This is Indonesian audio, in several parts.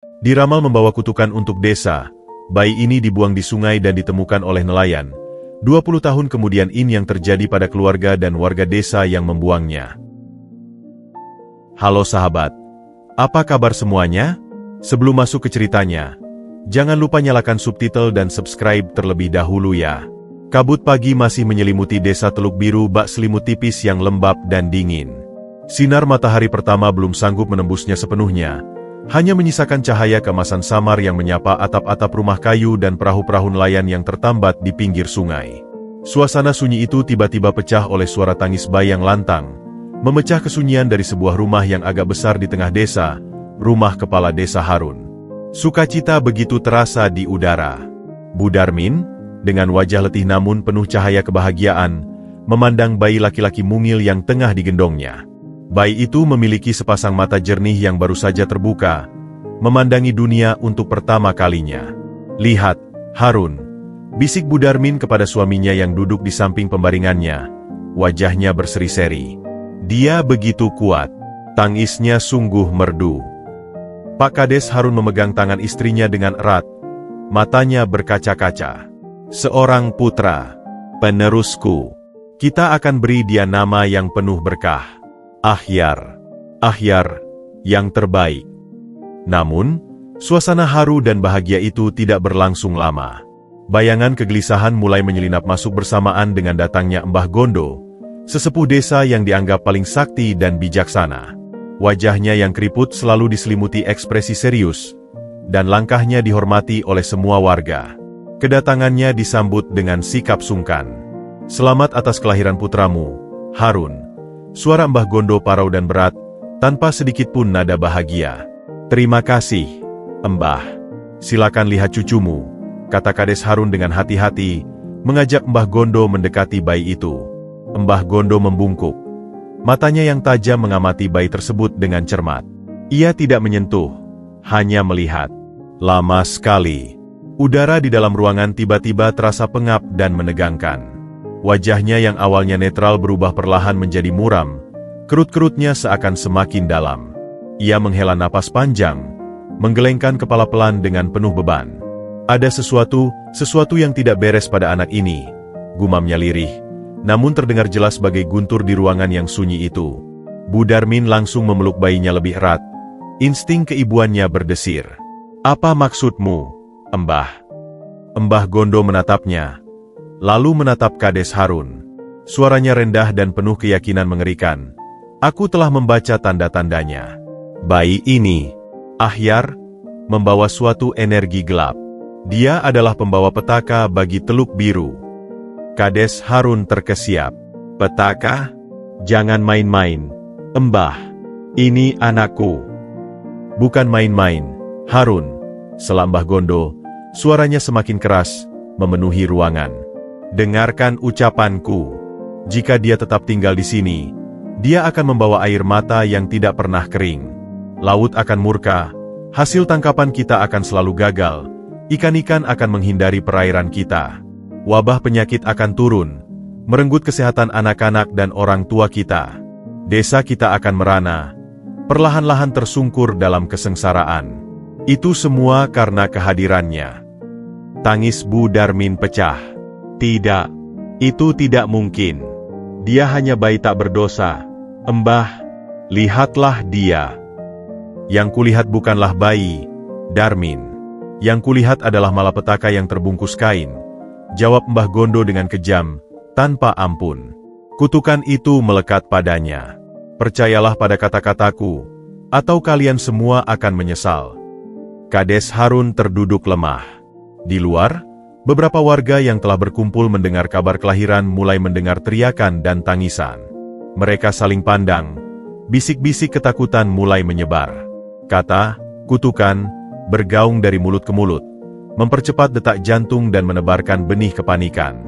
Diramal membawa kutukan untuk desa. Bayi ini dibuang di sungai dan ditemukan oleh nelayan. 20 tahun kemudian ini yang terjadi pada keluarga dan warga desa yang membuangnya. Halo sahabat, apa kabar semuanya? Sebelum masuk ke ceritanya, jangan lupa nyalakan subtitle dan subscribe terlebih dahulu ya. Kabut pagi masih menyelimuti desa Teluk Biru bak selimut tipis yang lembab dan dingin. Sinar matahari pertama belum sanggup menembusnya sepenuhnya, hanya menyisakan cahaya kemasan samar yang menyapa atap-atap rumah kayu dan perahu-perahu nelayan yang tertambat di pinggir sungai. Suasana sunyi itu tiba-tiba pecah oleh suara tangis bayi yang lantang, memecah kesunyian dari sebuah rumah yang agak besar di tengah desa, rumah kepala desa Harun. Sukacita begitu terasa di udara. Bu Darmin, dengan wajah letih namun penuh cahaya kebahagiaan, memandang bayi laki-laki mungil yang tengah digendongnya. Bayi itu memiliki sepasang mata jernih yang baru saja terbuka, memandangi dunia untuk pertama kalinya. "Lihat, Harun," bisik Bu Darmin kepada suaminya yang duduk di samping pembaringannya. Wajahnya berseri-seri. Dia begitu kuat, tangisnya sungguh merdu. Pak Kades Harun memegang tangan istrinya dengan erat, matanya berkaca-kaca. "Seorang putra, penerusku. Kita akan beri dia nama yang penuh berkah. Ahyar, Ahyar, yang terbaik." Namun, suasana haru dan bahagia itu tidak berlangsung lama. Bayangan kegelisahan mulai menyelinap masuk bersamaan dengan datangnya Mbah Gondo, sesepuh desa yang dianggap paling sakti dan bijaksana. Wajahnya yang keriput selalu diselimuti ekspresi serius, dan langkahnya dihormati oleh semua warga. Kedatangannya disambut dengan sikap sungkan. "Selamat atas kelahiran putramu, Harun." Suara Mbah Gondo parau dan berat, tanpa sedikit pun nada bahagia. "Terima kasih, Mbah. Silakan lihat cucumu," kata Kades Harun dengan hati-hati, mengajak Mbah Gondo mendekati bayi itu. Mbah Gondo membungkuk. Matanya yang tajam mengamati bayi tersebut dengan cermat. Ia tidak menyentuh, hanya melihat. Lama sekali, udara di dalam ruangan tiba-tiba terasa pengap dan menegangkan. Wajahnya yang awalnya netral berubah perlahan menjadi muram, kerut-kerutnya seakan semakin dalam. Ia menghela napas panjang, menggelengkan kepala pelan dengan penuh beban. "Ada sesuatu yang tidak beres pada anak ini," gumamnya lirih, namun terdengar jelas bagai guntur di ruangan yang sunyi itu. Bu Darmin langsung memeluk bayinya lebih erat. Insting keibuannya berdesir. "Apa maksudmu, Mbah?" Mbah Gondo menatapnya, lalu menatap Kades Harun. Suaranya rendah dan penuh keyakinan mengerikan. "Aku telah membaca tanda-tandanya. Bayi ini, Ahyar, membawa suatu energi gelap. Dia adalah pembawa petaka bagi Teluk Biru." Kades Harun terkesiap. "Petaka? Jangan main-main, Mbah. Ini anakku." "Bukan main-main, Harun," sela Mbah Gondo. Suaranya semakin keras, memenuhi ruangan. "Dengarkan ucapanku. Jika dia tetap tinggal di sini, dia akan membawa air mata yang tidak pernah kering. Laut akan murka, hasil tangkapan kita akan selalu gagal, ikan-ikan akan menghindari perairan kita. Wabah penyakit akan turun, merenggut kesehatan anak-anak dan orang tua kita. Desa kita akan merana, perlahan-lahan tersungkur dalam kesengsaraan. Itu semua karena kehadirannya." Tangis Bu Darmin pecah. "Tidak, itu tidak mungkin. Dia hanya bayi tak berdosa. Mbah, lihatlah dia." "Yang kulihat bukanlah bayi, Darmin. Yang kulihat adalah malapetaka yang terbungkus kain," jawab Mbah Gondo dengan kejam, tanpa ampun. "Kutukan itu melekat padanya. Percayalah pada kata-kataku, atau kalian semua akan menyesal." Kades Harun terduduk lemah. Di luar, beberapa warga yang telah berkumpul mendengar kabar kelahiran mulai mendengar teriakan dan tangisan. Mereka saling pandang, bisik-bisik ketakutan mulai menyebar. Kata, kutukan, bergaung dari mulut ke mulut, mempercepat detak jantung dan menebarkan benih kepanikan.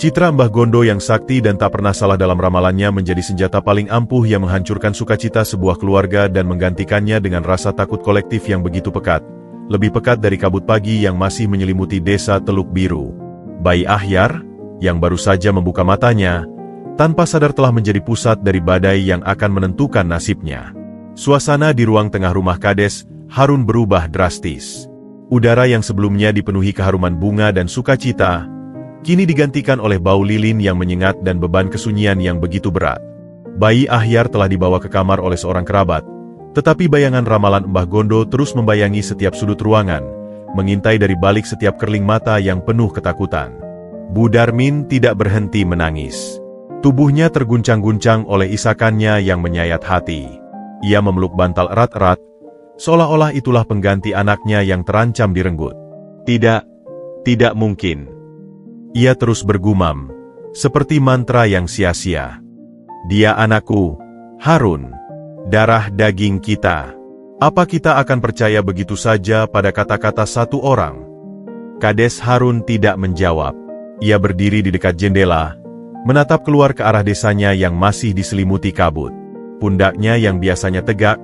Citra Mbah Gondo yang sakti dan tak pernah salah dalam ramalannya menjadi senjata paling ampuh yang menghancurkan sukacita sebuah keluarga dan menggantikannya dengan rasa takut kolektif yang begitu pekat. Lebih pekat dari kabut pagi yang masih menyelimuti desa Teluk Biru. Bayi Ahyar, yang baru saja membuka matanya, tanpa sadar telah menjadi pusat dari badai yang akan menentukan nasibnya. Suasana di ruang tengah rumah Kades Harun berubah drastis. Udara yang sebelumnya dipenuhi keharuman bunga dan sukacita, kini digantikan oleh bau lilin yang menyengat dan beban kesunyian yang begitu berat. Bayi Ahyar telah dibawa ke kamar oleh seorang kerabat, tetapi bayangan ramalan Mbah Gondo terus membayangi setiap sudut ruangan, mengintai dari balik setiap kerling mata yang penuh ketakutan. Bu Darmin tidak berhenti menangis. Tubuhnya terguncang-guncang oleh isakannya yang menyayat hati. Ia memeluk bantal erat-erat, seolah-olah itulah pengganti anaknya yang terancam direnggut. Tidak mungkin. Ia terus bergumam, seperti mantra yang sia-sia. Dia anakku, Harun, darah daging kita. Apa kita akan percaya begitu saja pada kata-kata satu orang? Kades Harun tidak menjawab. Ia berdiri di dekat jendela, menatap keluar ke arah desanya yang masih diselimuti kabut. Pundaknya yang biasanya tegak,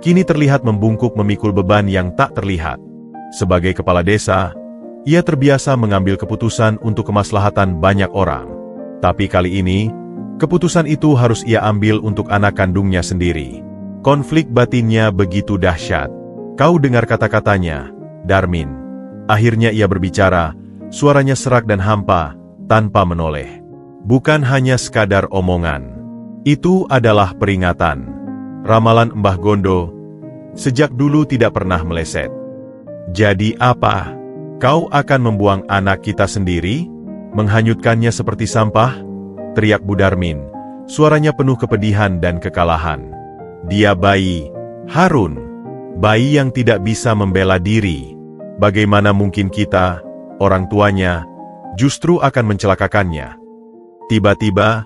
kini terlihat membungkuk memikul beban yang tak terlihat. Sebagai kepala desa, ia terbiasa mengambil keputusan untuk kemaslahatan banyak orang. Tapi kali ini, keputusan itu harus ia ambil untuk anak kandungnya sendiri. Konflik batinnya begitu dahsyat. Kau dengar kata-katanya, Darmin. Akhirnya ia berbicara, suaranya serak dan hampa, tanpa menoleh. Bukan hanya sekadar omongan. Itu adalah peringatan. Ramalan Mbah Gondo sejak dulu tidak pernah meleset. Jadi apa? Kau akan membuang anak kita sendiri? Menghanyutkannya seperti sampah? Teriak Bu Darmin. Suaranya penuh kepedihan dan kekalahan. Dia bayi, Harun. Bayi yang tidak bisa membela diri. Bagaimana mungkin kita, orang tuanya, justru akan mencelakakannya? Tiba-tiba,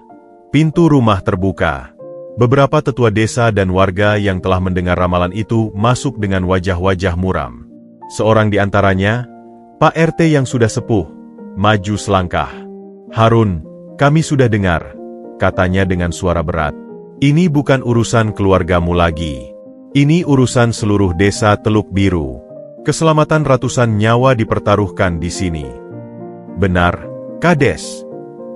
pintu rumah terbuka. Beberapa tetua desa dan warga yang telah mendengar ramalan itu masuk dengan wajah-wajah muram. Seorang di antaranya, Pak RT yang sudah sepuh, maju selangkah. Harun, kami sudah dengar, katanya dengan suara berat. Ini bukan urusan keluargamu lagi. Ini urusan seluruh desa Teluk Biru. Keselamatan ratusan nyawa dipertaruhkan di sini. Benar, Kades.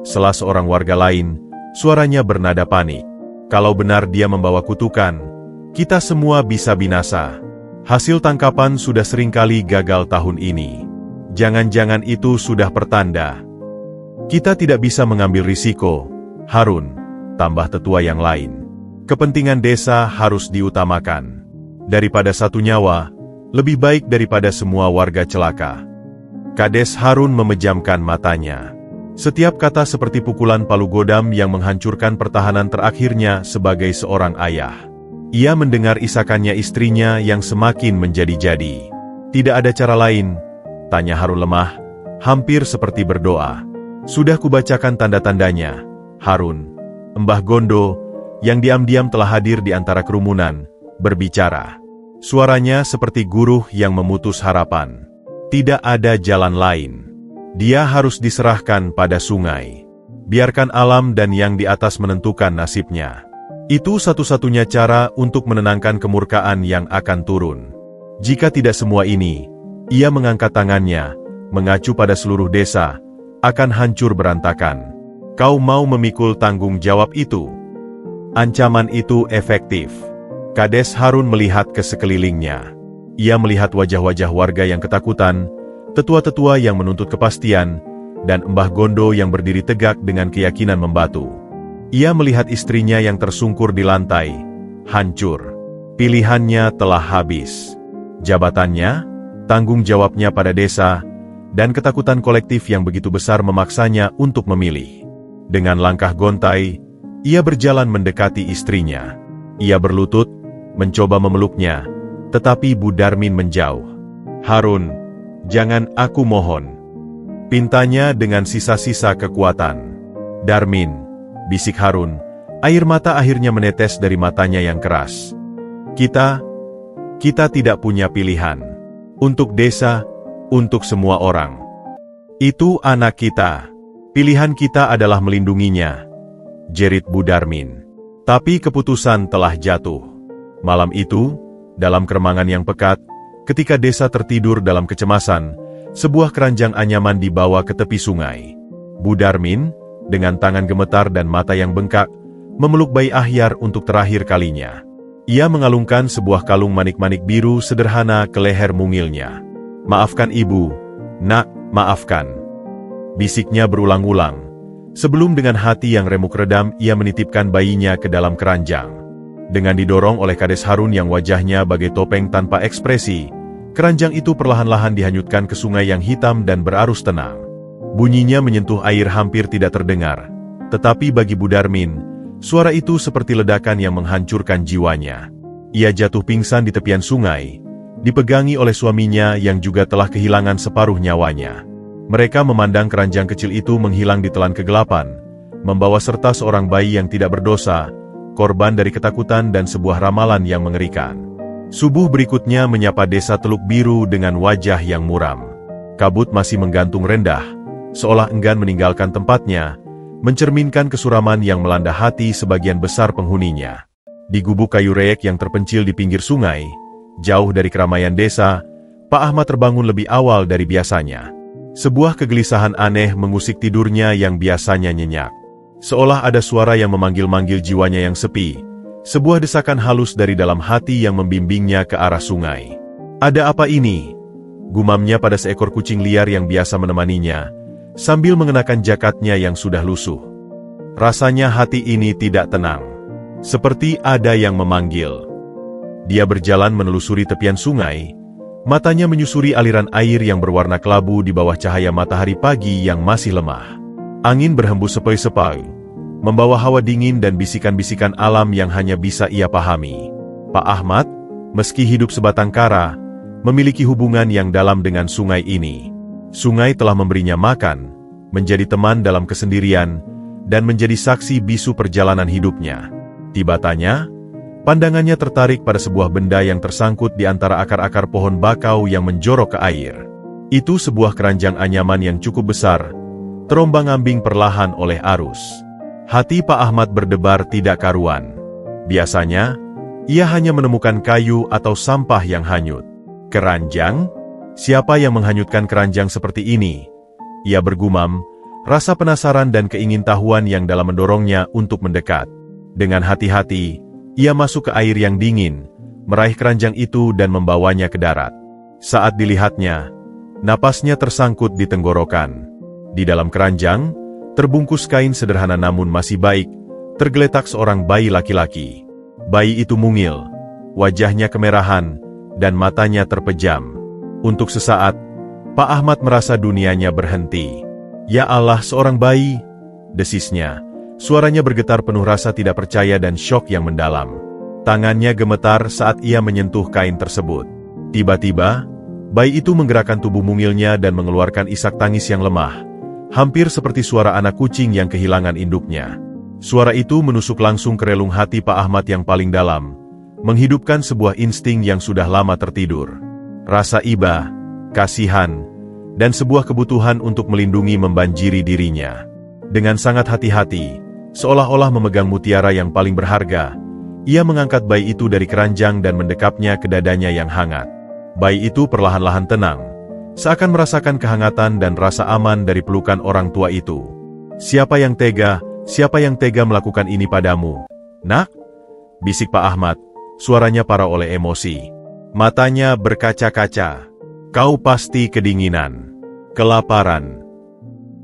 Salah seorang warga lain, suaranya bernada panik. Kalau benar dia membawa kutukan, kita semua bisa binasa. Hasil tangkapan sudah seringkali gagal tahun ini. Jangan-jangan itu sudah pertanda. Kita tidak bisa mengambil risiko, Harun, tambah tetua yang lain. Kepentingan desa harus diutamakan. Daripada satu nyawa, lebih baik daripada semua warga celaka. Kades Harun memejamkan matanya. Setiap kata seperti pukulan palu godam yang menghancurkan pertahanan terakhirnya sebagai seorang ayah. Ia mendengar isakannya istrinya yang semakin menjadi-jadi. Tidak ada cara lain, tanya Harun lemah, hampir seperti berdoa. Sudah kubacakan tanda-tandanya, Harun. Mbah Gondo, yang diam-diam telah hadir di antara kerumunan, berbicara. Suaranya seperti guruh yang memutus harapan. Tidak ada jalan lain. Dia harus diserahkan pada sungai. Biarkan alam dan yang di atas menentukan nasibnya. Itu satu-satunya cara untuk menenangkan kemurkaan yang akan turun. Jika tidak semua ini, ia mengangkat tangannya, mengacu pada seluruh desa, akan hancur berantakan. Kau mau memikul tanggung jawab itu? Ancaman itu efektif. Kades Harun melihat ke sekelilingnya. Ia melihat wajah-wajah warga yang ketakutan, tetua-tetua yang menuntut kepastian, dan Mbah Gondo yang berdiri tegak dengan keyakinan membatu. Ia melihat istrinya yang tersungkur di lantai, hancur. Pilihannya telah habis. Jabatannya, tanggung jawabnya pada desa, dan ketakutan kolektif yang begitu besar memaksanya untuk memilih. Dengan langkah gontai, ia berjalan mendekati istrinya. Ia berlutut, mencoba memeluknya, tetapi Bu Darmin menjauh. Harun, jangan, aku mohon. Pintanya dengan sisa-sisa kekuatan. Darmin, bisik Harun, air mata akhirnya menetes dari matanya yang keras. Kita tidak punya pilihan. Untuk desa, untuk semua orang. Itu anak kita. Pilihan kita adalah melindunginya, jerit Bu Darmin. Tapi keputusan telah jatuh. Malam itu, dalam keremangan yang pekat, ketika desa tertidur dalam kecemasan, sebuah keranjang anyaman dibawa ke tepi sungai. Bu Darmin, dengan tangan gemetar dan mata yang bengkak, memeluk bayi Ahyar untuk terakhir kalinya. Ia mengalungkan sebuah kalung manik-manik biru sederhana ke leher mungilnya. "Maafkan ibu, nak, maafkan," bisiknya berulang-ulang. Sebelum dengan hati yang remuk redam ia menitipkan bayinya ke dalam keranjang. Dengan didorong oleh Kades Harun yang wajahnya bagai topeng tanpa ekspresi, keranjang itu perlahan-lahan dihanyutkan ke sungai yang hitam dan berarus tenang. Bunyinya menyentuh air hampir tidak terdengar, tetapi bagi Bu Darmin, suara itu seperti ledakan yang menghancurkan jiwanya. Ia jatuh pingsan di tepian sungai, dipegangi oleh suaminya yang juga telah kehilangan separuh nyawanya. Mereka memandang keranjang kecil itu menghilang di telan kegelapan, membawa serta seorang bayi yang tidak berdosa, korban dari ketakutan dan sebuah ramalan yang mengerikan. Subuh berikutnya menyapa desa Teluk Biru dengan wajah yang muram. Kabut masih menggantung rendah, seolah enggan meninggalkan tempatnya, mencerminkan kesuraman yang melanda hati sebagian besar penghuninya. Di gubuk kayu reyek yang terpencil di pinggir sungai, jauh dari keramaian desa, Pak Ahmad terbangun lebih awal dari biasanya. Sebuah kegelisahan aneh mengusik tidurnya yang biasanya nyenyak. Seolah ada suara yang memanggil-manggil jiwanya yang sepi, sebuah desakan halus dari dalam hati yang membimbingnya ke arah sungai. "Ada apa ini?" gumamnya pada seekor kucing liar yang biasa menemaninya, sambil mengenakan jakatnya yang sudah lusuh. Rasanya hati ini tidak tenang. Seperti ada yang memanggil. Dia berjalan menelusuri tepian sungai, matanya menyusuri aliran air yang berwarna kelabu di bawah cahaya matahari pagi yang masih lemah. Angin berhembus sepoi-sepoi, membawa hawa dingin dan bisikan-bisikan alam yang hanya bisa ia pahami. Pak Ahmad, meski hidup sebatang kara, memiliki hubungan yang dalam dengan sungai ini. Sungai telah memberinya makan, menjadi teman dalam kesendirian, dan menjadi saksi bisu perjalanan hidupnya. Tiba tanya, pandangannya tertarik pada sebuah benda yang tersangkut di antara akar-akar pohon bakau yang menjorok ke air. Itu sebuah keranjang anyaman yang cukup besar, terombang-ambing perlahan oleh arus. Hati Pak Ahmad berdebar tidak karuan. Biasanya, ia hanya menemukan kayu atau sampah yang hanyut. Keranjang? Siapa yang menghanyutkan keranjang seperti ini? Ia bergumam, rasa penasaran dan keingintahuan yang dalam mendorongnya untuk mendekat. Dengan hati-hati, ia masuk ke air yang dingin, meraih keranjang itu dan membawanya ke darat. Saat dilihatnya, napasnya tersangkut di tenggorokan. Di dalam keranjang, terbungkus kain sederhana namun masih baik, tergeletak seorang bayi laki-laki. Bayi itu mungil, wajahnya kemerahan, dan matanya terpejam. Untuk sesaat, Pak Ahmad merasa dunianya berhenti. "Ya Allah, seorang bayi!" desisnya. Suaranya bergetar penuh rasa tidak percaya dan syok yang mendalam. Tangannya gemetar saat ia menyentuh kain tersebut. Tiba-tiba, bayi itu menggerakkan tubuh mungilnya dan mengeluarkan isak tangis yang lemah, hampir seperti suara anak kucing yang kehilangan induknya. Suara itu menusuk langsung ke relung hati Pak Ahmad yang paling dalam, menghidupkan sebuah insting yang sudah lama tertidur. Rasa iba, kasihan, dan sebuah kebutuhan untuk melindungi membanjiri dirinya. Dengan sangat hati-hati, seolah-olah memegang mutiara yang paling berharga, ia mengangkat bayi itu dari keranjang dan mendekapnya ke dadanya yang hangat. Bayi itu perlahan-lahan tenang, seakan merasakan kehangatan dan rasa aman dari pelukan orang tua itu. Siapa yang tega melakukan ini padamu, nak?" bisik Pak Ahmad, suaranya parau oleh emosi. Matanya berkaca-kaca. "Kau pasti kedinginan, kelaparan."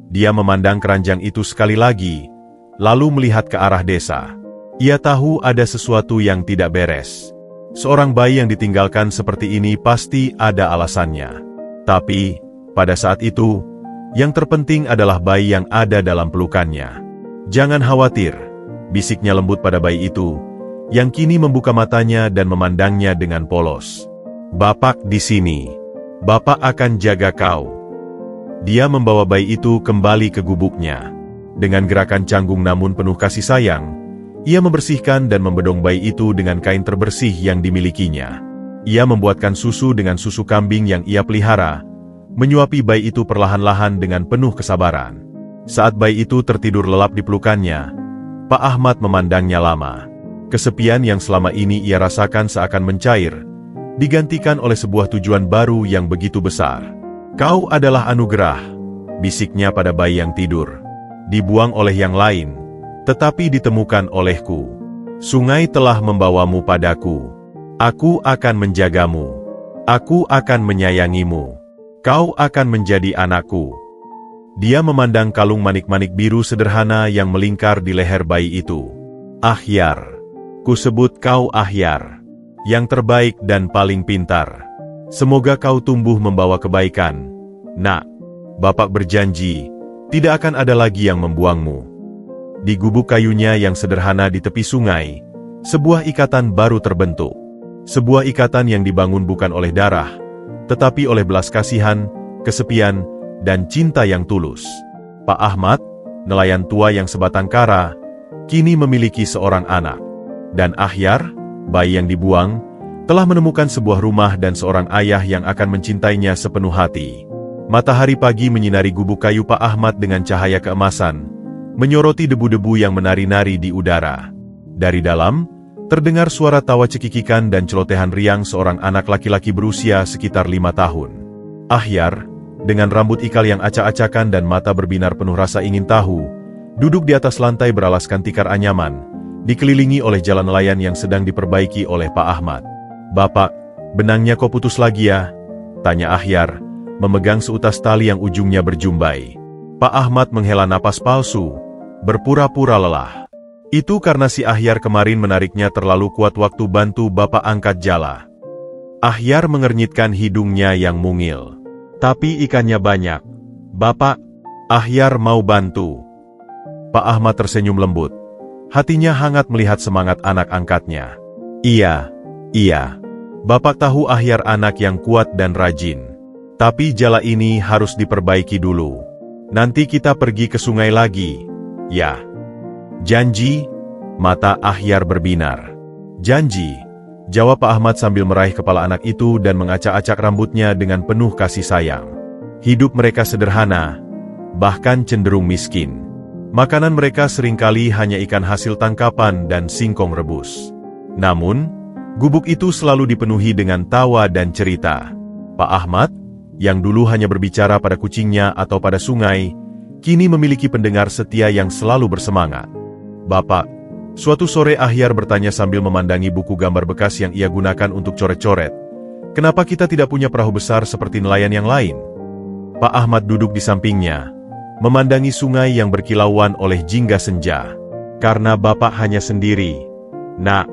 Dia memandang keranjang itu sekali lagi, lalu melihat ke arah desa. Ia tahu ada sesuatu yang tidak beres. Seorang bayi yang ditinggalkan seperti ini pasti ada alasannya. Tapi, pada saat itu, yang terpenting adalah bayi yang ada dalam pelukannya. "Jangan khawatir," bisiknya lembut pada bayi itu, yang kini membuka matanya dan memandangnya dengan polos. "Bapak di sini. Bapak akan jaga kau." Dia membawa bayi itu kembali ke gubuknya. Dengan gerakan canggung namun penuh kasih sayang, ia membersihkan dan membedong bayi itu dengan kain terbersih yang dimilikinya. Ia membuatkan susu dengan susu kambing yang ia pelihara, menyuapi bayi itu perlahan-lahan dengan penuh kesabaran. Saat bayi itu tertidur lelap di pelukannya, Pak Ahmad memandangnya lama. Kesepian yang selama ini ia rasakan seakan mencair, digantikan oleh sebuah tujuan baru yang begitu besar. "Kau adalah anugerah," bisiknya pada bayi yang tidur. "Dibuang oleh yang lain, tetapi ditemukan olehku. Sungai telah membawamu padaku. Aku akan menjagamu. Aku akan menyayangimu. Kau akan menjadi anakku. Dia memandang kalung manik-manik biru sederhana yang melingkar di leher bayi itu. Ahyar. Kusebut kau Ahyar. Yang terbaik dan paling pintar. Semoga kau tumbuh membawa kebaikan. Nak, Bapak berjanji, tidak akan ada lagi yang membuangmu. Di gubuk kayunya yang sederhana di tepi sungai, sebuah ikatan baru terbentuk. Sebuah ikatan yang dibangun bukan oleh darah, tetapi oleh belas kasihan, kesepian, dan cinta yang tulus. Pak Ahmad, nelayan tua yang sebatang kara, kini memiliki seorang anak. Dan Ahyar, bayi yang dibuang, telah menemukan sebuah rumah dan seorang ayah yang akan mencintainya sepenuh hati. Matahari pagi menyinari gubuk kayu Pak Ahmad dengan cahaya keemasan, menyoroti debu-debu yang menari-nari di udara. Dari dalam, terdengar suara tawa cekikikan dan celotehan riang seorang anak laki-laki berusia sekitar 5 tahun. Ahyar, dengan rambut ikal yang acak-acakan dan mata berbinar penuh rasa ingin tahu, duduk di atas lantai beralaskan tikar anyaman, dikelilingi oleh jalan nelayan yang sedang diperbaiki oleh Pak Ahmad. "Bapak, benangnya kok putus lagi ya?" tanya Ahyar, memegang seutas tali yang ujungnya berjumbai. Pak Ahmad menghela napas palsu, berpura-pura lelah. Itu karena si Ahyar kemarin menariknya terlalu kuat waktu bantu Bapak angkat jala. Ahyar mengernyitkan hidungnya yang mungil. "Tapi ikannya banyak. Bapak, Ahyar mau bantu." Pak Ahmad tersenyum lembut. Hatinya hangat melihat semangat anak angkatnya. Iya. Bapak tahu Ahyar anak yang kuat dan rajin. Tapi jala ini harus diperbaiki dulu. Nanti kita pergi ke sungai lagi, ya. "Janji?" Mata Ahyar berbinar. "Janji," jawab Pak Ahmad sambil meraih kepala anak itu dan mengacak-acak rambutnya dengan penuh kasih sayang. Hidup mereka sederhana, bahkan cenderung miskin. Makanan mereka seringkali hanya ikan hasil tangkapan dan singkong rebus. Namun, gubuk itu selalu dipenuhi dengan tawa dan cerita. Pak Ahmad, yang dulu hanya berbicara pada kucingnya atau pada sungai, kini memiliki pendengar setia yang selalu bersemangat. "Bapak," suatu sore Ahyar bertanya sambil memandangi buku gambar bekas yang ia gunakan untuk coret-coret, "kenapa kita tidak punya perahu besar seperti nelayan yang lain?" Pak Ahmad duduk di sampingnya, memandangi sungai yang berkilauan oleh jingga senja. "Karena Bapak hanya sendiri, Nak.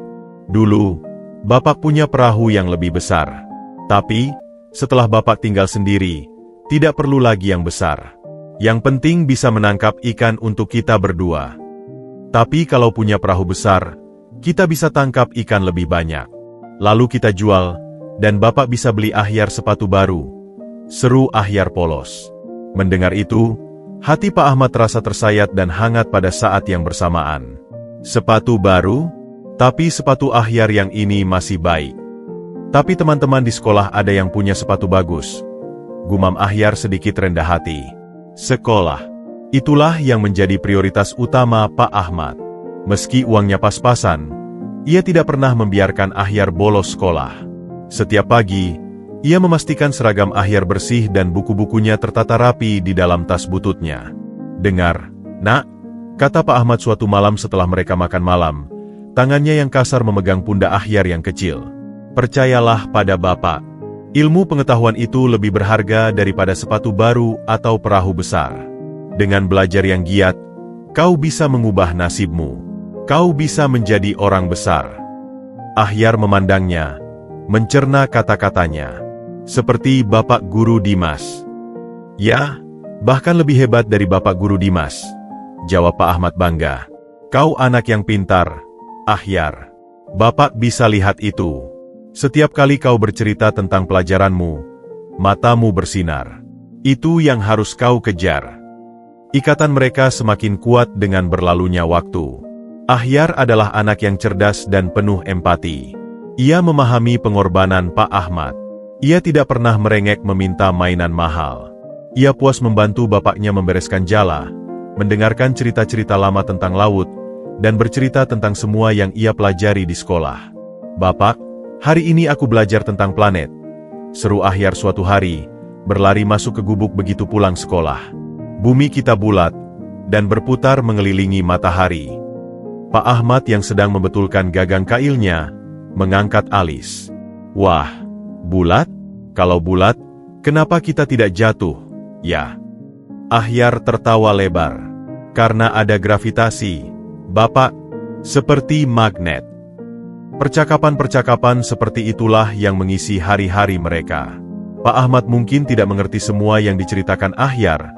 Dulu, Bapak punya perahu yang lebih besar. Tapi, setelah Bapak tinggal sendiri, tidak perlu lagi yang besar. Yang penting bisa menangkap ikan untuk kita berdua. Tapi kalau punya perahu besar, kita bisa tangkap ikan lebih banyak. Lalu kita jual, dan Bapak bisa beli Ahyar sepatu baru," seru Ahyar polos. Mendengar itu, hati Pak Ahmad terasa tersayat dan hangat pada saat yang bersamaan. "Sepatu baru? Tapi sepatu Ahyar yang ini masih baik. Tapi teman-teman di sekolah ada yang punya sepatu bagus," gumam Ahyar sedikit rendah hati. Sekolah. Itulah yang menjadi prioritas utama Pak Ahmad. Meski uangnya pas-pasan, ia tidak pernah membiarkan Ahyar bolos sekolah. Setiap pagi, ia memastikan seragam Ahyar bersih dan buku-bukunya tertata rapi di dalam tas bututnya. "Dengar, Nak," kata Pak Ahmad suatu malam setelah mereka makan malam, tangannya yang kasar memegang pundak Ahyar yang kecil. "Percayalah pada Bapak. Ilmu pengetahuan itu lebih berharga daripada sepatu baru atau perahu besar. Dengan belajar yang giat, kau bisa mengubah nasibmu. Kau bisa menjadi orang besar." Ahyar memandangnya, mencerna kata-katanya. "Seperti Bapak Guru Dimas." "Ya, bahkan lebih hebat dari Bapak Guru Dimas," jawab Pak Ahmad bangga. "Kau anak yang pintar, Ahyar. Bapak bisa lihat itu. Setiap kali kau bercerita tentang pelajaranmu, matamu bersinar. Itu yang harus kau kejar." Ikatan mereka semakin kuat dengan berlalunya waktu. Ahyar adalah anak yang cerdas dan penuh empati. Ia memahami pengorbanan Pak Ahmad. Ia tidak pernah merengek meminta mainan mahal. Ia puas membantu bapaknya membereskan jala, mendengarkan cerita-cerita lama tentang laut, dan bercerita tentang semua yang ia pelajari di sekolah. "Bapak, hari ini aku belajar tentang planet," seru Ahyar suatu hari, berlari masuk ke gubuk begitu pulang sekolah. "Bumi kita bulat, dan berputar mengelilingi matahari. Pak Ahmad yang sedang membetulkan gagang kailnya, mengangkat alis. Wah, bulat? Kalau bulat, kenapa kita tidak jatuh, ya? Ahyar tertawa lebar. Karena ada gravitasi, Bapak, seperti magnet. Percakapan-percakapan seperti itulah yang mengisi hari-hari mereka. Pak Ahmad mungkin tidak mengerti semua yang diceritakan Ahyar,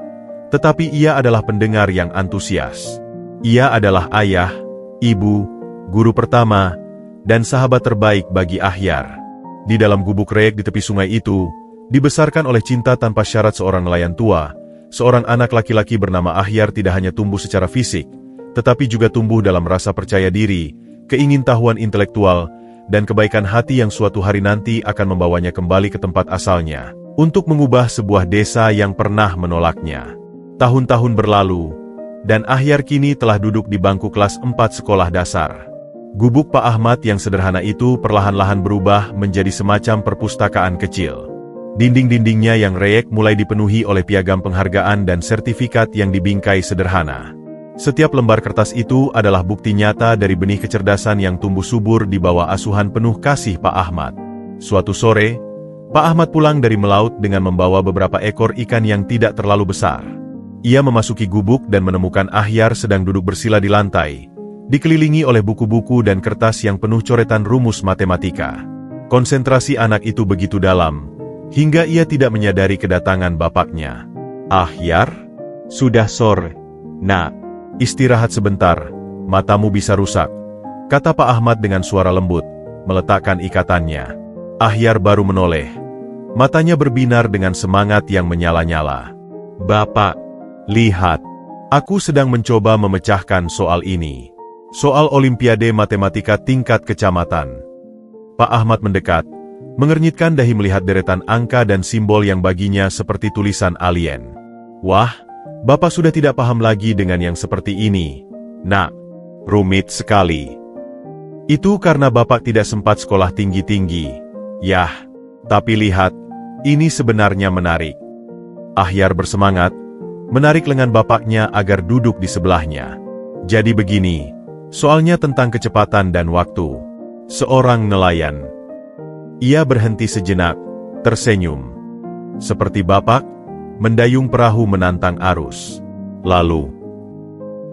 tetapi ia adalah pendengar yang antusias. Ia adalah ayah, ibu, guru pertama, dan sahabat terbaik bagi Ahyar. Di dalam gubuk reyek di tepi sungai itu, dibesarkan oleh cinta tanpa syarat seorang nelayan tua, seorang anak laki-laki bernama Ahyar tidak hanya tumbuh secara fisik, tetapi juga tumbuh dalam rasa percaya diri, keingintahuan intelektual, dan kebaikan hati yang suatu hari nanti akan membawanya kembali ke tempat asalnya, untuk mengubah sebuah desa yang pernah menolaknya. Tahun-tahun berlalu, dan Ahyar kini telah duduk di bangku kelas 4 sekolah dasar. Gubuk Pak Ahmad yang sederhana itu perlahan-lahan berubah menjadi semacam perpustakaan kecil. Dinding-dindingnya yang reyek mulai dipenuhi oleh piagam penghargaan dan sertifikat yang dibingkai sederhana. Setiap lembar kertas itu adalah bukti nyata dari benih kecerdasan yang tumbuh subur di bawah asuhan penuh kasih Pak Ahmad. Suatu sore, Pak Ahmad pulang dari melaut dengan membawa beberapa ekor ikan yang tidak terlalu besar. Ia memasuki gubuk dan menemukan Ahyar sedang duduk bersila di lantai, dikelilingi oleh buku-buku dan kertas yang penuh coretan rumus matematika. Konsentrasi anak itu begitu dalam, hingga ia tidak menyadari kedatangan bapaknya. Ahyar, sudah sore. Nak, istirahat sebentar, matamu bisa rusak, kata Pak Ahmad dengan suara lembut, meletakkan ikatannya. Ahyar baru menoleh. Matanya berbinar dengan semangat yang menyala-nyala. Bapak, lihat, aku sedang mencoba memecahkan soal ini. Soal Olimpiade Matematika tingkat kecamatan. Pak Ahmad mendekat, mengernyitkan dahi melihat deretan angka dan simbol yang baginya seperti tulisan alien. Wah, Bapak sudah tidak paham lagi dengan yang seperti ini. Nak, rumit sekali. Itu karena Bapak tidak sempat sekolah tinggi-tinggi. Yah, tapi lihat, ini sebenarnya menarik. Ahyar bersemangat, menarik lengan bapaknya agar duduk di sebelahnya. Jadi begini, soalnya tentang kecepatan dan waktu. Seorang nelayan. Ia berhenti sejenak, tersenyum. Seperti Bapak, mendayung perahu menantang arus. Lalu,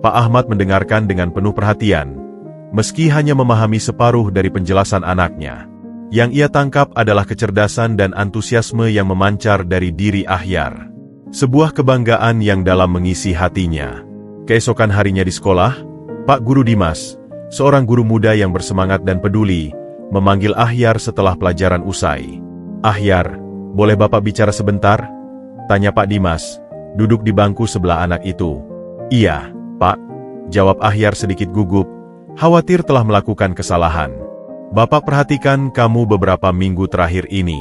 Pak Ahmad mendengarkan dengan penuh perhatian, meski hanya memahami separuh dari penjelasan anaknya. Yang ia tangkap adalah kecerdasan dan antusiasme yang memancar dari diri Ahyar. Sebuah kebanggaan yang dalam mengisi hatinya. Keesokan harinya di sekolah, Pak Guru Dimas, seorang guru muda yang bersemangat dan peduli, memanggil Ahyar setelah pelajaran usai. Ahyar, boleh Bapak bicara sebentar? Tanya Pak Dimas, duduk di bangku sebelah anak itu. Iya, Pak, jawab Ahyar sedikit gugup, khawatir telah melakukan kesalahan. Bapak perhatikan kamu beberapa minggu terakhir ini.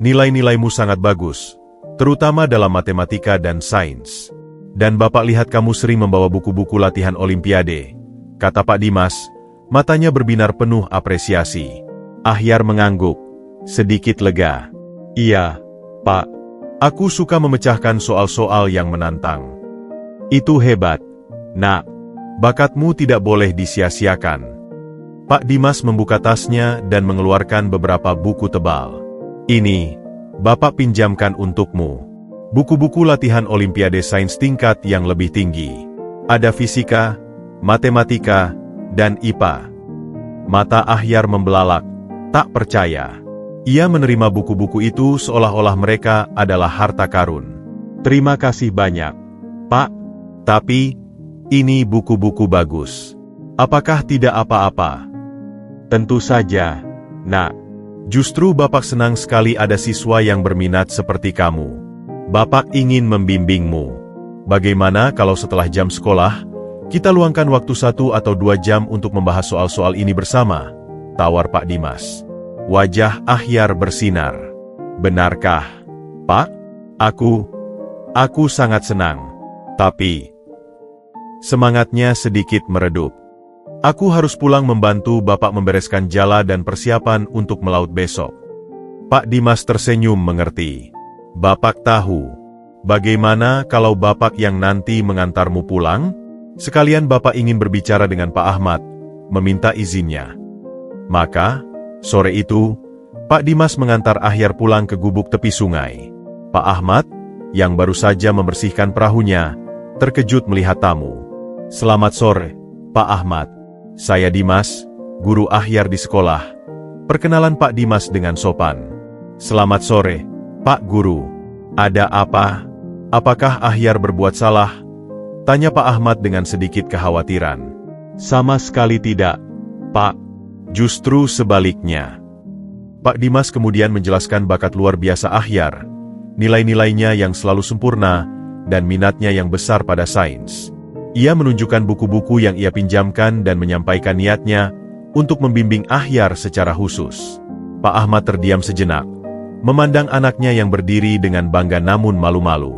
Nilai-nilaimu sangat bagus, terutama dalam matematika dan sains. Dan Bapak lihat kamu sering membawa buku-buku latihan Olimpiade, kata Pak Dimas, matanya berbinar penuh apresiasi. Ahyar mengangguk, sedikit lega. Iya, Pak, aku suka memecahkan soal-soal yang menantang. Itu hebat, Nak, bakatmu tidak boleh disia-siakan. Pak Dimas membuka tasnya dan mengeluarkan beberapa buku tebal. Ini, Bapak pinjamkan untukmu. Buku-buku latihan Olimpiade Sains tingkat yang lebih tinggi. Ada fisika, matematika, dan IPA. Mata Ahyar membelalak, tak percaya. Ia menerima buku-buku itu seolah-olah mereka adalah harta karun. Terima kasih banyak, Pak. Tapi, ini buku-buku bagus. Apakah tidak apa-apa? Tentu saja, Nak. Justru Bapak senang sekali ada siswa yang berminat seperti kamu. Bapak ingin membimbingmu. Bagaimana kalau setelah jam sekolah, kita luangkan waktu 1 atau 2 jam untuk membahas soal-soal ini bersama? Tawar Pak Dimas. Wajah Ahyar bersinar. Benarkah, Pak? Aku sangat senang. Tapi, semangatnya sedikit meredup. Aku harus pulang membantu Bapak membereskan jala dan persiapan untuk melaut besok. Pak Dimas tersenyum mengerti. Bapak tahu. Bagaimana kalau Bapak yang nanti mengantarmu pulang? Sekalian Bapak ingin berbicara dengan Pak Ahmad, meminta izinnya. Maka, sore itu, Pak Dimas mengantar Ahyar pulang ke gubuk tepi sungai. Pak Ahmad, yang baru saja membersihkan perahunya, terkejut melihat tamu. "Selamat sore, Pak Ahmad. Saya Dimas, guru Ahyar di sekolah." Perkenalan Pak Dimas dengan sopan. "Selamat sore, Pak Guru. Ada apa? Apakah Ahyar berbuat salah?" tanya Pak Ahmad dengan sedikit kekhawatiran. "Sama sekali tidak, Pak. Justru sebaliknya." Pak Dimas kemudian menjelaskan bakat luar biasa Ahyar, nilai-nilainya yang selalu sempurna, dan minatnya yang besar pada sains. Ia menunjukkan buku-buku yang ia pinjamkan dan menyampaikan niatnya untuk membimbing Ahyar secara khusus. Pak Ahmad terdiam sejenak, memandang anaknya yang berdiri dengan bangga namun malu-malu.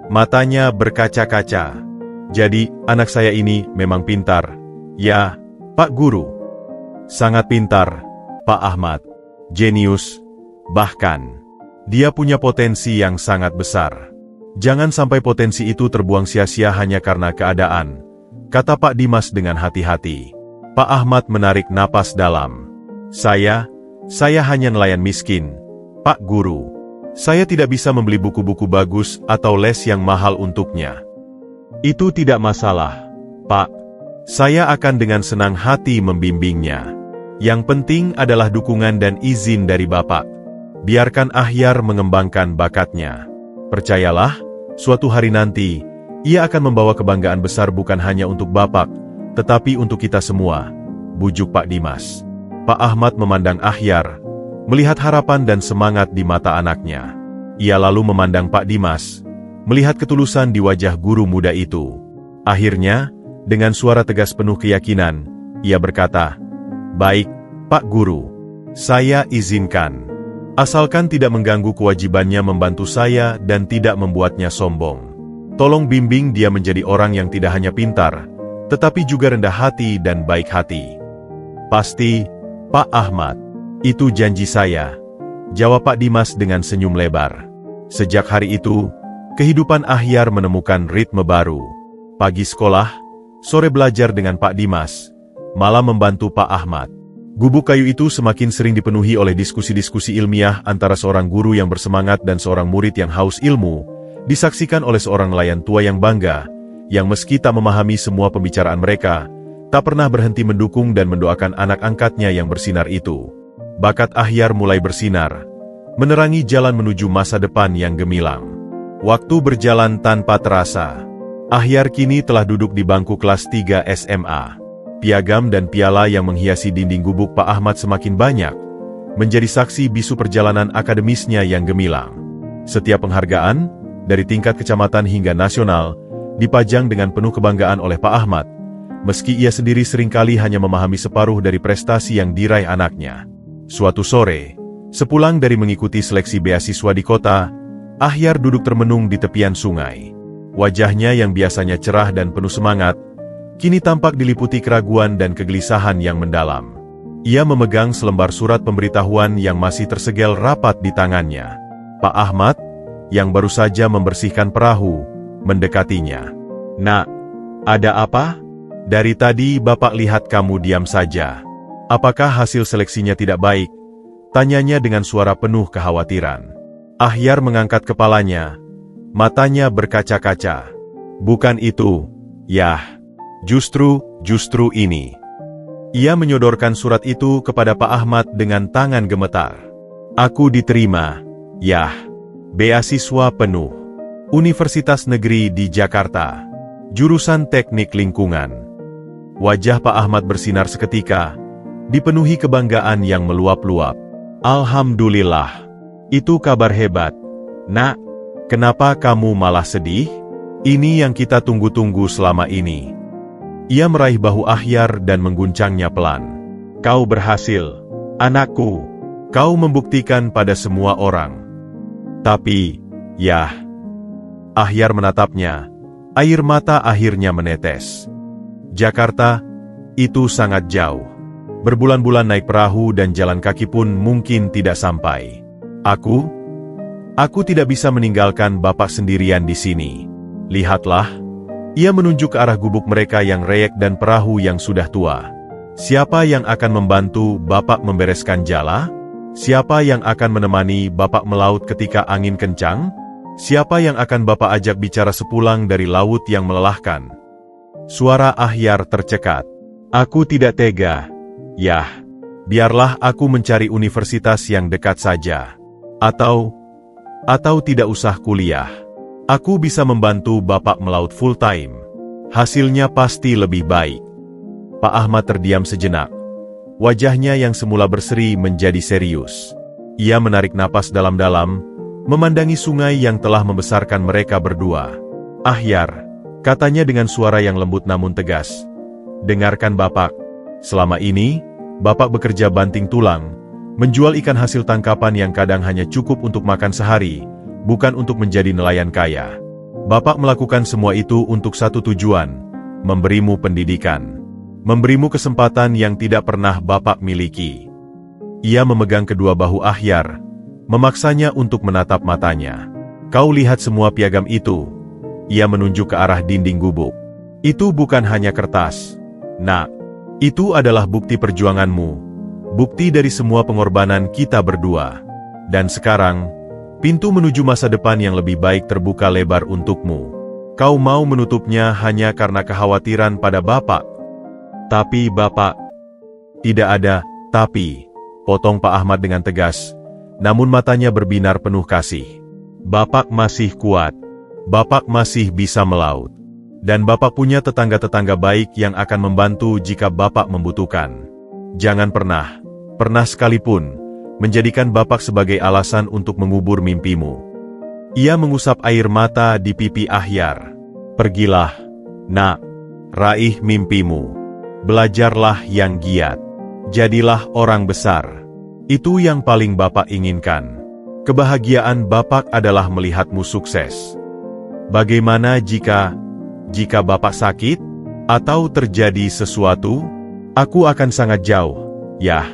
Matanya berkaca-kaca. "Jadi, anak saya ini memang pintar." "Ya, Pak Guru. Sangat pintar, Pak Ahmad. Jenius, bahkan. Dia punya potensi yang sangat besar. Jangan sampai potensi itu terbuang sia-sia hanya karena keadaan," kata Pak Dimas dengan hati-hati. Pak Ahmad menarik napas dalam. Saya hanya nelayan miskin, Pak Guru. Saya tidak bisa membeli buku-buku bagus atau les yang mahal untuknya." "Itu tidak masalah, Pak. Saya akan dengan senang hati membimbingnya. Yang penting adalah dukungan dan izin dari Bapak. Biarkan Ahyar mengembangkan bakatnya. Percayalah, suatu hari nanti, ia akan membawa kebanggaan besar bukan hanya untuk Bapak, tetapi untuk kita semua," bujuk Pak Dimas. Pak Ahmad memandang Ahyar, melihat harapan dan semangat di mata anaknya. Ia lalu memandang Pak Dimas, melihat ketulusan di wajah guru muda itu. Akhirnya, dengan suara tegas penuh keyakinan, ia berkata, "Baik, Pak Guru. Saya izinkan. Asalkan tidak mengganggu kewajibannya membantu saya dan tidak membuatnya sombong. Tolong bimbing dia menjadi orang yang tidak hanya pintar, tetapi juga rendah hati dan baik hati." "Pasti, Pak Ahmad. Itu janji saya," jawab Pak Dimas dengan senyum lebar. Sejak hari itu, kehidupan Ahyar menemukan ritme baru. Pagi sekolah, sore belajar dengan Pak Dimas, malam membantu Pak Ahmad. Gubuk kayu itu semakin sering dipenuhi oleh diskusi-diskusi ilmiah antara seorang guru yang bersemangat dan seorang murid yang haus ilmu, disaksikan oleh seorang nelayan tua yang bangga, yang meski tak memahami semua pembicaraan mereka, tak pernah berhenti mendukung dan mendoakan anak angkatnya yang bersinar itu. Bakat Ahyar mulai bersinar, menerangi jalan menuju masa depan yang gemilang. Waktu berjalan tanpa terasa. Ahyar kini telah duduk di bangku kelas 3 SMA. Piagam dan piala yang menghiasi dinding gubuk Pak Ahmad semakin banyak, menjadi saksi bisu perjalanan akademisnya yang gemilang. Setiap penghargaan, dari tingkat kecamatan hingga nasional, dipajang dengan penuh kebanggaan oleh Pak Ahmad, meski ia sendiri seringkali hanya memahami separuh dari prestasi yang diraih anaknya. Suatu sore, sepulang dari mengikuti seleksi beasiswa di kota, Ahyar duduk termenung di tepian sungai. Wajahnya yang biasanya cerah dan penuh semangat, kini tampak diliputi keraguan dan kegelisahan yang mendalam. Ia memegang selembar surat pemberitahuan yang masih tersegel rapat di tangannya. Pak Ahmad, yang baru saja membersihkan perahu, mendekatinya. "Nak, ada apa? Dari tadi Bapak lihat kamu diam saja. Apakah hasil seleksinya tidak baik?" tanyanya dengan suara penuh kekhawatiran. Ahyar mengangkat kepalanya, matanya berkaca-kaca. "Bukan itu, Yah. Justru ini." Ia menyodorkan surat itu kepada Pak Ahmad dengan tangan gemetar. "Aku diterima, Yah. Beasiswa penuh. Universitas Negeri di Jakarta. Jurusan Teknik Lingkungan." Wajah Pak Ahmad bersinar seketika, dipenuhi kebanggaan yang meluap-luap. "Alhamdulillah. Itu kabar hebat. Nak, kenapa kamu malah sedih? Ini yang kita tunggu-tunggu selama ini." Ia meraih bahu Ahyar dan mengguncangnya pelan. "Kau berhasil, anakku. Kau membuktikan pada semua orang. Tapi, Yah." Ahyar menatapnya, air mata akhirnya menetes. "Jakarta, itu sangat jauh. Berbulan-bulan naik perahu dan jalan kaki pun mungkin tidak sampai. Aku tidak bisa meninggalkan Bapak sendirian di sini. Lihatlah." Ia menunjuk ke arah gubuk mereka yang reyek dan perahu yang sudah tua. Siapa yang akan membantu Bapak membereskan jala? Siapa yang akan menemani Bapak melaut ketika angin kencang? Siapa yang akan Bapak ajak bicara sepulang dari laut yang melelahkan?" Suara Ahyar tercekat. "Aku tidak tega. Yah, biarlah aku mencari universitas yang dekat saja. Atau tidak usah kuliah. Aku bisa membantu Bapak melaut full time. Hasilnya pasti lebih baik." Pak Ahmad terdiam sejenak. Wajahnya yang semula berseri menjadi serius. Ia menarik napas dalam-dalam, memandangi sungai yang telah membesarkan mereka berdua. "Ahyar," katanya dengan suara yang lembut namun tegas, "dengarkan Bapak. Selama ini, Bapak bekerja banting tulang, menjual ikan hasil tangkapan yang kadang hanya cukup untuk makan sehari, bukan untuk menjadi nelayan kaya. Bapak melakukan semua itu untuk satu tujuan, memberimu pendidikan. Memberimu kesempatan yang tidak pernah Bapak miliki." Ia memegang kedua bahu Ahyar, memaksanya untuk menatap matanya. "Kau lihat semua piagam itu?" Ia menunjuk ke arah dinding gubuk. "Itu bukan hanya kertas, Nak. Itu adalah bukti perjuanganmu, bukti dari semua pengorbanan kita berdua. Dan sekarang, pintu menuju masa depan yang lebih baik terbuka lebar untukmu. Kau mau menutupnya hanya karena kekhawatiran pada Bapak." "Tapi Bapak..." "Tidak ada tapi," potong Pak Ahmad dengan tegas, namun matanya berbinar penuh kasih. "Bapak masih kuat. Bapak masih bisa melaut. Dan Bapak punya tetangga-tetangga baik yang akan membantu jika Bapak membutuhkan. Jangan pernah sekalipun, menjadikan Bapak sebagai alasan untuk mengubur mimpimu." Ia mengusap air mata di pipi Ahyar. "Pergilah, Nak. Raih mimpimu. Belajarlah yang giat. Jadilah orang besar. Itu yang paling Bapak inginkan. Kebahagiaan Bapak adalah melihatmu sukses. Bagaimana jika Bapak sakit? Atau terjadi sesuatu? Aku akan sangat jauh." "Yah,"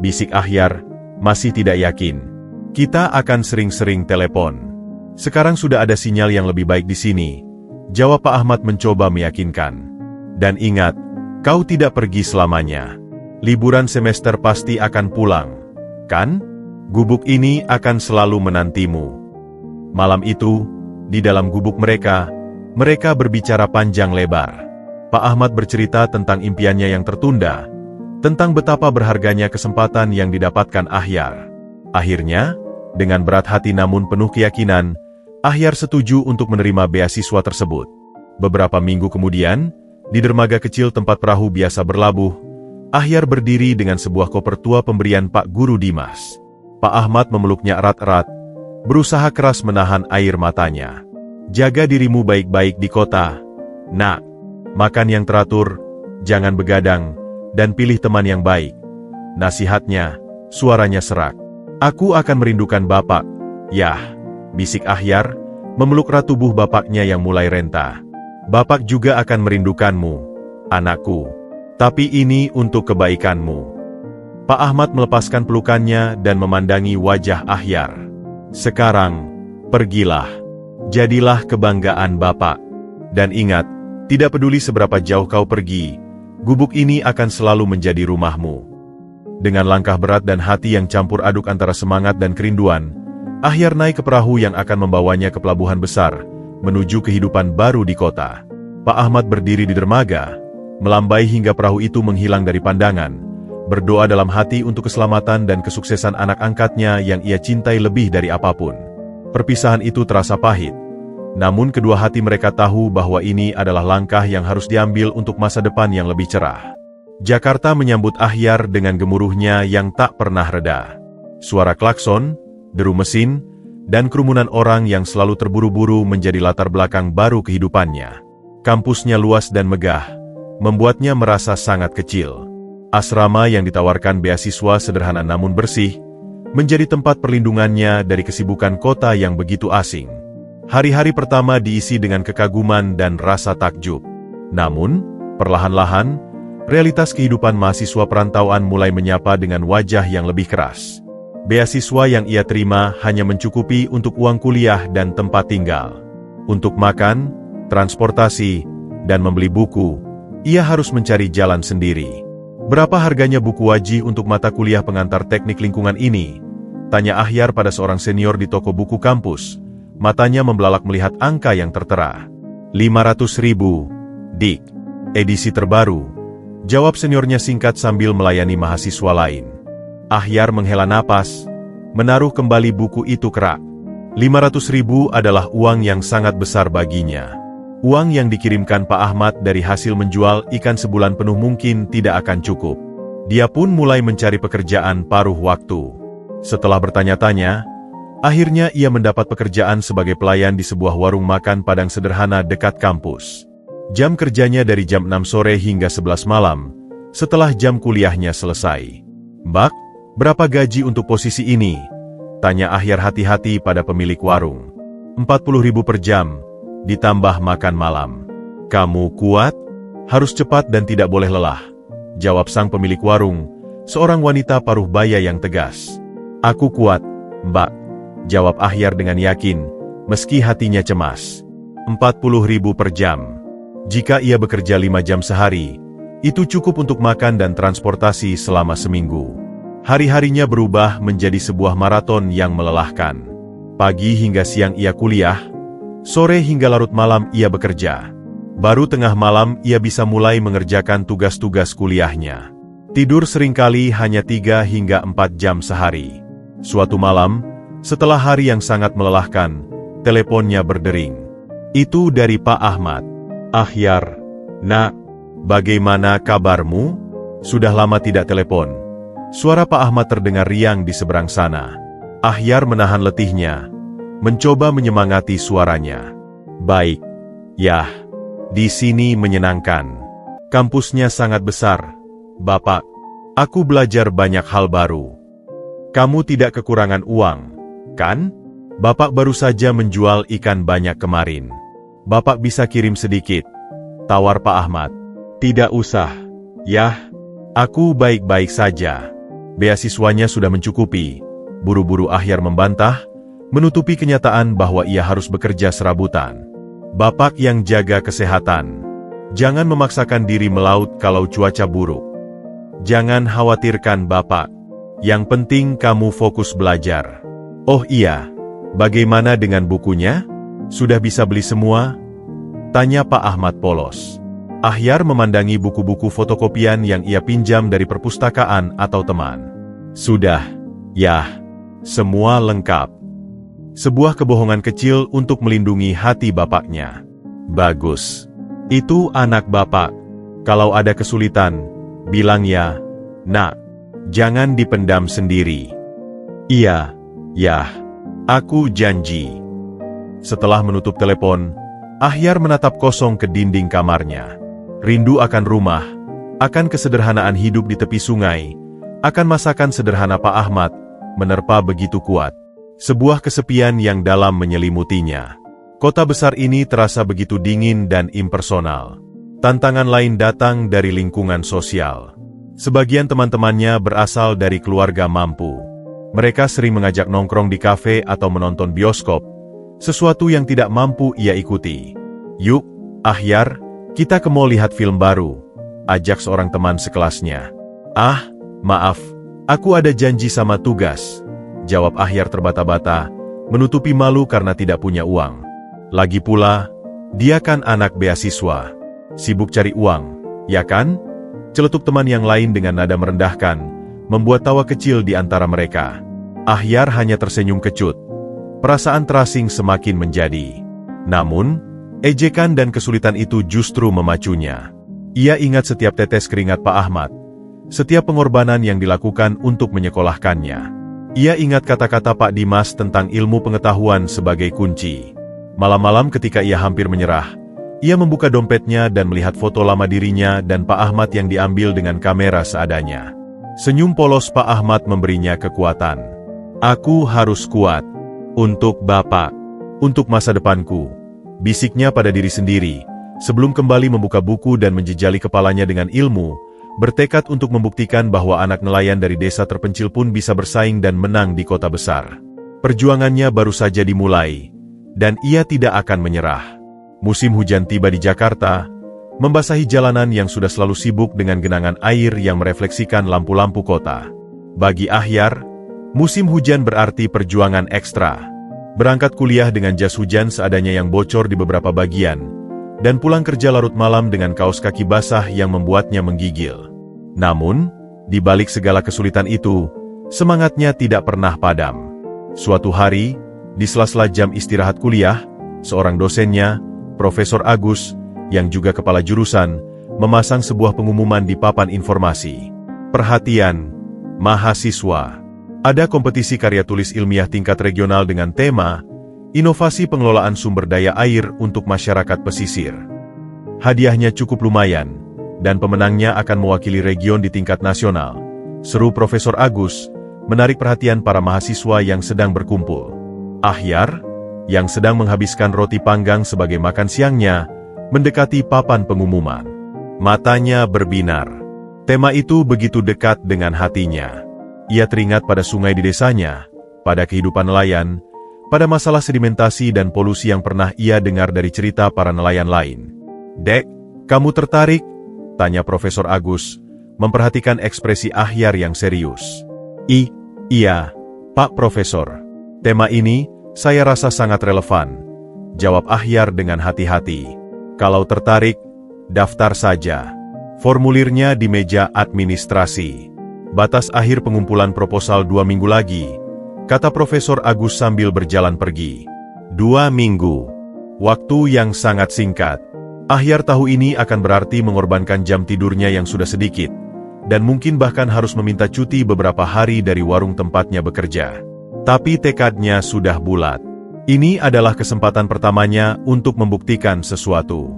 bisik Ahyar, masih tidak yakin. "Kita akan sering-sering telepon. Sekarang sudah ada sinyal yang lebih baik di sini," jawab Pak Ahmad mencoba meyakinkan. "Dan ingat, kau tidak pergi selamanya. Liburan semester pasti akan pulang, kan? Gubuk ini akan selalu menantimu." Malam itu, di dalam gubuk mereka berbicara panjang lebar. Pak Ahmad bercerita tentang impiannya yang tertunda, tentang betapa berharganya kesempatan yang didapatkan Ahyar. Akhirnya, dengan berat hati namun penuh keyakinan, Ahyar setuju untuk menerima beasiswa tersebut. Beberapa minggu kemudian, di dermaga kecil tempat perahu biasa berlabuh, Ahyar berdiri dengan sebuah koper tua pemberian Pak Guru Dimas. Pak Ahmad memeluknya erat-erat, berusaha keras menahan air matanya. "Jaga dirimu baik-baik di kota, Nak. Makan yang teratur, jangan begadang, dan pilih teman yang baik." Nasihatnya, suaranya serak. "Aku akan merindukan Bapak." "Yah," bisik Ahyar, memeluk erat tubuh bapaknya yang mulai renta. "Bapak juga akan merindukanmu, anakku. Tapi ini untuk kebaikanmu." Pak Ahmad melepaskan pelukannya dan memandangi wajah Ahyar. "Sekarang, pergilah. Jadilah kebanggaan Bapak. Dan ingat, tidak peduli seberapa jauh kau pergi, gubuk ini akan selalu menjadi rumahmu." Dengan langkah berat dan hati yang campur aduk antara semangat dan kerinduan, Ahyar naik ke perahu yang akan membawanya ke pelabuhan besar, menuju kehidupan baru di kota. Pak Ahmad berdiri di dermaga, melambai hingga perahu itu menghilang dari pandangan, berdoa dalam hati untuk keselamatan dan kesuksesan anak angkatnya yang ia cintai lebih dari apapun. Perpisahan itu terasa pahit, namun kedua hati mereka tahu bahwa ini adalah langkah yang harus diambil untuk masa depan yang lebih cerah. Jakarta menyambut Ahyar dengan gemuruhnya yang tak pernah reda. Suara klakson, deru mesin, dan kerumunan orang yang selalu terburu-buru menjadi latar belakang baru kehidupannya. Kampusnya luas dan megah, membuatnya merasa sangat kecil. Asrama yang ditawarkan beasiswa sederhana namun bersih, menjadi tempat perlindungannya dari kesibukan kota yang begitu asing. Hari-hari pertama diisi dengan kekaguman dan rasa takjub. Namun, perlahan-lahan, realitas kehidupan mahasiswa perantauan mulai menyapa dengan wajah yang lebih keras. Beasiswa yang ia terima hanya mencukupi untuk uang kuliah dan tempat tinggal. Untuk makan, transportasi, dan membeli buku, ia harus mencari jalan sendiri. Berapa harganya buku wajih untuk mata kuliah pengantar teknik lingkungan ini? Tanya Ahyar pada seorang senior di toko buku kampus. Matanya membelalak melihat angka yang tertera. 500.000, Dik. Edisi terbaru. Jawab seniornya singkat sambil melayani mahasiswa lain. Ahyar menghela napas, menaruh kembali buku itu ke rak. 500.000 adalah uang yang sangat besar baginya. Uang yang dikirimkan Pak Ahmad dari hasil menjual ikan sebulan penuh mungkin tidak akan cukup. Dia pun mulai mencari pekerjaan paruh waktu. Setelah bertanya-tanya, akhirnya ia mendapat pekerjaan sebagai pelayan di sebuah warung makan Padang sederhana dekat kampus. Jam kerjanya dari jam 6 sore hingga 11 malam, setelah jam kuliahnya selesai. "Mbak, berapa gaji untuk posisi ini?" tanya Ahyar hati-hati pada pemilik warung. 40.000 per jam, ditambah makan malam. "Kamu kuat? Harus cepat dan tidak boleh lelah," jawab sang pemilik warung, seorang wanita paruh baya yang tegas. "Aku kuat, Mbak," jawab Ahyar dengan yakin, meski hatinya cemas. 40.000 per jam. Jika ia bekerja 5 jam sehari, itu cukup untuk makan dan transportasi selama seminggu. Hari-harinya berubah menjadi sebuah maraton yang melelahkan. Pagi hingga siang ia kuliah, sore hingga larut malam ia bekerja. Baru tengah malam ia bisa mulai mengerjakan tugas-tugas kuliahnya. Tidur seringkali hanya 3 hingga 4 jam sehari. Suatu malam, setelah hari yang sangat melelahkan, teleponnya berdering. Itu dari Pak Ahmad. "Ahyar, Nak, bagaimana kabarmu? Sudah lama tidak telepon." Suara Pak Ahmad terdengar riang di seberang sana. Ahyar menahan letihnya, mencoba menyemangati suaranya. "Baik, yah, di sini menyenangkan. Kampusnya sangat besar, Bapak. Aku belajar banyak hal baru. Kamu tidak kekurangan uang, kan? Bapak baru saja menjual ikan banyak kemarin. Bapak bisa kirim sedikit," tawar Pak Ahmad. "Tidak usah, yah. Aku baik-baik saja. Beasiswanya sudah mencukupi," buru-buru Ahyar membantah, menutupi kenyataan bahwa ia harus bekerja serabutan. "Bapak yang jaga kesehatan. Jangan memaksakan diri melaut kalau cuaca buruk. Jangan khawatirkan Bapak. Yang penting kamu fokus belajar. Oh iya, bagaimana dengan bukunya? Sudah bisa beli semua?" tanya Pak Ahmad polos. Ahyar memandangi buku-buku fotokopian yang ia pinjam dari perpustakaan atau teman. "Sudah, yah, semua lengkap." Sebuah kebohongan kecil untuk melindungi hati bapaknya. "Bagus. Itu anak Bapak. Kalau ada kesulitan, bilang ya, Nak. Jangan dipendam sendiri." "Iya, yah, aku janji." Setelah menutup telepon, Ahyar menatap kosong ke dinding kamarnya. Rindu akan rumah, akan kesederhanaan hidup di tepi sungai, akan masakan sederhana Pak Ahmad, menerpa begitu kuat. Sebuah kesepian yang dalam menyelimutinya. Kota besar ini terasa begitu dingin dan impersonal. Tantangan lain datang dari lingkungan sosial. Sebagian teman-temannya berasal dari keluarga mampu. Mereka sering mengajak nongkrong di kafe atau menonton bioskop, sesuatu yang tidak mampu ia ikuti. "Yuk, Ahyar, kita ke mall lihat film baru," ajak seorang teman sekelasnya. "Ah, maaf, aku ada janji sama tugas," jawab Ahyar terbata-bata, menutupi malu karena tidak punya uang. Lagi pula, dia kan anak beasiswa. Sibuk cari uang, ya kan? Celetuk teman yang lain dengan nada merendahkan, membuat tawa kecil di antara mereka. Ahyar hanya tersenyum kecut. Perasaan terasing semakin menjadi. Namun, ejekan dan kesulitan itu justru memacunya. Ia ingat setiap tetes keringat Pak Ahmad, setiap pengorbanan yang dilakukan untuk menyekolahkannya. Ia ingat kata-kata Pak Dimas tentang ilmu pengetahuan sebagai kunci. Malam-malam ketika ia hampir menyerah, ia membuka dompetnya dan melihat foto lama dirinya dan Pak Ahmad yang diambil dengan kamera seadanya. Senyum polos Pak Ahmad memberinya kekuatan. "Aku harus kuat. Untuk Bapak. Untuk masa depanku," bisiknya pada diri sendiri, sebelum kembali membuka buku dan menjejali kepalanya dengan ilmu, bertekad untuk membuktikan bahwa anak nelayan dari desa terpencil pun bisa bersaing dan menang di kota besar. Perjuangannya baru saja dimulai, dan ia tidak akan menyerah. Musim hujan tiba di Jakarta, membasahi jalanan yang sudah selalu sibuk dengan genangan air yang merefleksikan lampu-lampu kota. Bagi Ahyar, musim hujan berarti perjuangan ekstra. Berangkat kuliah dengan jas hujan seadanya yang bocor di beberapa bagian, dan pulang kerja larut malam dengan kaos kaki basah yang membuatnya menggigil. Namun, di balik segala kesulitan itu, semangatnya tidak pernah padam. Suatu hari, di sela-sela jam istirahat kuliah, seorang dosennya, Profesor Agus, yang juga kepala jurusan, memasang sebuah pengumuman di papan informasi. Perhatian, mahasiswa. Ada kompetisi karya tulis ilmiah tingkat regional dengan tema Inovasi Pengelolaan Sumber Daya Air untuk Masyarakat Pesisir. Hadiahnya cukup lumayan, dan pemenangnya akan mewakili region di tingkat nasional. Seru Profesor Agus, menarik perhatian para mahasiswa yang sedang berkumpul. Ahyar, yang sedang menghabiskan roti panggang sebagai makan siangnya, mendekati papan pengumuman. Matanya berbinar. Tema itu begitu dekat dengan hatinya. Ia teringat pada sungai di desanya, pada kehidupan nelayan, pada masalah sedimentasi dan polusi yang pernah ia dengar dari cerita para nelayan lain. "Dek, kamu tertarik?" tanya Profesor Agus, memperhatikan ekspresi Ahyar yang serius. Iya, Pak Profesor. Tema ini, saya rasa sangat relevan," jawab Ahyar dengan hati-hati. "Kalau tertarik, daftar saja. Formulirnya di meja administrasi. Batas akhir pengumpulan proposal 2 minggu lagi," kata Profesor Agus sambil berjalan pergi. 2 minggu. Waktu yang sangat singkat. Ahyar tahu ini akan berarti mengorbankan jam tidurnya yang sudah sedikit, dan mungkin bahkan harus meminta cuti beberapa hari dari warung tempatnya bekerja. Tapi tekadnya sudah bulat. Ini adalah kesempatan pertamanya untuk membuktikan sesuatu.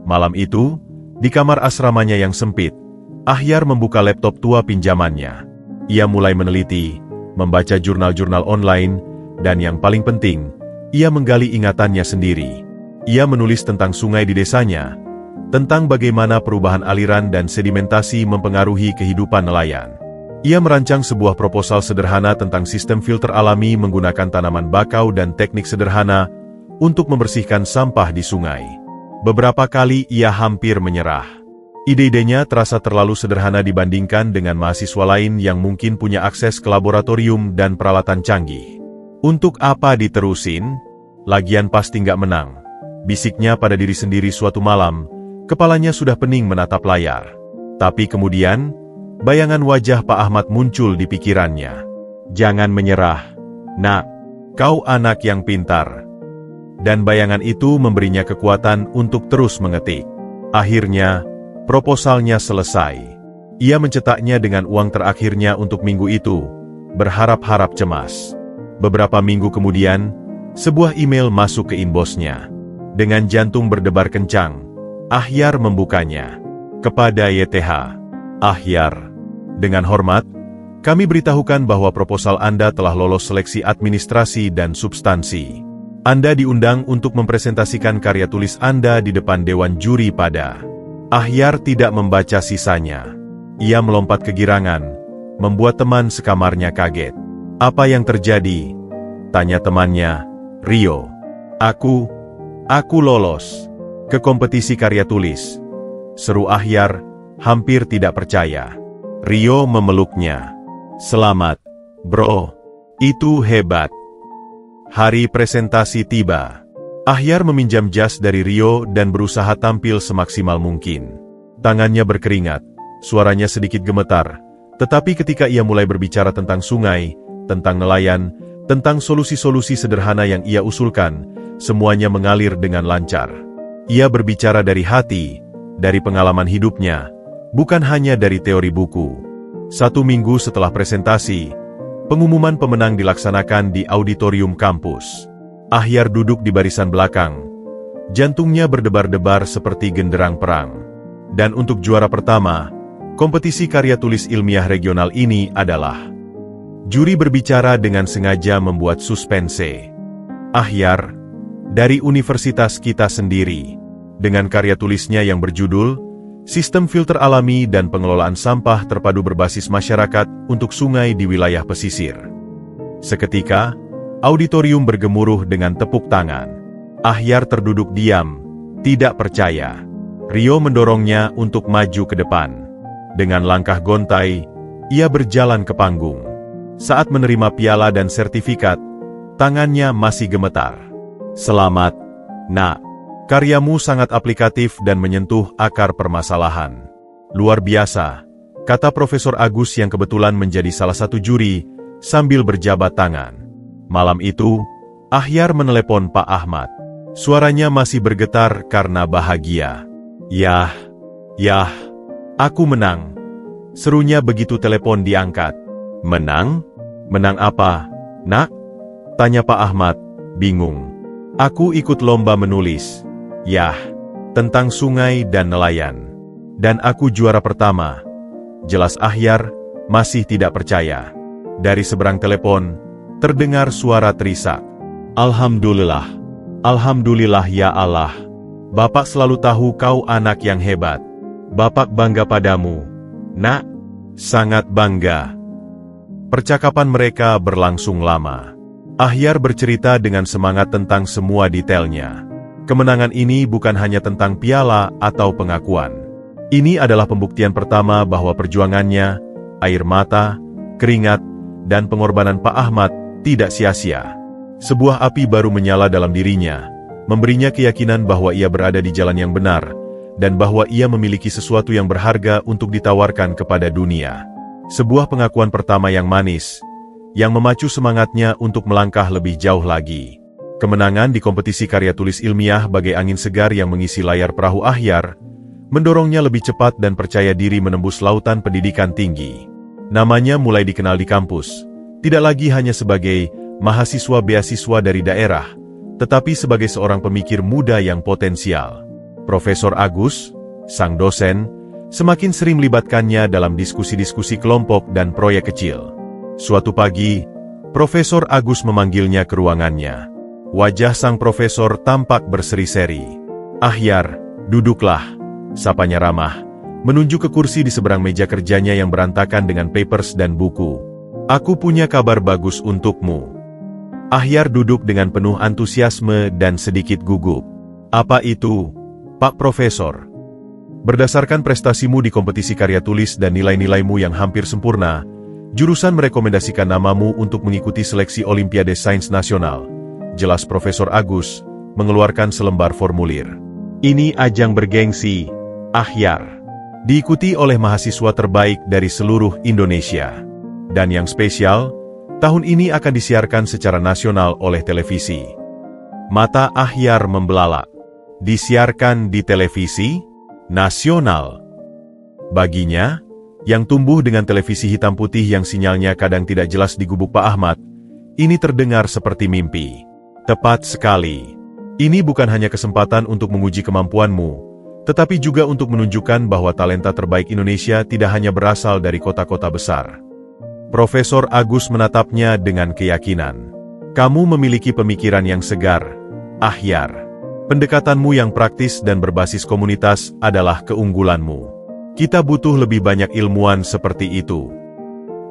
Malam itu, di kamar asramanya yang sempit, Ahyar membuka laptop tua pinjamannya. Ia mulai meneliti, membaca jurnal-jurnal online, dan yang paling penting, ia menggali ingatannya sendiri. Ia menulis tentang sungai di desanya, tentang bagaimana perubahan aliran dan sedimentasi mempengaruhi kehidupan nelayan. Ia merancang sebuah proposal sederhana tentang sistem filter alami menggunakan tanaman bakau dan teknik sederhana untuk membersihkan sampah di sungai. Beberapa kali ia hampir menyerah. Ide-idenya terasa terlalu sederhana dibandingkan dengan mahasiswa lain yang mungkin punya akses ke laboratorium dan peralatan canggih. "Untuk apa diterusin? Lagian pasti nggak menang," bisiknya pada diri sendiri suatu malam. Kepalanya sudah pening menatap layar. Tapi kemudian, bayangan wajah Pak Ahmad muncul di pikirannya. "Jangan menyerah, Nak. Kau anak yang pintar." Dan bayangan itu memberinya kekuatan untuk terus mengetik. Akhirnya, proposalnya selesai. Ia mencetaknya dengan uang terakhirnya untuk minggu itu, berharap-harap cemas. Beberapa minggu kemudian, sebuah email masuk ke inboxnya. Dengan jantung berdebar kencang, Ahyar membukanya. Kepada YTH. "Ahyar, dengan hormat, kami beritahukan bahwa proposal Anda telah lolos seleksi administrasi dan substansi. Anda diundang untuk mempresentasikan karya tulis Anda di depan Dewan Juri pada..." Ahyar tidak membaca sisanya. Ia melompat kegirangan, membuat teman sekamarnya kaget. "Apa yang terjadi?" tanya temannya. "Rio. Aku lolos ke kompetisi karya tulis," seru Ahyar, hampir tidak percaya. Rio memeluknya. "Selamat, bro. Itu hebat." Hari presentasi tiba. Ahyar meminjam jas dari Rio dan berusaha tampil semaksimal mungkin. Tangannya berkeringat, suaranya sedikit gemetar, tetapi ketika ia mulai berbicara tentang sungai, tentang nelayan, tentang solusi-solusi sederhana yang ia usulkan, semuanya mengalir dengan lancar. Ia berbicara dari hati, dari pengalaman hidupnya, bukan hanya dari teori buku. 1 minggu setelah presentasi, pengumuman pemenang dilaksanakan di auditorium kampus. Ahyar duduk di barisan belakang. Jantungnya berdebar-debar seperti genderang perang. Dan untuk juara pertama, kompetisi karya tulis ilmiah regional ini adalah... Juri berbicara dengan sengaja membuat suspense. "Ahyar, dari universitas kita sendiri, dengan karya tulisnya yang berjudul Sistem Filter Alami dan Pengelolaan Sampah Terpadu Berbasis Masyarakat untuk Sungai di Wilayah Pesisir." Seketika, auditorium bergemuruh dengan tepuk tangan. Ahyar terduduk diam, tidak percaya. Rio mendorongnya untuk maju ke depan. Dengan langkah gontai, ia berjalan ke panggung. Saat menerima piala dan sertifikat, tangannya masih gemetar. "Selamat, Nak. Karyamu sangat aplikatif dan menyentuh akar permasalahan. Luar biasa," kata Profesor Agus yang kebetulan menjadi salah satu juri sambil berjabat tangan. Malam itu, Ahyar menelepon Pak Ahmad. Suaranya masih bergetar karena bahagia. Yah, aku menang," serunya begitu telepon diangkat. "Menang? Menang apa, Nak?" tanya Pak Ahmad, bingung. "Aku ikut lomba menulis. Yah, tentang sungai dan nelayan. Dan aku juara pertama," jelas Ahyar masih tidak percaya. Dari seberang telepon, terdengar suara terisak. "Alhamdulillah, Alhamdulillah ya Allah. Bapak selalu tahu kau anak yang hebat. Bapak bangga padamu, Nak. Sangat bangga." Percakapan mereka berlangsung lama. Ahyar bercerita dengan semangat tentang semua detailnya. Kemenangan ini bukan hanya tentang piala atau pengakuan. Ini adalah pembuktian pertama bahwa perjuangannya, air mata, keringat, dan pengorbanan Pak Ahmad tidak sia-sia. Sebuah api baru menyala dalam dirinya, memberinya keyakinan bahwa ia berada di jalan yang benar, dan bahwa ia memiliki sesuatu yang berharga untuk ditawarkan kepada dunia. Sebuah pengakuan pertama yang manis, yang memacu semangatnya untuk melangkah lebih jauh lagi. Kemenangan di kompetisi karya tulis ilmiah bagai angin segar yang mengisi layar perahu Ahyar, mendorongnya lebih cepat dan percaya diri menembus lautan pendidikan tinggi. Namanya mulai dikenal di kampus, tidak lagi hanya sebagai mahasiswa beasiswa dari daerah, tetapi sebagai seorang pemikir muda yang potensial. Profesor Agus, sang dosen, semakin sering melibatkannya dalam diskusi-diskusi kelompok dan proyek kecil. Suatu pagi, Profesor Agus memanggilnya ke ruangannya. Wajah sang profesor tampak berseri-seri. "Ahyar, duduklah," sapanya ramah, menunjuk ke kursi di seberang meja kerjanya yang berantakan dengan papers dan buku. "Aku punya kabar bagus untukmu." Ahyar duduk dengan penuh antusiasme dan sedikit gugup. "Apa itu, Pak Profesor?" "Berdasarkan prestasimu di kompetisi karya tulis dan nilai-nilaimu yang hampir sempurna, jurusan merekomendasikan namamu untuk mengikuti seleksi Olimpiade Sains Nasional," jelas Profesor Agus, mengeluarkan selembar formulir. "Ini ajang bergengsi, Ahyar. Diikuti oleh mahasiswa terbaik dari seluruh Indonesia. Dan yang spesial, tahun ini akan disiarkan secara nasional oleh televisi." Mata Ahyar membelalak. Disiarkan di televisi nasional. Baginya, yang tumbuh dengan televisi hitam putih yang sinyalnya kadang tidak jelas di gubuk Pak Ahmad, ini terdengar seperti mimpi. Tepat sekali. Ini bukan hanya kesempatan untuk menguji kemampuanmu, tetapi juga untuk menunjukkan bahwa talenta terbaik Indonesia tidak hanya berasal dari kota-kota besar. Profesor Agus menatapnya dengan keyakinan. "Kamu memiliki pemikiran yang segar, Ahyar. Pendekatanmu yang praktis dan berbasis komunitas adalah keunggulanmu. Kita butuh lebih banyak ilmuwan seperti itu."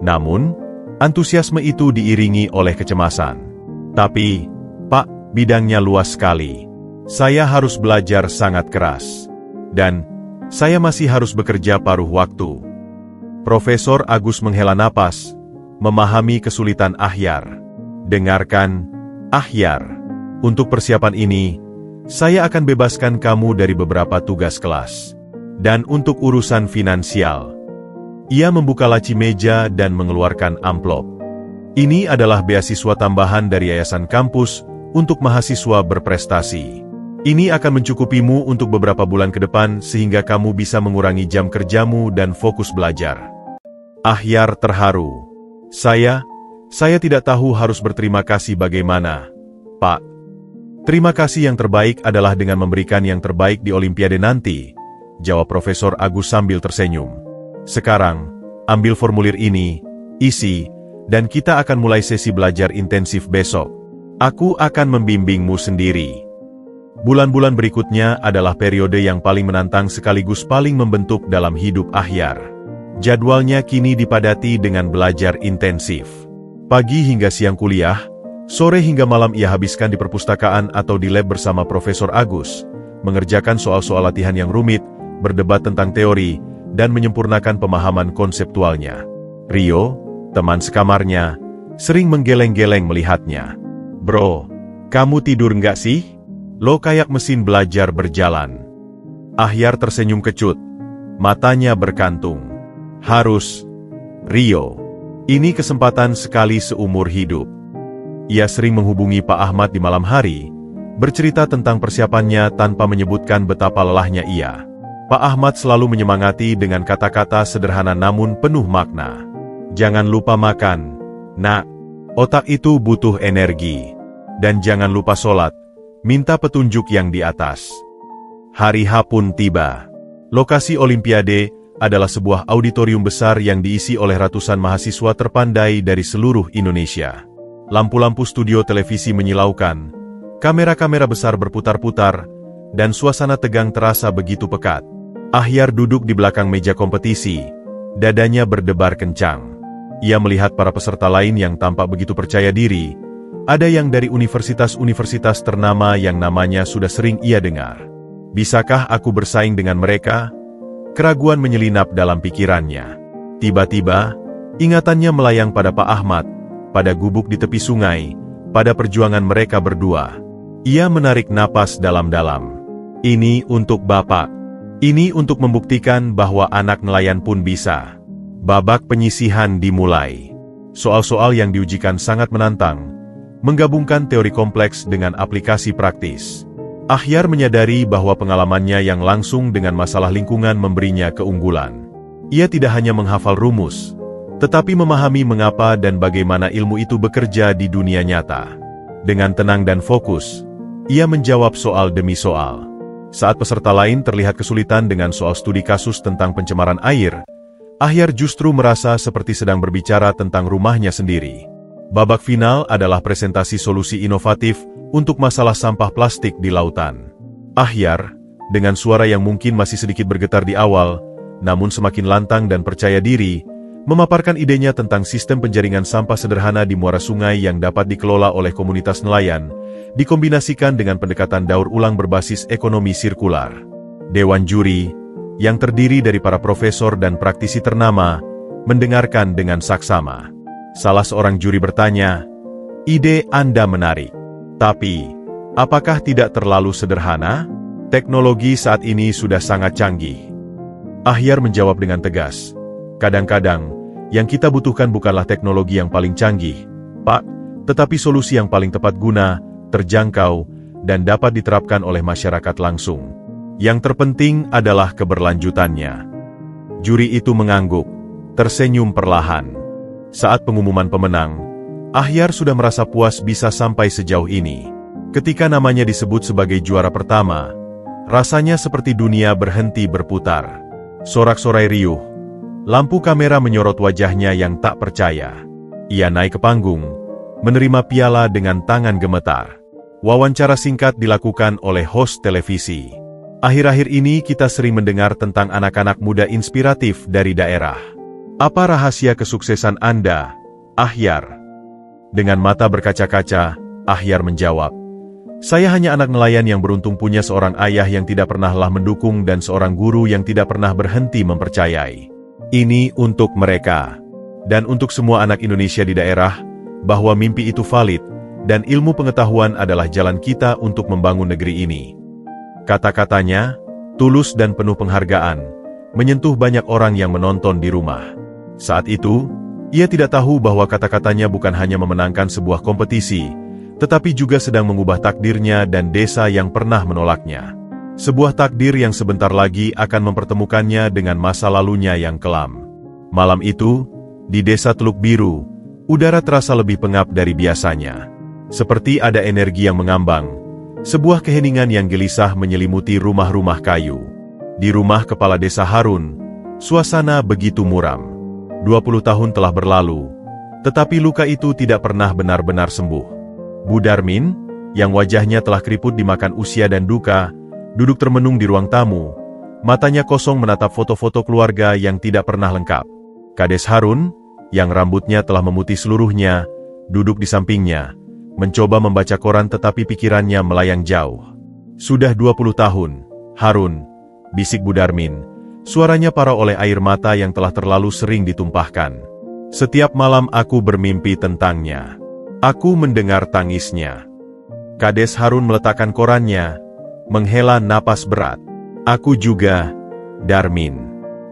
Namun, antusiasme itu diiringi oleh kecemasan. "Tapi, Pak, bidangnya luas sekali. Saya harus belajar sangat keras. Dan, saya masih harus bekerja paruh waktu." Profesor Agus menghela napas, memahami kesulitan Ahyar. "Dengarkan, Ahyar. Untuk persiapan ini, saya akan bebaskan kamu dari beberapa tugas kelas. Dan untuk urusan finansial." Ia membuka laci meja dan mengeluarkan amplop. "Ini adalah beasiswa tambahan dari yayasan kampus untuk mahasiswa berprestasi. Ini akan mencukupimu untuk beberapa bulan ke depan sehingga kamu bisa mengurangi jam kerjamu dan fokus belajar." Ahyar terharu. Saya tidak tahu harus berterima kasih bagaimana, Pak. "Terima kasih yang terbaik adalah dengan memberikan yang terbaik di Olimpiade nanti," jawab Profesor Agus sambil tersenyum. "Sekarang, ambil formulir ini, isi, dan kita akan mulai sesi belajar intensif besok. Aku akan membimbingmu sendiri." Bulan-bulan berikutnya adalah periode yang paling menantang sekaligus paling membentuk dalam hidup Ahyar. Jadwalnya kini dipadati dengan belajar intensif. Pagi hingga siang kuliah, sore hingga malam ia habiskan di perpustakaan atau di lab bersama Profesor Agus, mengerjakan soal-soal latihan yang rumit, berdebat tentang teori, dan menyempurnakan pemahaman konseptualnya. Rio, teman sekamarnya, sering menggeleng-geleng melihatnya. "Bro, kamu tidur nggak sih? Lo kayak mesin belajar berjalan." Ahyar tersenyum kecut, matanya berkantung. "Harus, Rio. Ini kesempatan sekali seumur hidup." Ia sering menghubungi Pak Ahmad di malam hari, bercerita tentang persiapannya tanpa menyebutkan betapa lelahnya ia. Pak Ahmad selalu menyemangati dengan kata-kata sederhana namun penuh makna. "Jangan lupa makan, nak. Otak itu butuh energi. Dan jangan lupa sholat, minta petunjuk yang di atas." Hari H pun tiba. Lokasi Olimpiade adalah sebuah auditorium besar yang diisi oleh ratusan mahasiswa terpandai dari seluruh Indonesia. Lampu-lampu studio televisi menyilaukan, kamera-kamera besar berputar-putar, dan suasana tegang terasa begitu pekat. Ahyar duduk di belakang meja kompetisi, dadanya berdebar kencang. Ia melihat para peserta lain yang tampak begitu percaya diri, ada yang dari universitas-universitas ternama yang namanya sudah sering ia dengar. Bisakah aku bersaing dengan mereka? Keraguan menyelinap dalam pikirannya. Tiba-tiba, ingatannya melayang pada Pak Ahmad, pada gubuk di tepi sungai, pada perjuangan mereka berdua. Ia menarik napas dalam-dalam. "Ini untuk Bapak. Ini untuk membuktikan bahwa anak nelayan pun bisa." Babak penyisihan dimulai. Soal-soal yang diujikan sangat menantang, menggabungkan teori kompleks dengan aplikasi praktis. Ahyar menyadari bahwa pengalamannya yang langsung dengan masalah lingkungan memberinya keunggulan. Ia tidak hanya menghafal rumus, tetapi memahami mengapa dan bagaimana ilmu itu bekerja di dunia nyata. Dengan tenang dan fokus, ia menjawab soal demi soal. Saat peserta lain terlihat kesulitan dengan soal studi kasus tentang pencemaran air, Ahyar justru merasa seperti sedang berbicara tentang rumahnya sendiri. Babak final adalah presentasi solusi inovatif untuk masalah sampah plastik di lautan. Ahyar, dengan suara yang mungkin masih sedikit bergetar di awal, namun semakin lantang dan percaya diri, memaparkan idenya tentang sistem penjaringan sampah sederhana di muara sungai yang dapat dikelola oleh komunitas nelayan, dikombinasikan dengan pendekatan daur ulang berbasis ekonomi sirkular. Dewan juri, yang terdiri dari para profesor dan praktisi ternama, mendengarkan dengan saksama. Salah seorang juri bertanya, "Ide Anda menarik. Tapi, apakah tidak terlalu sederhana? Teknologi saat ini sudah sangat canggih." Ahyar menjawab dengan tegas, "Kadang-kadang, yang kita butuhkan bukanlah teknologi yang paling canggih, Pak, tetapi solusi yang paling tepat guna, terjangkau, dan dapat diterapkan oleh masyarakat langsung. Yang terpenting adalah keberlanjutannya." Juri itu mengangguk, tersenyum perlahan. Saat pengumuman pemenang, Ahyar sudah merasa puas bisa sampai sejauh ini. Ketika namanya disebut sebagai juara pertama, rasanya seperti dunia berhenti berputar. Sorak-sorai riuh, lampu kamera menyorot wajahnya yang tak percaya. Ia naik ke panggung, menerima piala dengan tangan gemetar. Wawancara singkat dilakukan oleh host televisi. "Akhir-akhir ini kita sering mendengar tentang anak-anak muda inspiratif dari daerah. Apa rahasia kesuksesan Anda, Ahyar?" Dengan mata berkaca-kaca, Ahyar menjawab, "Saya hanya anak nelayan yang beruntung punya seorang ayah yang tidak pernah lelah mendukung dan seorang guru yang tidak pernah berhenti mempercayai. Ini untuk mereka. Dan untuk semua anak Indonesia di daerah, bahwa mimpi itu valid, dan ilmu pengetahuan adalah jalan kita untuk membangun negeri ini." Kata-katanya, tulus dan penuh penghargaan, menyentuh banyak orang yang menonton di rumah. Saat itu, ia tidak tahu bahwa kata-katanya bukan hanya memenangkan sebuah kompetisi, tetapi juga sedang mengubah takdirnya dan desa yang pernah menolaknya. Sebuah takdir yang sebentar lagi akan mempertemukannya dengan masa lalunya yang kelam. Malam itu, di desa Teluk Biru, udara terasa lebih pengap dari biasanya. Seperti ada energi yang mengambang, sebuah keheningan yang gelisah menyelimuti rumah-rumah kayu. Di rumah Kepala Desa Harun, suasana begitu muram. 20 tahun telah berlalu, tetapi luka itu tidak pernah benar-benar sembuh. Bu Darmin, yang wajahnya telah keriput dimakan usia dan duka, duduk termenung di ruang tamu, matanya kosong menatap foto-foto keluarga yang tidak pernah lengkap. Kades Harun, yang rambutnya telah memutih seluruhnya, duduk di sampingnya, mencoba membaca koran tetapi pikirannya melayang jauh. Sudah 20 tahun, Harun, bisik Bu Darmin. Suaranya parau oleh air mata yang telah terlalu sering ditumpahkan. Setiap malam aku bermimpi tentangnya. Aku mendengar tangisnya. Kades Harun meletakkan korannya, menghela napas berat. Aku juga, Darmin.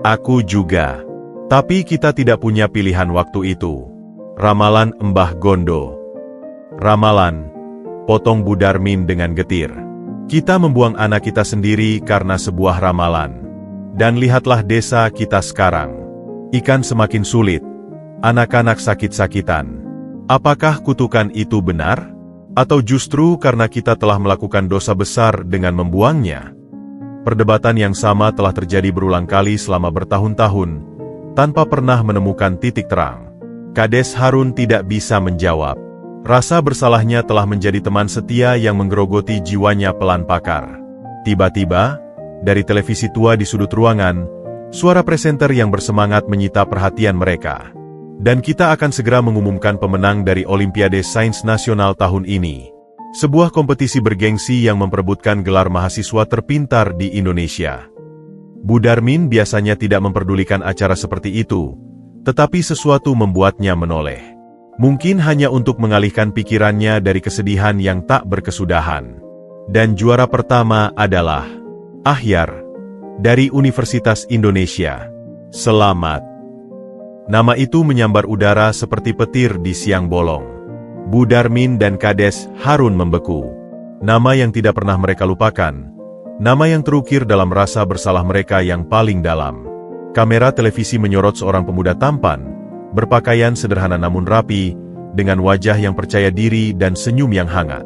Aku juga. Tapi kita tidak punya pilihan waktu itu. Ramalan Mbah Gondo. Ramalan, potong Bu Darmin dengan getir. Kita membuang anak kita sendiri karena sebuah ramalan. Dan lihatlah desa kita sekarang. Ikan semakin sulit. Anak-anak sakit-sakitan. Apakah kutukan itu benar? Atau justru karena kita telah melakukan dosa besar dengan membuangnya? Perdebatan yang sama telah terjadi berulang kali selama bertahun-tahun, tanpa pernah menemukan titik terang. Kades Harun tidak bisa menjawab. Rasa bersalahnya telah menjadi teman setia yang menggerogoti jiwanya pelan pakar. Tiba-tiba, dari televisi tua di sudut ruangan, suara presenter yang bersemangat menyita perhatian mereka. Dan kita akan segera mengumumkan pemenang dari Olimpiade Sains Nasional tahun ini. Sebuah kompetisi bergengsi yang memperebutkan gelar mahasiswa terpintar di Indonesia. Bu Darmin biasanya tidak memperdulikan acara seperti itu, tetapi sesuatu membuatnya menoleh. Mungkin hanya untuk mengalihkan pikirannya dari kesedihan yang tak berkesudahan. Dan juara pertama adalah Ahyar, dari Universitas Indonesia. Selamat. Nama itu menyambar udara seperti petir di siang bolong. Bu Darmin dan Kades Harun membeku. Nama yang tidak pernah mereka lupakan. Nama yang terukir dalam rasa bersalah mereka yang paling dalam. Kamera televisi menyorot seorang pemuda tampan, berpakaian sederhana namun rapi, dengan wajah yang percaya diri dan senyum yang hangat.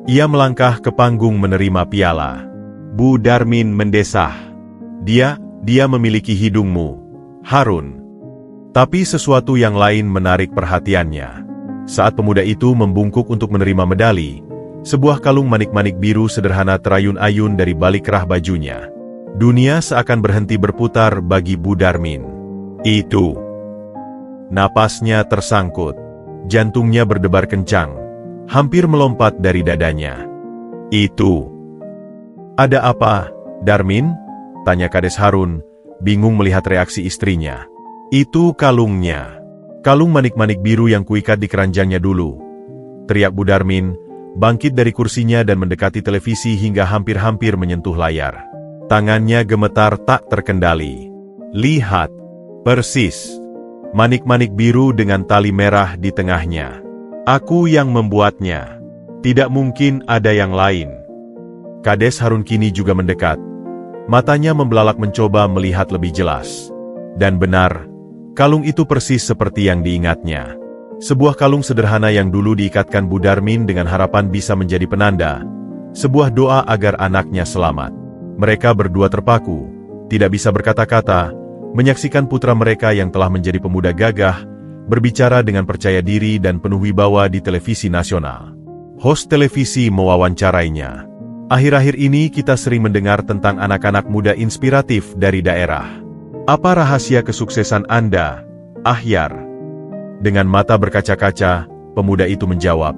Ia melangkah ke panggung menerima piala. Bu Darmin mendesah. Dia memiliki hidungmu, Harun. Tapi sesuatu yang lain menarik perhatiannya. Saat pemuda itu membungkuk untuk menerima medali, sebuah kalung manik-manik biru sederhana terayun-ayun dari balik kerah bajunya. Dunia seakan berhenti berputar bagi Bu Darmin. Itu. Napasnya tersangkut. Jantungnya berdebar kencang, hampir melompat dari dadanya. Itu. Ada apa, Darmin? Tanya Kades Harun, bingung melihat reaksi istrinya. Itu kalungnya. Kalung manik-manik biru yang kuikat di keranjangnya dulu. Teriak Bu Darmin, bangkit dari kursinya dan mendekati televisi hingga hampir-hampir menyentuh layar. Tangannya gemetar tak terkendali. Lihat, persis. Manik-manik biru dengan tali merah di tengahnya. Aku yang membuatnya. Tidak mungkin ada yang lain. Kades Harun kini juga mendekat. Matanya membelalak mencoba melihat lebih jelas. Dan benar, kalung itu persis seperti yang diingatnya. Sebuah kalung sederhana yang dulu diikatkan Bu Darmin dengan harapan bisa menjadi penanda. Sebuah doa agar anaknya selamat. Mereka berdua terpaku, tidak bisa berkata-kata, menyaksikan putra mereka yang telah menjadi pemuda gagah, berbicara dengan percaya diri dan penuh wibawa di televisi nasional. Host televisi mewawancarainya. Akhir-akhir ini kita sering mendengar tentang anak-anak muda inspiratif dari daerah. Apa rahasia kesuksesan Anda, Ahyar? Dengan mata berkaca-kaca, pemuda itu menjawab,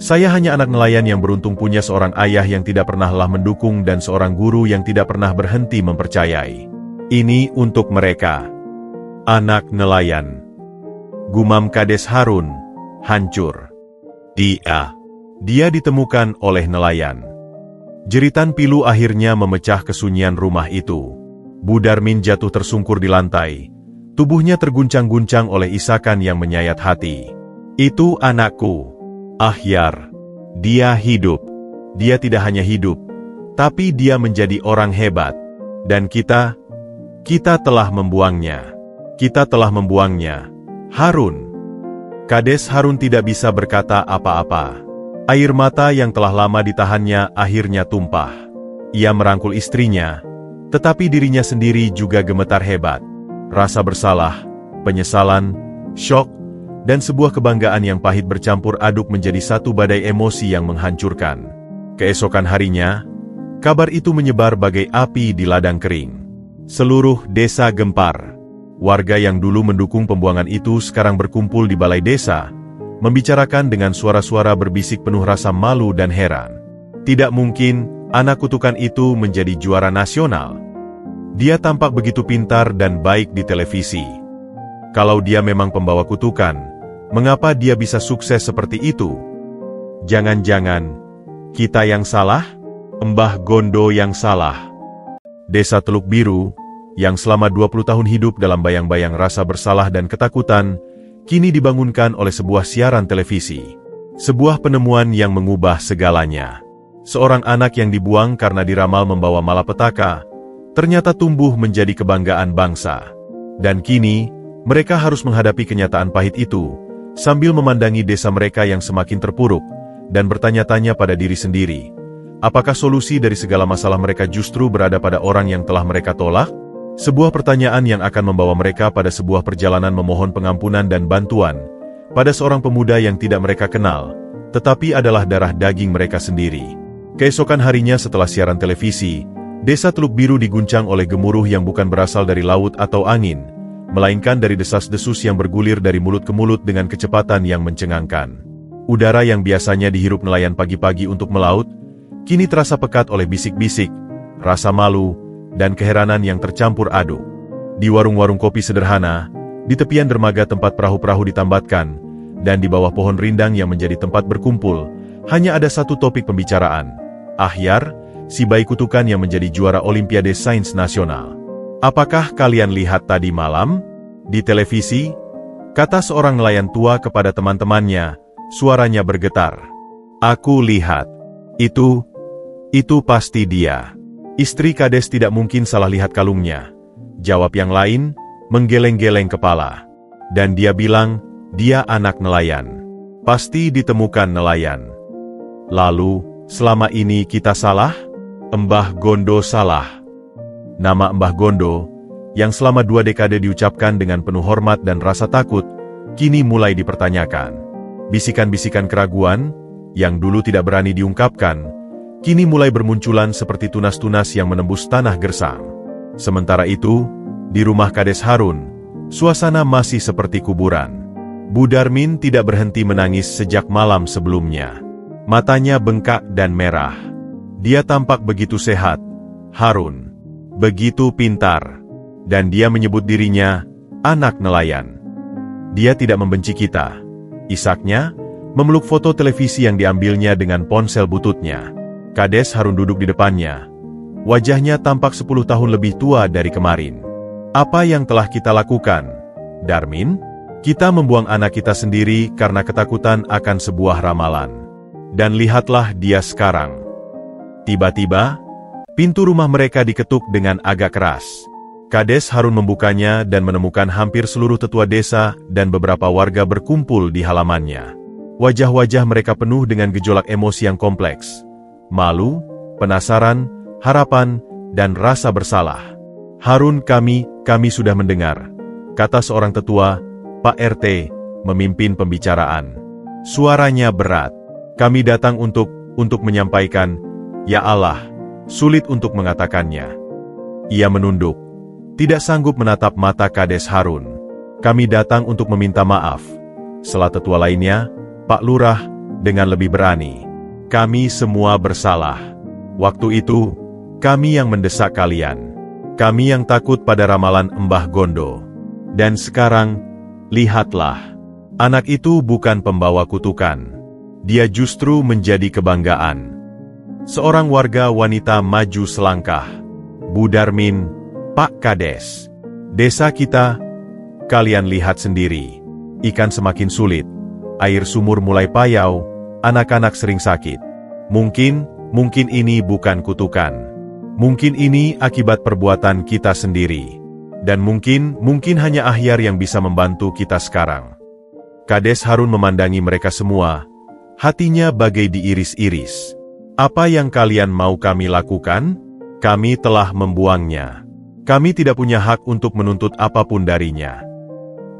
saya hanya anak nelayan yang beruntung punya seorang ayah yang tidak pernah lelah mendukung dan seorang guru yang tidak pernah berhenti mempercayai. Ini untuk mereka. Anak nelayan. Gumam Kades Harun, hancur. Dia ditemukan oleh nelayan. Jeritan pilu akhirnya memecah kesunyian rumah itu. Bu Darmin jatuh tersungkur di lantai. Tubuhnya terguncang-guncang oleh isakan yang menyayat hati. Itu anakku, Ahyar. Dia hidup. Dia tidak hanya hidup, tapi dia menjadi orang hebat. Dan kita telah membuangnya. Kita telah membuangnya. Harun. Kades Harun tidak bisa berkata apa-apa. Air mata yang telah lama ditahannya akhirnya tumpah. Ia merangkul istrinya, tetapi dirinya sendiri juga gemetar hebat. Rasa bersalah, penyesalan, syok, dan sebuah kebanggaan yang pahit bercampur aduk menjadi satu badai emosi yang menghancurkan. Keesokan harinya, kabar itu menyebar bagai api di ladang kering. Seluruh desa gempar. Warga yang dulu mendukung pembuangan itu sekarang berkumpul di balai desa, membicarakan dengan suara-suara berbisik penuh rasa malu dan heran. Tidak mungkin, Anak kutukan itu menjadi juara nasional. Dia tampak begitu pintar dan baik di televisi. Kalau dia memang pembawa kutukan, mengapa dia bisa sukses seperti itu? Jangan-jangan kita yang salah? Mbah Gondo yang salah. Desa Teluk Biru, yang selama 20 tahun hidup dalam bayang-bayang rasa bersalah dan ketakutan, kini dibangunkan oleh sebuah siaran televisi. Sebuah penemuan yang mengubah segalanya. Seorang anak yang dibuang karena diramal membawa malapetaka, ternyata tumbuh menjadi kebanggaan bangsa. Dan kini, mereka harus menghadapi kenyataan pahit itu, sambil memandangi desa mereka yang semakin terpuruk, dan bertanya-tanya pada diri sendiri, apakah solusi dari segala masalah mereka justru berada pada orang yang telah mereka tolak? Sebuah pertanyaan yang akan membawa mereka pada sebuah perjalanan memohon pengampunan dan bantuan, pada seorang pemuda yang tidak mereka kenal, tetapi adalah darah daging mereka sendiri. Keesokan harinya setelah siaran televisi, Desa Teluk Biru diguncang oleh gemuruh yang bukan berasal dari laut atau angin, melainkan dari desas-desus yang bergulir dari mulut ke mulut dengan kecepatan yang mencengangkan. Udara yang biasanya dihirup nelayan pagi-pagi untuk melaut, kini terasa pekat oleh bisik-bisik, rasa malu, dan keheranan yang tercampur aduk. Di warung-warung kopi sederhana, di tepian dermaga tempat perahu-perahu ditambatkan, dan di bawah pohon rindang yang menjadi tempat berkumpul, hanya ada satu topik pembicaraan. Ahyar, si bayi kutukan yang menjadi juara Olimpiade Sains Nasional. Apakah kalian lihat tadi malam? Di televisi? Kata seorang nelayan tua kepada teman-temannya, suaranya bergetar. Aku lihat. Itu pasti dia. Istri Kades tidak mungkin salah lihat kalungnya. Jawab yang lain, menggeleng-geleng kepala. Dan dia bilang, dia anak nelayan. Pasti ditemukan nelayan. Lalu, selama ini kita salah? Mbah Gondo salah. Nama Mbah Gondo, yang selama 2 dekade diucapkan dengan penuh hormat dan rasa takut, kini mulai dipertanyakan. Bisikan-bisikan keraguan, yang dulu tidak berani diungkapkan, kini mulai bermunculan seperti tunas-tunas yang menembus tanah gersang. Sementara itu, di rumah Kades Harun, suasana masih seperti kuburan. Bu Darmin tidak berhenti menangis sejak malam sebelumnya. Matanya bengkak dan merah. Dia tampak begitu sehat, Harun, begitu pintar, dan dia menyebut dirinya anak nelayan. Dia tidak membenci kita. Isaknya memeluk foto televisi yang diambilnya dengan ponsel bututnya. Kades Harun duduk di depannya. Wajahnya tampak 10 tahun lebih tua dari kemarin. Apa yang telah kita lakukan, Darmin? Kita membuang anak kita sendiri karena ketakutan akan sebuah ramalan. Dan lihatlah dia sekarang. Tiba-tiba, pintu rumah mereka diketuk dengan agak keras. Kades Harun membukanya dan menemukan hampir seluruh tetua desa dan beberapa warga berkumpul di halamannya. Wajah-wajah mereka penuh dengan gejolak emosi yang kompleks. Malu, penasaran, harapan, dan rasa bersalah. Harun, kami sudah mendengar, kata seorang tetua, Pak RT, memimpin pembicaraan. Suaranya berat. Kami datang untuk menyampaikan, ya Allah, sulit untuk mengatakannya. Ia menunduk, tidak sanggup menatap mata Kades Harun. Kami datang untuk meminta maaf. Setelah tetua lainnya, Pak Lurah, dengan lebih berani. Kami semua bersalah. Waktu itu, kami yang mendesak kalian. Kami yang takut pada ramalan Mbah Gondo. Dan sekarang, lihatlah. Anak itu bukan pembawa kutukan. Dia justru menjadi kebanggaan. Seorang warga wanita maju selangkah. Bu Darmin, Pak Kades. Desa kita, kalian lihat sendiri. Ikan semakin sulit. Air sumur mulai payau. Anak-anak sering sakit. Mungkin ini bukan kutukan. Mungkin ini akibat perbuatan kita sendiri. Dan mungkin hanya Ahyar yang bisa membantu kita sekarang. Kades Harun memandangi mereka semua. Hatinya bagai diiris-iris. Apa yang kalian mau kami lakukan? Kami telah membuangnya. Kami tidak punya hak untuk menuntut apapun darinya.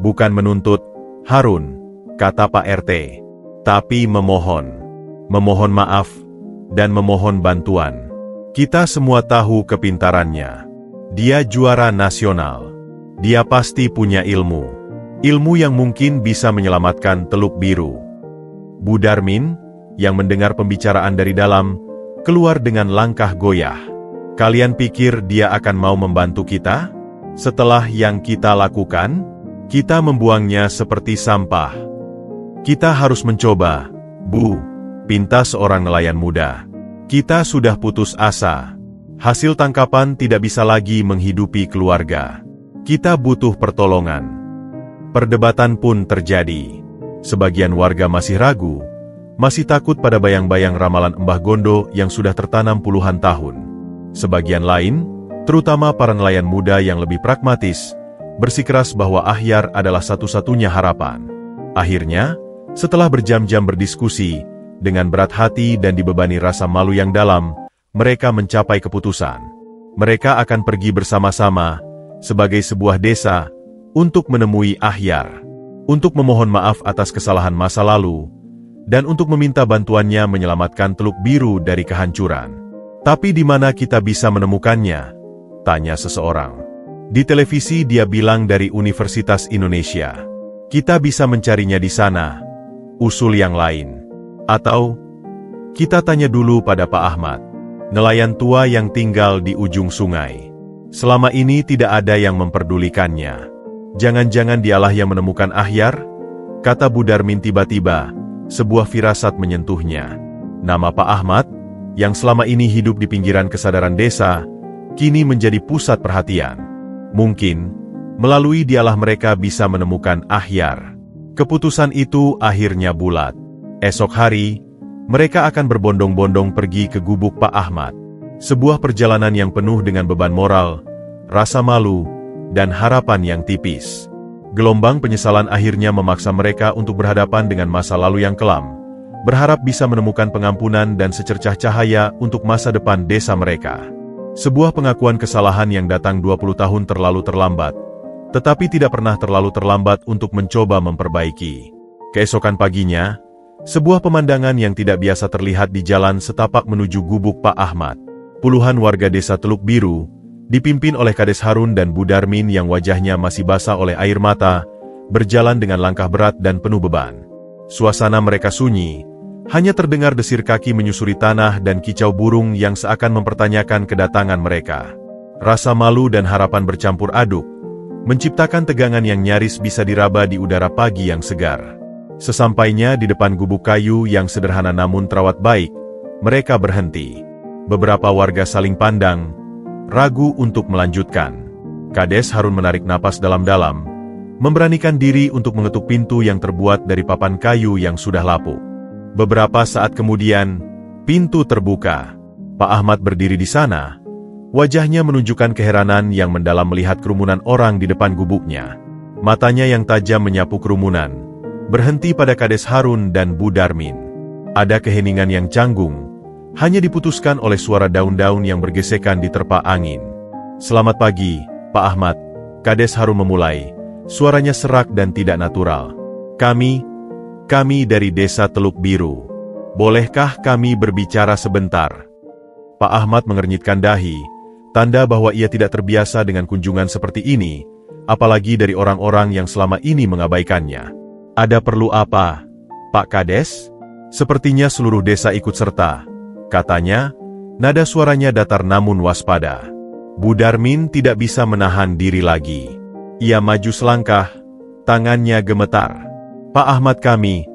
Bukan menuntut, Harun, kata Pak RT. Tapi memohon. Memohon maaf, dan memohon bantuan. Kita semua tahu kepintarannya. Dia juara nasional. Dia pasti punya ilmu. Ilmu yang mungkin bisa menyelamatkan Teluk Biru. Bu Darmin, yang mendengar pembicaraan dari dalam, keluar dengan langkah goyah. Kalian pikir dia akan mau membantu kita? Setelah yang kita lakukan, kita membuangnya seperti sampah. Kita harus mencoba, Bu, pinta seorang nelayan muda. Kita sudah putus asa. Hasil tangkapan tidak bisa lagi menghidupi keluarga. Kita butuh pertolongan. Perdebatan pun terjadi. Sebagian warga masih ragu, masih takut pada bayang-bayang ramalan Mbah Gondo yang sudah tertanam puluhan tahun. Sebagian lain, terutama para nelayan muda yang lebih pragmatis, bersikeras bahwa Ahyar adalah satu-satunya harapan. Akhirnya, setelah berjam-jam berdiskusi, dengan berat hati dan dibebani rasa malu yang dalam, mereka mencapai keputusan. Mereka akan pergi bersama-sama, sebagai sebuah desa, untuk menemui Ahyar, untuk memohon maaf atas kesalahan masa lalu, dan untuk meminta bantuannya menyelamatkan Teluk Biru dari kehancuran. Tapi di mana kita bisa menemukannya? Tanya seseorang. Di televisi dia bilang dari Universitas Indonesia. Kita bisa mencarinya di sana. Usul yang lain. Atau, kita tanya dulu pada Pak Ahmad, nelayan tua yang tinggal di ujung sungai. Selama ini tidak ada yang memperdulikannya. Jangan-jangan dialah yang menemukan Ahyar? Kata Bu Darmin tiba-tiba, sebuah firasat menyentuhnya. Nama Pak Ahmad, yang selama ini hidup di pinggiran kesadaran desa, kini menjadi pusat perhatian. Mungkin, melalui dialah mereka bisa menemukan Ahyar. Keputusan itu akhirnya bulat. Esok hari, mereka akan berbondong-bondong pergi ke gubuk Pak Ahmad. Sebuah perjalanan yang penuh dengan beban moral, rasa malu, dan harapan yang tipis. Gelombang penyesalan akhirnya memaksa mereka untuk berhadapan dengan masa lalu yang kelam, berharap bisa menemukan pengampunan dan secercah cahaya untuk masa depan desa mereka. Sebuah pengakuan kesalahan yang datang 20 tahun terlalu terlambat, tetapi tidak pernah terlalu terlambat untuk mencoba memperbaiki. Keesokan paginya, sebuah pemandangan yang tidak biasa terlihat di jalan setapak menuju gubuk Pak Ahmad. Puluhan warga desa Teluk Biru, dipimpin oleh Kades Harun dan Bu Darmin yang wajahnya masih basah oleh air mata, berjalan dengan langkah berat dan penuh beban. Suasana mereka sunyi, hanya terdengar desir kaki menyusuri tanah dan kicau burung yang seakan mempertanyakan kedatangan mereka. Rasa malu dan harapan bercampur aduk, menciptakan tegangan yang nyaris bisa diraba di udara pagi yang segar. Sesampainya di depan gubuk kayu yang sederhana namun terawat baik, mereka berhenti. Beberapa warga saling pandang, ragu untuk melanjutkan. Kades Harun menarik napas dalam-dalam, memberanikan diri untuk mengetuk pintu yang terbuat dari papan kayu yang sudah lapuk. Beberapa saat kemudian, pintu terbuka. Pak Ahmad berdiri di sana. Wajahnya menunjukkan keheranan yang mendalam melihat kerumunan orang di depan gubuknya. Matanya yang tajam menyapu kerumunan, berhenti pada Kades Harun dan Bu Darmin. Ada keheningan yang canggung, hanya diputuskan oleh suara daun-daun yang bergesekan diterpa angin. "Selamat pagi, Pak Ahmad," Kades Harun memulai. Suaranya serak dan tidak natural. Kami dari desa Teluk Biru. Bolehkah kami berbicara sebentar?" Pak Ahmad mengernyitkan dahi, tanda bahwa ia tidak terbiasa dengan kunjungan seperti ini, apalagi dari orang-orang yang selama ini mengabaikannya. "Ada perlu apa, Pak Kades?" "Sepertinya seluruh desa ikut serta," katanya, nada suaranya datar namun waspada. Bu Darmin tidak bisa menahan diri lagi. Ia maju selangkah, tangannya gemetar. "Pak Ahmad, kami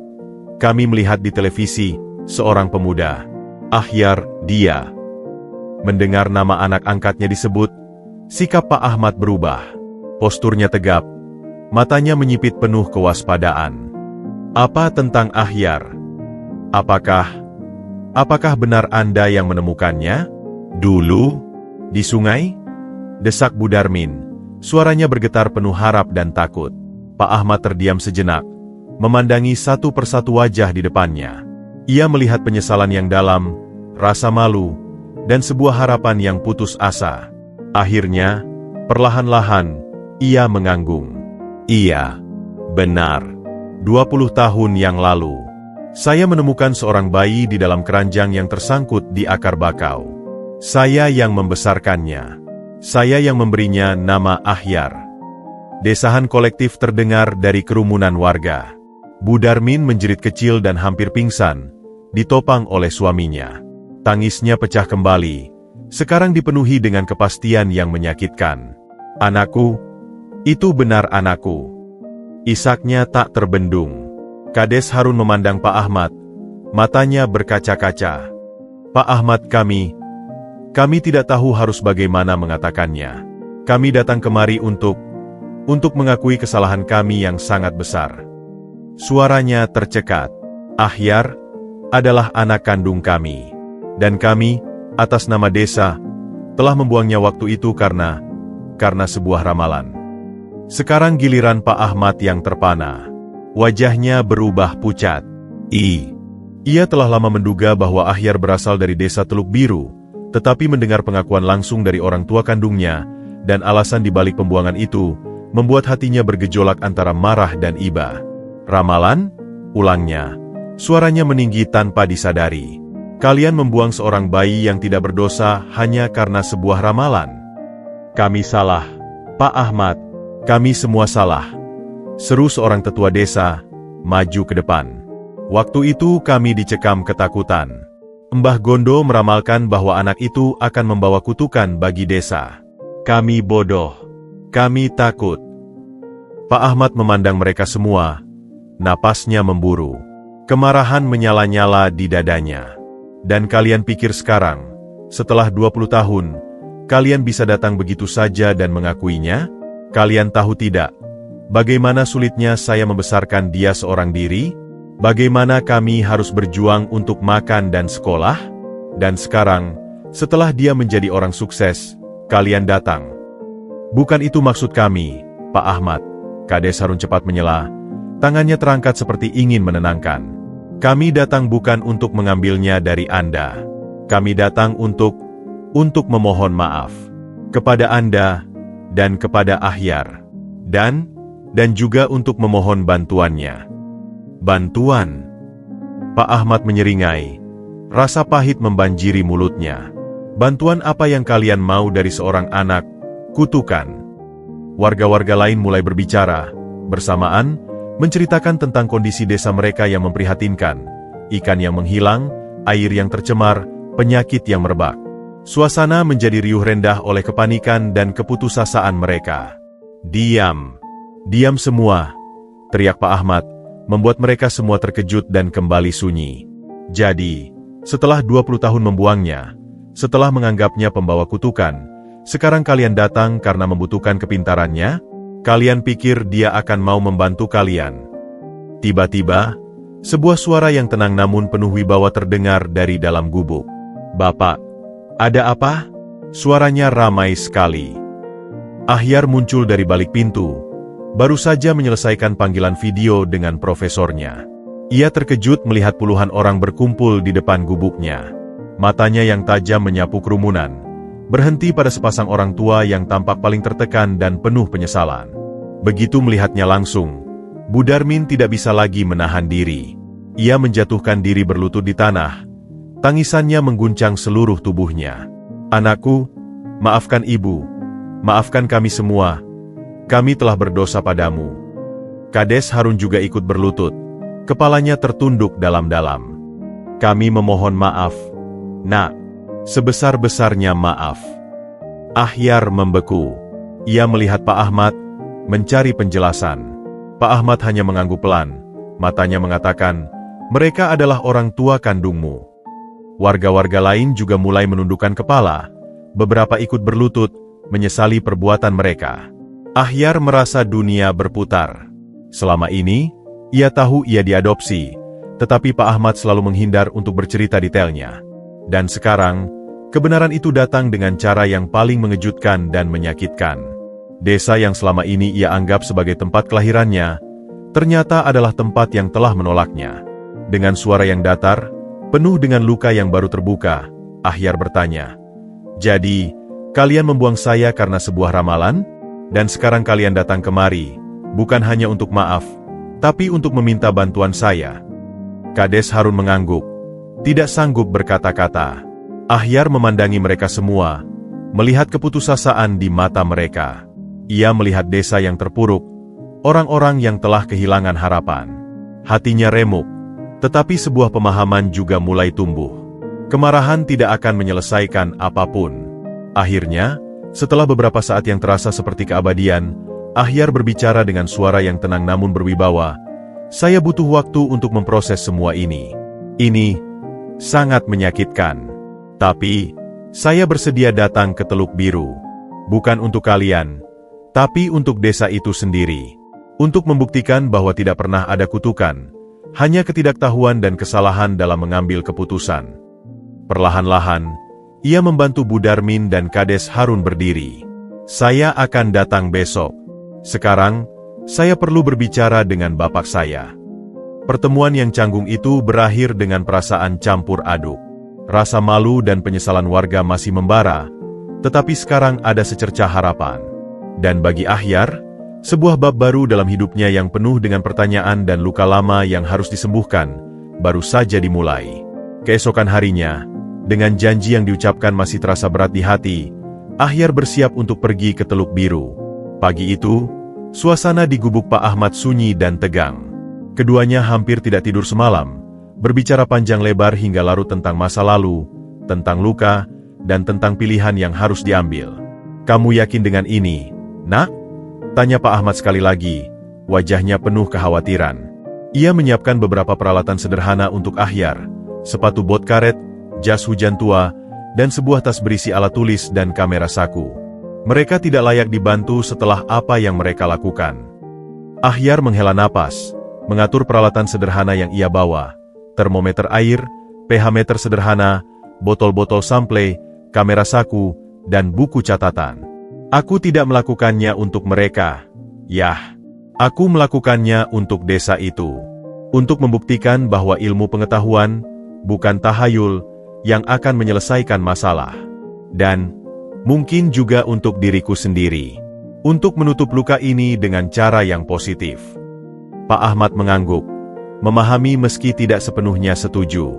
melihat di televisi, seorang pemuda. Ahyar, dia." Mendengar nama anak angkatnya disebut, sikap Pak Ahmad berubah. Posturnya tegap, matanya menyipit penuh kewaspadaan. "Apa tentang Ahyar? Apakah benar Anda yang menemukannya? Dulu? Di sungai?" desak Bu Darmin. Suaranya bergetar penuh harap dan takut. Pak Ahmad terdiam sejenak, memandangi satu persatu wajah di depannya. Ia melihat penyesalan yang dalam, rasa malu, dan sebuah harapan yang putus asa. Akhirnya, perlahan-lahan, ia menganggung. "Iya, benar. 20 tahun yang lalu, saya menemukan seorang bayi di dalam keranjang yang tersangkut di akar bakau. Saya yang membesarkannya. Saya yang memberinya nama Ahyar." Desahan kolektif terdengar dari kerumunan warga. Bu Darmin menjerit kecil dan hampir pingsan, ditopang oleh suaminya. Tangisnya pecah kembali, sekarang dipenuhi dengan kepastian yang menyakitkan. Anakku, itu benar anakku. Isaknya tak terbendung. Kades Harun memandang Pak Ahmad, matanya berkaca-kaca. Pak Ahmad, kami tidak tahu harus bagaimana mengatakannya. Kami datang kemari untuk mengakui kesalahan kami yang sangat besar. Suaranya tercekat. Ahyar adalah anak kandung kami. Dan kami, atas nama desa, telah membuangnya waktu itu karena sebuah ramalan. Sekarang giliran Pak Ahmad yang terpana. Wajahnya berubah pucat. Ia telah lama menduga bahwa Ahyar berasal dari desa Teluk Biru, tetapi mendengar pengakuan langsung dari orang tua kandungnya, dan alasan dibalik pembuangan itu, membuat hatinya bergejolak antara marah dan iba. Ramalan? Ulangnya. Suaranya meninggi tanpa disadari. Kalian membuang seorang bayi yang tidak berdosa hanya karena sebuah ramalan. Kami salah, Pak Ahmad. Kami semua salah. Seru seorang tetua desa, maju ke depan. Waktu itu kami dicekam ketakutan. Mbah Gondo meramalkan bahwa anak itu akan membawa kutukan bagi desa. Kami bodoh. Kami takut. Pak Ahmad memandang mereka semua. Napasnya memburu. Kemarahan menyala-nyala di dadanya. Dan kalian pikir sekarang, setelah 20 tahun, kalian bisa datang begitu saja dan mengakuinya? Kalian tahu tidak, bagaimana sulitnya saya membesarkan dia seorang diri? Bagaimana kami harus berjuang untuk makan dan sekolah? Dan sekarang, setelah dia menjadi orang sukses, kalian datang. Bukan itu maksud kami, Pak Ahmad. Kades Harun cepat menyela, tangannya terangkat seperti ingin menenangkan. Kami datang bukan untuk mengambilnya dari Anda. Kami datang untuk memohon maaf kepada Anda dan kepada Ahyar, dan juga untuk memohon bantuannya. Bantuan? Pak Ahmad menyeringai. Rasa pahit membanjiri mulutnya. Bantuan apa yang kalian mau dari seorang anak? Kutukan. Warga-warga lain mulai berbicara, bersamaan, menceritakan tentang kondisi desa mereka yang memprihatinkan, ikan yang menghilang, air yang tercemar, penyakit yang merebak. Suasana menjadi riuh rendah oleh kepanikan dan keputusasaan mereka. Diam. Diam semua, teriak Pak Ahmad, membuat mereka semua terkejut dan kembali sunyi. Jadi, setelah 20 tahun membuangnya, setelah menganggapnya pembawa kutukan, sekarang kalian datang karena membutuhkan kepintarannya? Kalian pikir dia akan mau membantu kalian? Tiba-tiba, sebuah suara yang tenang namun penuh wibawa terdengar dari dalam gubuk. Bapak, ada apa? Suaranya ramai sekali. Ahyar muncul dari balik pintu, baru saja menyelesaikan panggilan video dengan profesornya. Ia terkejut melihat puluhan orang berkumpul di depan gubuknya. Matanya yang tajam menyapu kerumunan, berhenti pada sepasang orang tua yang tampak paling tertekan dan penuh penyesalan. Begitu melihatnya langsung, Bu Darmin tidak bisa lagi menahan diri. Ia menjatuhkan diri berlutut di tanah. Tangisannya mengguncang seluruh tubuhnya. Anakku, maafkan ibu, maafkan kami semua. Kami telah berdosa padamu. Kades Harun juga ikut berlutut. Kepalanya tertunduk dalam-dalam. Kami memohon maaf, Nak. Sebesar-besarnya maaf. Ahyar membeku. Ia melihat Pak Ahmad, mencari penjelasan. Pak Ahmad hanya mengangguk pelan. Matanya mengatakan, mereka adalah orang tua kandungmu. Warga-warga lain juga mulai menundukkan kepala. Beberapa ikut berlutut, menyesali perbuatan mereka. Ahyar merasa dunia berputar. Selama ini, ia tahu ia diadopsi, tetapi Pak Ahmad selalu menghindar untuk bercerita detailnya. Dan sekarang, kebenaran itu datang dengan cara yang paling mengejutkan dan menyakitkan. Desa yang selama ini ia anggap sebagai tempat kelahirannya, ternyata adalah tempat yang telah menolaknya. Dengan suara yang datar, penuh dengan luka yang baru terbuka, Ahyar bertanya, "Jadi, kalian membuang saya karena sebuah ramalan? Dan sekarang kalian datang kemari, bukan hanya untuk maaf, tapi untuk meminta bantuan saya?" Kades Harun mengangguk, tidak sanggup berkata-kata. Ahyar memandangi mereka semua, melihat keputusasaan di mata mereka. Ia melihat desa yang terpuruk, orang-orang yang telah kehilangan harapan. Hatinya remuk, tetapi sebuah pemahaman juga mulai tumbuh. Kemarahan tidak akan menyelesaikan apapun. Akhirnya, setelah beberapa saat yang terasa seperti keabadian, Ahyar berbicara dengan suara yang tenang namun berwibawa. Saya butuh waktu untuk memproses semua ini. Ini sangat menyakitkan. Tapi, saya bersedia datang ke Teluk Biru. Bukan untuk kalian, tapi untuk desa itu sendiri. Untuk membuktikan bahwa tidak pernah ada kutukan, hanya ketidaktahuan dan kesalahan dalam mengambil keputusan. Perlahan-lahan, ia membantu Bu Darmin dan Kades Harun berdiri. Saya akan datang besok. Sekarang, saya perlu berbicara dengan bapak saya. Pertemuan yang canggung itu berakhir dengan perasaan campur aduk. Rasa malu dan penyesalan warga masih membara, tetapi sekarang ada secercah harapan. Dan bagi Ahyar, sebuah bab baru dalam hidupnya yang penuh dengan pertanyaan dan luka lama yang harus disembuhkan, baru saja dimulai. Keesokan harinya, dengan janji yang diucapkan masih terasa berat di hati, Ahyar bersiap untuk pergi ke Teluk Biru. Pagi itu, suasana di gubuk Pak Ahmad sunyi dan tegang. Keduanya hampir tidak tidur semalam, berbicara panjang lebar hingga larut tentang masa lalu, tentang luka, dan tentang pilihan yang harus diambil. "Kamu yakin dengan ini, Nak?" tanya Pak Ahmad sekali lagi, wajahnya penuh kekhawatiran. Ia menyiapkan beberapa peralatan sederhana untuk Ahyar, sepatu bot karet, jas hujan tua, dan sebuah tas berisi alat tulis dan kamera saku. Mereka tidak layak dibantu setelah apa yang mereka lakukan. Ahyar menghela napas, mengatur peralatan sederhana yang ia bawa, termometer air, pH meter sederhana, botol-botol sample, kamera saku, dan buku catatan. "Aku tidak melakukannya untuk mereka. Yah, aku melakukannya untuk desa itu. Untuk membuktikan bahwa ilmu pengetahuan, bukan tahayul, yang akan menyelesaikan masalah. Dan mungkin juga untuk diriku sendiri. Untuk menutup luka ini dengan cara yang positif." Pak Ahmad mengangguk, memahami meski tidak sepenuhnya setuju.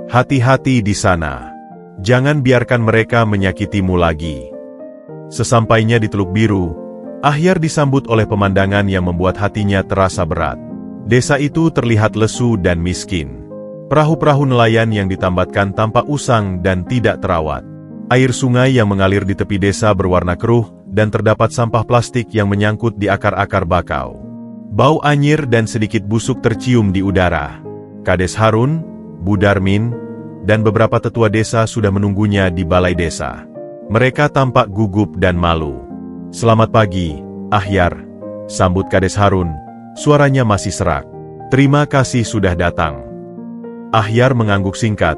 "Hati-hati di sana. Jangan biarkan mereka menyakitimu lagi." Sesampainya di Teluk Biru, Ahyar disambut oleh pemandangan yang membuat hatinya terasa berat. Desa itu terlihat lesu dan miskin. Perahu-perahu nelayan yang ditambatkan tampak usang dan tidak terawat. Air sungai yang mengalir di tepi desa berwarna keruh, dan terdapat sampah plastik yang menyangkut di akar-akar bakau. Bau anyir dan sedikit busuk tercium di udara. Kades Harun, Bu Darmin, dan beberapa tetua desa sudah menunggunya di balai desa. Mereka tampak gugup dan malu. "Selamat pagi, Ahyar," sambut Kades Harun, suaranya masih serak. "Terima kasih sudah datang." Ahyar mengangguk singkat,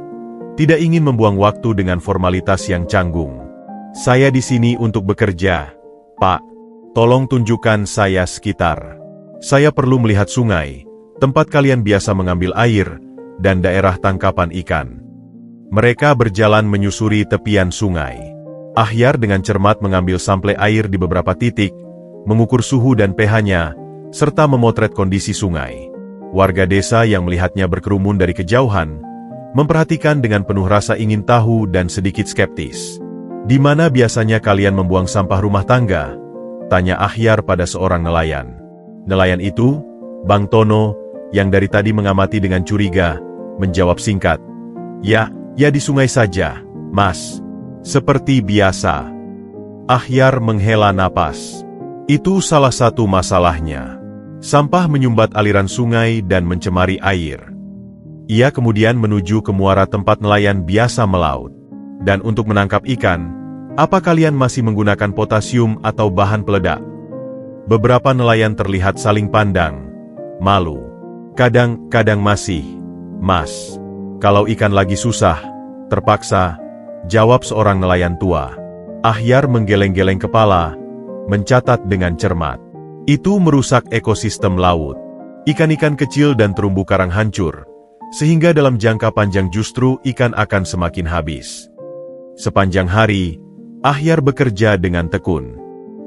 tidak ingin membuang waktu dengan formalitas yang canggung. "Saya di sini untuk bekerja, Pak. Tolong tunjukkan saya sekitar. Saya perlu melihat sungai, tempat kalian biasa mengambil air, dan daerah tangkapan ikan." Mereka berjalan menyusuri tepian sungai. Ahyar dengan cermat mengambil sampel air di beberapa titik, mengukur suhu dan pH-nya, serta memotret kondisi sungai. Warga desa yang melihatnya berkerumun dari kejauhan, memperhatikan dengan penuh rasa ingin tahu dan sedikit skeptis. "Di mana biasanya kalian membuang sampah rumah tangga?" tanya Ahyar pada seorang nelayan. Nelayan itu, Bang Tono, yang dari tadi mengamati dengan curiga, menjawab singkat, Ya di sungai saja, Mas. Seperti biasa." Ahyar menghela napas. Itu salah satu masalahnya. Sampah menyumbat aliran sungai dan mencemari air. Ia kemudian menuju ke muara tempat nelayan biasa melaut. "Dan untuk menangkap ikan, apa kalian masih menggunakan potasium atau bahan peledak?" Beberapa nelayan terlihat saling pandang, malu. Kadang masih, Mas. Kalau ikan lagi susah, terpaksa, jawab seorang nelayan tua. Ahyar menggeleng-geleng kepala, mencatat dengan cermat. Itu merusak ekosistem laut. Ikan-ikan kecil dan terumbu karang hancur, sehingga dalam jangka panjang justru ikan akan semakin habis. Sepanjang hari, Ahyar bekerja dengan tekun.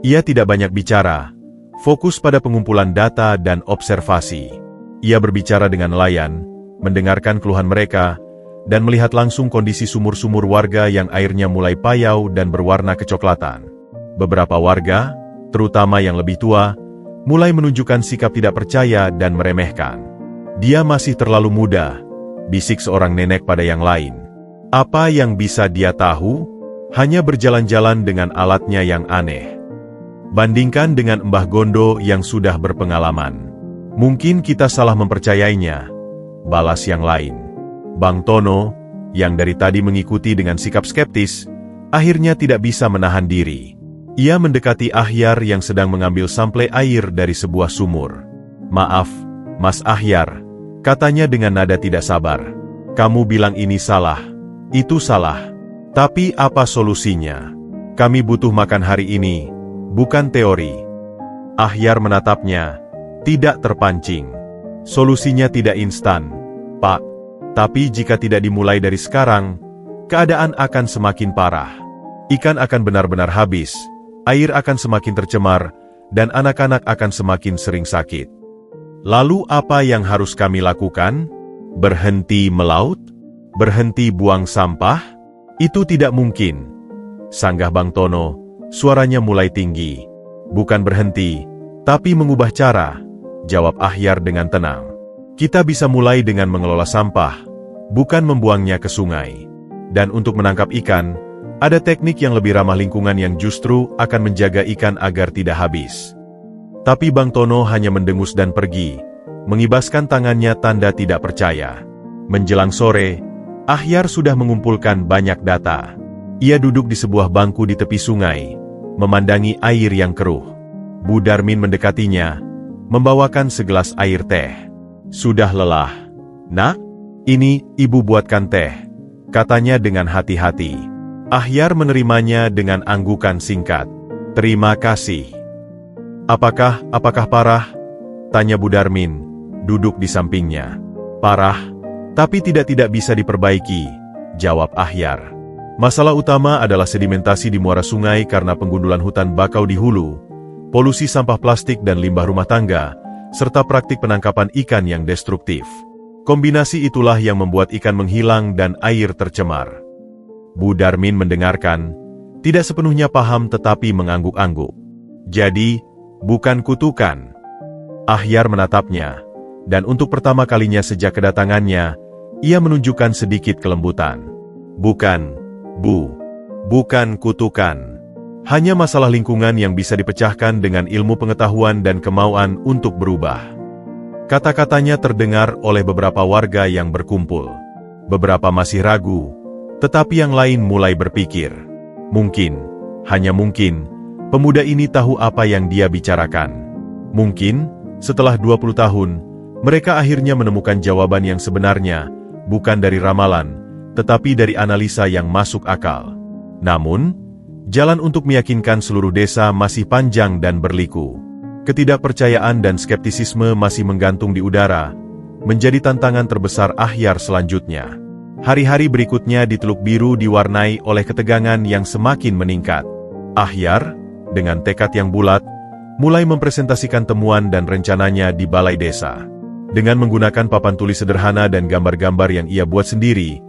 Ia tidak banyak bicara, fokus pada pengumpulan data dan observasi. Ia berbicara dengan nelayan, mendengarkan keluhan mereka, dan melihat langsung kondisi sumur-sumur warga yang airnya mulai payau dan berwarna kecoklatan. Beberapa warga, terutama yang lebih tua, mulai menunjukkan sikap tidak percaya dan meremehkan. "Dia masih terlalu muda," bisik seorang nenek pada yang lain. Apa yang bisa dia tahu? Hanya berjalan-jalan dengan alatnya yang aneh. Bandingkan dengan Mbah Gondo yang sudah berpengalaman. Mungkin kita salah mempercayainya, balas yang lain. Bang Tono, yang dari tadi mengikuti dengan sikap skeptis, akhirnya tidak bisa menahan diri. Ia mendekati Ahyar yang sedang mengambil sampel air dari sebuah sumur. "Maaf, Mas Ahyar," katanya dengan nada tidak sabar. "Kamu bilang ini salah, itu salah. Tapi apa solusinya? Kami butuh makan hari ini, bukan teori." Ahyar menatapnya, tidak terpancing. "Solusinya tidak instan, Pak. Tapi jika tidak dimulai dari sekarang, keadaan akan semakin parah. Ikan akan benar-benar habis, air akan semakin tercemar, dan anak-anak akan semakin sering sakit. Lalu apa yang harus kami lakukan? Berhenti melaut? Berhenti buang sampah? Itu tidak mungkin," sanggah Bang Tono, suaranya mulai tinggi. "Bukan berhenti, tapi mengubah cara," jawab Ahyar dengan tenang. "Kita bisa mulai dengan mengelola sampah, bukan membuangnya ke sungai. Dan untuk menangkap ikan, ada teknik yang lebih ramah lingkungan yang justru akan menjaga ikan agar tidak habis." Tapi Bang Tono hanya mendengus dan pergi, mengibaskan tangannya tanda tidak percaya. Menjelang sore, Ahyar sudah mengumpulkan banyak data. Ia duduk di sebuah bangku di tepi sungai, memandangi air yang keruh. Bu Darmin mendekatinya, membawakan segelas air teh. "Sudah lelah, Nak? Ini, Ibu buatkan teh," katanya dengan hati-hati. Ahyar menerimanya dengan anggukan singkat. "Terima kasih." Apakah parah?" tanya Bu Darmin, duduk di sampingnya. "Parah, tapi tidak bisa diperbaiki," jawab Ahyar. "Masalah utama adalah sedimentasi di muara sungai karena penggundulan hutan bakau di hulu, polusi sampah plastik dan limbah rumah tangga, serta praktik penangkapan ikan yang destruktif. Kombinasi itulah yang membuat ikan menghilang dan air tercemar." Bu Darmin mendengarkan, tidak sepenuhnya paham tetapi mengangguk-angguk. "Jadi, bukan kutukan?" Ahyar menatapnya, dan untuk pertama kalinya sejak kedatangannya, ia menunjukkan sedikit kelembutan. "Bukan, Bu. Bukan kutukan. Hanya masalah lingkungan yang bisa dipecahkan dengan ilmu pengetahuan dan kemauan untuk berubah." Kata-katanya terdengar oleh beberapa warga yang berkumpul. Beberapa masih ragu, tetapi yang lain mulai berpikir. Mungkin, hanya mungkin, pemuda ini tahu apa yang dia bicarakan. Mungkin, setelah 20 tahun, mereka akhirnya menemukan jawaban yang sebenarnya, bukan dari ramalan, tetapi dari analisa yang masuk akal. Namun, jalan untuk meyakinkan seluruh desa masih panjang dan berliku. Ketidakpercayaan dan skeptisisme masih menggantung di udara, menjadi tantangan terbesar Ahyar selanjutnya. Hari-hari berikutnya di Teluk Biru diwarnai oleh ketegangan yang semakin meningkat. Ahyar, dengan tekad yang bulat, mulai mempresentasikan temuan dan rencananya di balai desa. Dengan menggunakan papan tulis sederhana dan gambar-gambar yang ia buat sendiri,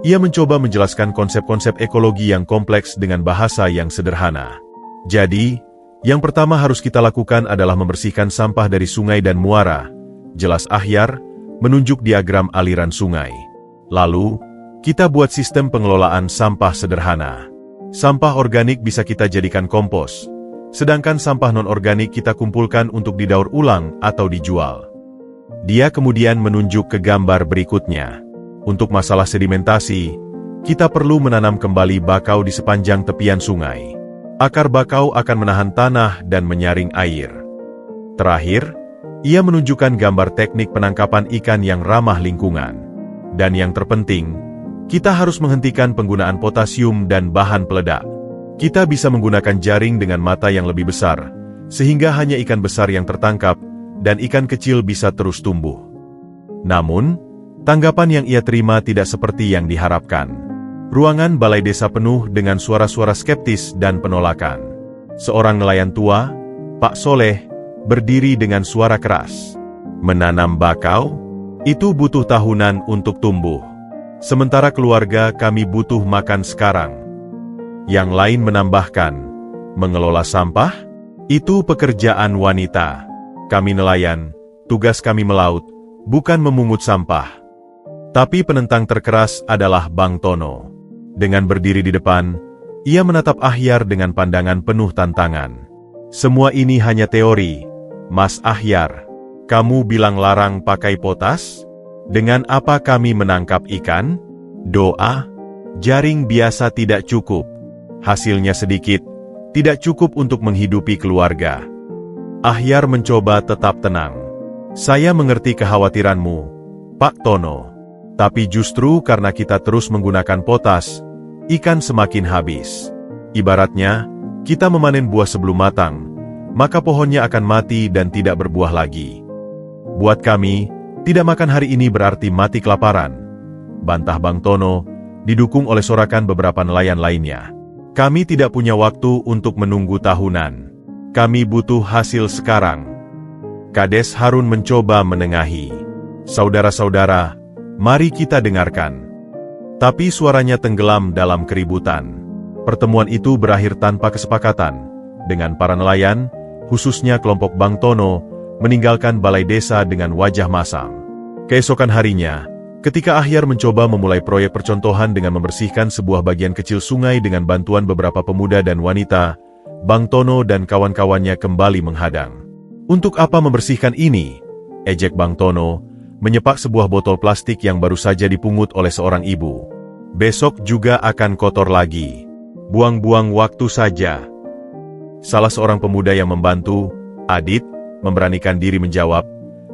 ia mencoba menjelaskan konsep-konsep ekologi yang kompleks dengan bahasa yang sederhana. "Jadi, yang pertama harus kita lakukan adalah membersihkan sampah dari sungai dan muara," jelas Ahyar, menunjuk diagram aliran sungai. "Lalu, kita buat sistem pengelolaan sampah sederhana. Sampah organik bisa kita jadikan kompos, sedangkan sampah non-organik kita kumpulkan untuk didaur ulang atau dijual." Dia kemudian menunjuk ke gambar berikutnya. "Untuk masalah sedimentasi, kita perlu menanam kembali bakau di sepanjang tepian sungai. Akar bakau akan menahan tanah dan menyaring air. Terakhir, ia menunjukkan gambar teknik penangkapan ikan yang ramah lingkungan. Dan yang terpenting, kita harus menghentikan penggunaan potasium dan bahan peledak. Kita bisa menggunakan jaring dengan mata yang lebih besar, sehingga hanya ikan besar yang tertangkap, dan ikan kecil bisa terus tumbuh." Namun, tanggapan yang ia terima tidak seperti yang diharapkan. Ruangan balai desa penuh dengan suara-suara skeptis dan penolakan. Seorang nelayan tua, Pak Soleh, berdiri dengan suara keras. "Menanam bakau? Itu butuh tahunan untuk tumbuh. Sementara keluarga kami butuh makan sekarang." Yang lain menambahkan, "Mengelola sampah? Itu pekerjaan wanita. Kami nelayan, tugas kami melaut, bukan memungut sampah." Tapi penentang terkeras adalah Bang Tono. Dengan berdiri di depan, ia menatap Ahyar dengan pandangan penuh tantangan. Semua ini hanya teori, Mas Ahyar. Kamu bilang larang pakai potas? Dengan apa kami menangkap ikan? Doa? Jaring biasa tidak cukup. Hasilnya sedikit, tidak cukup untuk menghidupi keluarga. Ahyar mencoba tetap tenang. Saya mengerti kekhawatiranmu, Pak Tono. Tapi justru karena kita terus menggunakan potas, ikan semakin habis. Ibaratnya, kita memanen buah sebelum matang, maka pohonnya akan mati dan tidak berbuah lagi. Buat kami, tidak makan hari ini berarti mati kelaparan, bantah Bang Tono, didukung oleh sorakan beberapa nelayan lainnya. Kami tidak punya waktu untuk menunggu tahunan. Kami butuh hasil sekarang. Kades Harun mencoba menengahi. Saudara-saudara, mari kita dengarkan. Tapi suaranya tenggelam dalam keributan. Pertemuan itu berakhir tanpa kesepakatan, dengan para nelayan, khususnya kelompok Bang Tono, meninggalkan balai desa dengan wajah masam. Keesokan harinya, ketika Ahyar mencoba memulai proyek percontohan dengan membersihkan sebuah bagian kecil sungai dengan bantuan beberapa pemuda dan wanita, Bang Tono dan kawan-kawannya kembali menghadang. Untuk apa membersihkan ini? Ejek Bang Tono, menyepak sebuah botol plastik yang baru saja dipungut oleh seorang ibu. Besok juga akan kotor lagi. Buang-buang waktu saja. Salah seorang pemuda yang membantu, Adit, memberanikan diri menjawab,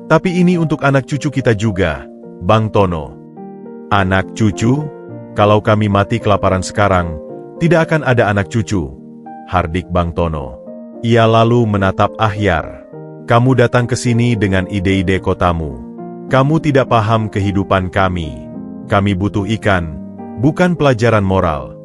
tapi ini untuk anak cucu kita juga, Bang Tono. Anak cucu? Kalau kami mati kelaparan sekarang, tidak akan ada anak cucu, hardik Bang Tono. Ia lalu menatap Ahyar. Kamu datang ke sini dengan ide-ide kotamu. Kamu tidak paham kehidupan kami. Kami butuh ikan, bukan pelajaran moral.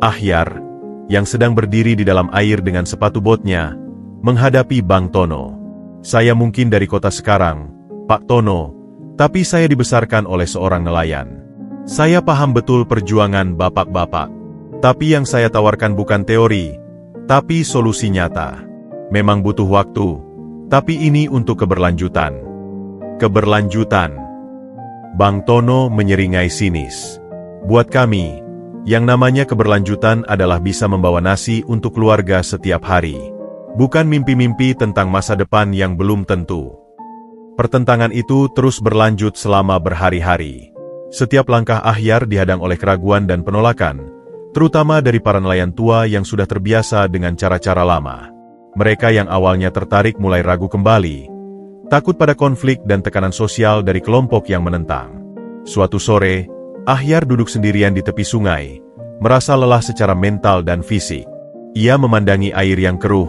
Ahyar, yang sedang berdiri di dalam air dengan sepatu botnya, menghadapi Bang Tono. Saya mungkin dari kota sekarang, Pak Tono, tapi saya dibesarkan oleh seorang nelayan. Saya paham betul perjuangan bapak-bapak. Tapi yang saya tawarkan bukan teori, tapi solusi nyata. Memang butuh waktu, tapi ini untuk keberlanjutan. Keberlanjutan. Bang Tono menyeringai sinis. Buat kami, yang namanya keberlanjutan adalah bisa membawa nasi untuk keluarga setiap hari. Bukan mimpi-mimpi tentang masa depan yang belum tentu. Pertentangan itu terus berlanjut selama berhari-hari. Setiap langkah Ahyar dihadang oleh keraguan dan penolakan, terutama dari para nelayan tua yang sudah terbiasa dengan cara-cara lama. Mereka yang awalnya tertarik mulai ragu kembali, takut pada konflik dan tekanan sosial dari kelompok yang menentang. Suatu sore, Ahyar duduk sendirian di tepi sungai, merasa lelah secara mental dan fisik. Ia memandangi air yang keruh.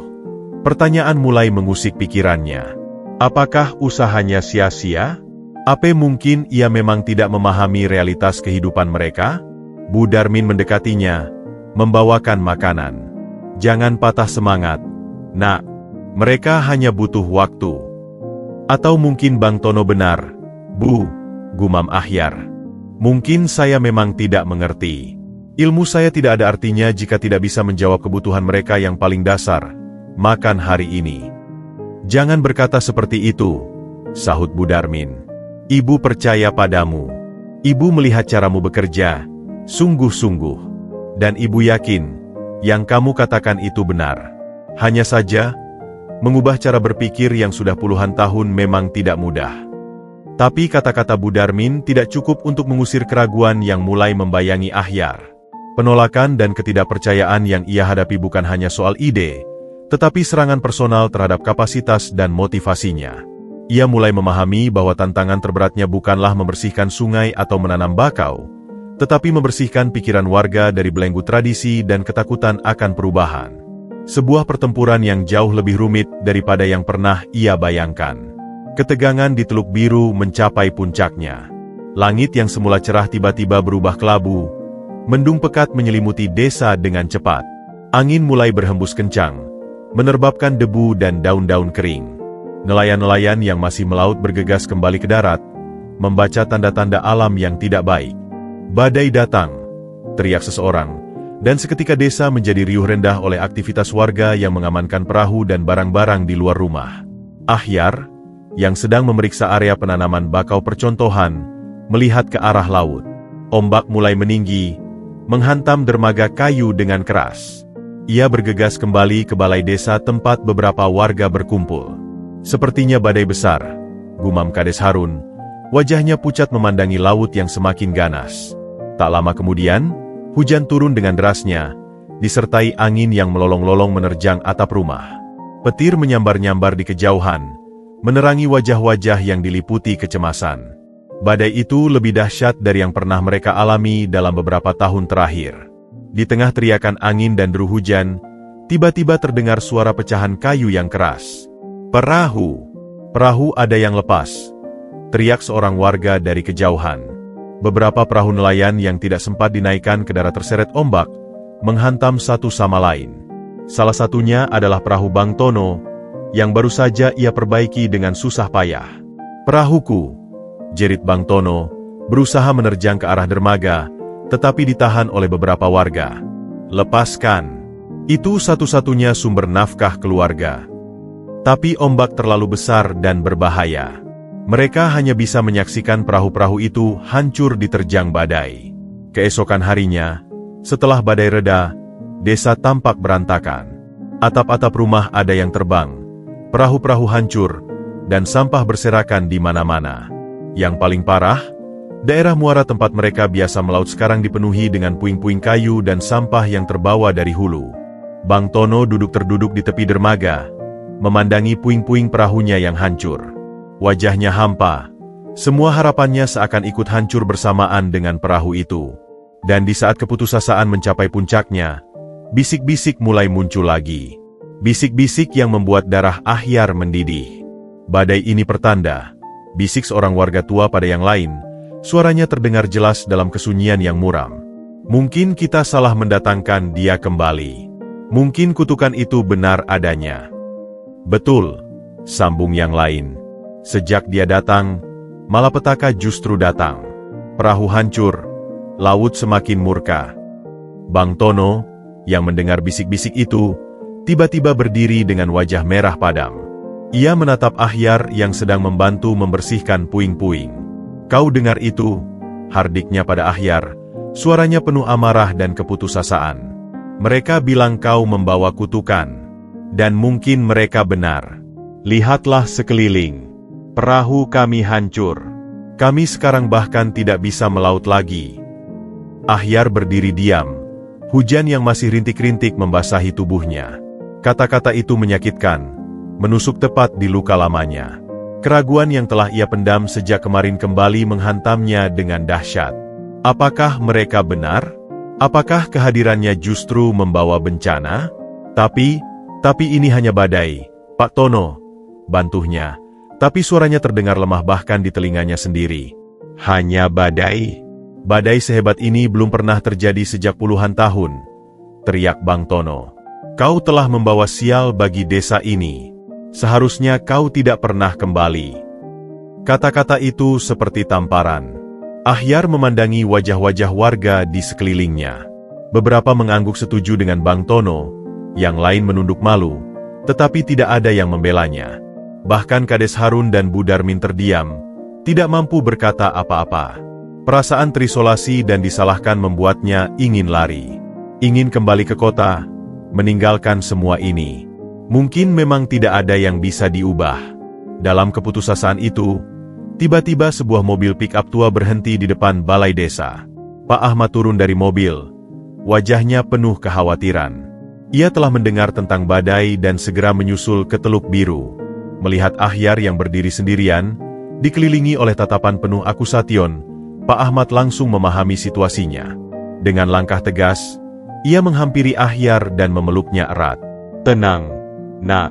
Pertanyaan mulai mengusik pikirannya. Apakah usahanya sia-sia? Apa mungkin ia memang tidak memahami realitas kehidupan mereka? Bu Darmin mendekatinya, membawakan makanan. Jangan patah semangat, Nak. Mereka hanya butuh waktu. Atau mungkin Bang Tono benar, Bu, gumam Ahyar. Mungkin saya memang tidak mengerti. Ilmu saya tidak ada artinya jika tidak bisa menjawab kebutuhan mereka yang paling dasar, makan hari ini. Jangan berkata seperti itu, sahut Bu Darmin. Ibu percaya padamu. Ibu melihat caramu bekerja, sungguh-sungguh. Dan ibu yakin, yang kamu katakan itu benar. Hanya saja, mengubah cara berpikir yang sudah puluhan tahun memang tidak mudah. Tapi kata-kata Bu Darmin tidak cukup untuk mengusir keraguan yang mulai membayangi Ahyar. Penolakan dan ketidakpercayaan yang ia hadapi bukan hanya soal ide, tetapi serangan personal terhadap kapasitas dan motivasinya. Ia mulai memahami bahwa tantangan terberatnya bukanlah membersihkan sungai atau menanam bakau, tetapi membersihkan pikiran warga dari belenggu tradisi dan ketakutan akan perubahan. Sebuah pertempuran yang jauh lebih rumit daripada yang pernah ia bayangkan. Ketegangan di Teluk Biru mencapai puncaknya. Langit yang semula cerah tiba-tiba berubah kelabu. Mendung pekat menyelimuti desa dengan cepat. Angin mulai berhembus kencang, menerbabkan debu dan daun-daun kering. Nelayan-nelayan yang masih melaut bergegas kembali ke darat, membaca tanda-tanda alam yang tidak baik. Badai datang, teriak seseorang. Dan seketika desa menjadi riuh rendah oleh aktivitas warga yang mengamankan perahu dan barang-barang di luar rumah. Ahyar, yang sedang memeriksa area penanaman bakau percontohan, melihat ke arah laut. Ombak mulai meninggi, menghantam dermaga kayu dengan keras. Ia bergegas kembali ke balai desa tempat beberapa warga berkumpul. Sepertinya badai besar, gumam Kades Harun, wajahnya pucat memandangi laut yang semakin ganas. Tak lama kemudian, hujan turun dengan derasnya, disertai angin yang melolong-lolong menerjang atap rumah. Petir menyambar-nyambar di kejauhan, menerangi wajah-wajah yang diliputi kecemasan. Badai itu lebih dahsyat dari yang pernah mereka alami dalam beberapa tahun terakhir. Di tengah teriakan angin dan deru hujan, tiba-tiba terdengar suara pecahan kayu yang keras. "Perahu! Perahu ada yang lepas!" teriak seorang warga dari kejauhan. Beberapa perahu nelayan yang tidak sempat dinaikkan ke darat terseret ombak, menghantam satu sama lain. Salah satunya adalah perahu Bang Tono, yang baru saja ia perbaiki dengan susah payah. "Perahuku!" jerit Bang Tono, berusaha menerjang ke arah dermaga, tetapi ditahan oleh beberapa warga. "Lepaskan! Itu satu-satunya sumber nafkah keluarga." Tapi ombak terlalu besar dan berbahaya. Mereka hanya bisa menyaksikan perahu-perahu itu hancur diterjang badai. Keesokan harinya, setelah badai reda, desa tampak berantakan. Atap-atap rumah ada yang terbang, perahu-perahu hancur, dan sampah berserakan di mana-mana. Yang paling parah, daerah muara tempat mereka biasa melaut sekarang dipenuhi dengan puing-puing kayu dan sampah yang terbawa dari hulu. Bang Tono duduk terduduk di tepi dermaga, memandangi puing-puing perahunya yang hancur. Wajahnya hampa, semua harapannya seakan ikut hancur bersamaan dengan perahu itu. Dan di saat keputusasaan mencapai puncaknya, bisik-bisik mulai muncul lagi. Bisik-bisik yang membuat darah Ahyar mendidih. "Badai ini pertanda," bisik seorang warga tua pada yang lain, suaranya terdengar jelas dalam kesunyian yang muram. "Mungkin kita salah mendatangkan dia kembali. Mungkin kutukan itu benar adanya." "Betul," sambung yang lain. "Sejak dia datang, malapetaka justru datang. Perahu hancur, laut semakin murka." Bang Tono, yang mendengar bisik-bisik itu, tiba-tiba berdiri dengan wajah merah padam. Ia menatap Ahyar yang sedang membantu membersihkan puing-puing. "Kau dengar itu?" hardiknya pada Ahyar, suaranya penuh amarah dan keputusasaan. "Mereka bilang kau membawa kutukan. Dan mungkin mereka benar. Lihatlah sekeliling. Perahu kami hancur. Kami sekarang bahkan tidak bisa melaut lagi." Ahyar berdiri diam. Hujan yang masih rintik-rintik membasahi tubuhnya. Kata-kata itu menyakitkan, menusuk tepat di luka lamanya. Keraguan yang telah ia pendam sejak kemarin kembali menghantamnya dengan dahsyat. Apakah mereka benar? Apakah kehadirannya justru membawa bencana? Tapi ini hanya badai, Pak Tono, bantuhnya. Tapi suaranya terdengar lemah bahkan di telinganya sendiri. "Hanya badai? Badai sehebat ini belum pernah terjadi sejak puluhan tahun," teriak Bang Tono. "Kau telah membawa sial bagi desa ini. Seharusnya kau tidak pernah kembali." Kata-kata itu seperti tamparan. Ahyar memandangi wajah-wajah warga di sekelilingnya. Beberapa mengangguk setuju dengan Bang Tono, yang lain menunduk malu, tetapi tidak ada yang membelanya. Bahkan Kades Harun dan Bu Darmin terdiam, tidak mampu berkata apa-apa. Perasaan terisolasi dan disalahkan membuatnya ingin lari. Ingin kembali ke kota, meninggalkan semua ini. Mungkin memang tidak ada yang bisa diubah. Dalam keputusasaan itu, tiba-tiba sebuah mobil pick-up tua berhenti di depan balai desa. Pak Ahmad turun dari mobil. Wajahnya penuh kekhawatiran. Ia telah mendengar tentang badai dan segera menyusul ke Teluk Biru. Melihat Ahyar yang berdiri sendirian, dikelilingi oleh tatapan penuh akusation, Pak Ahmad langsung memahami situasinya. Dengan langkah tegas, ia menghampiri Ahyar dan memeluknya erat. "Tenang, Nak.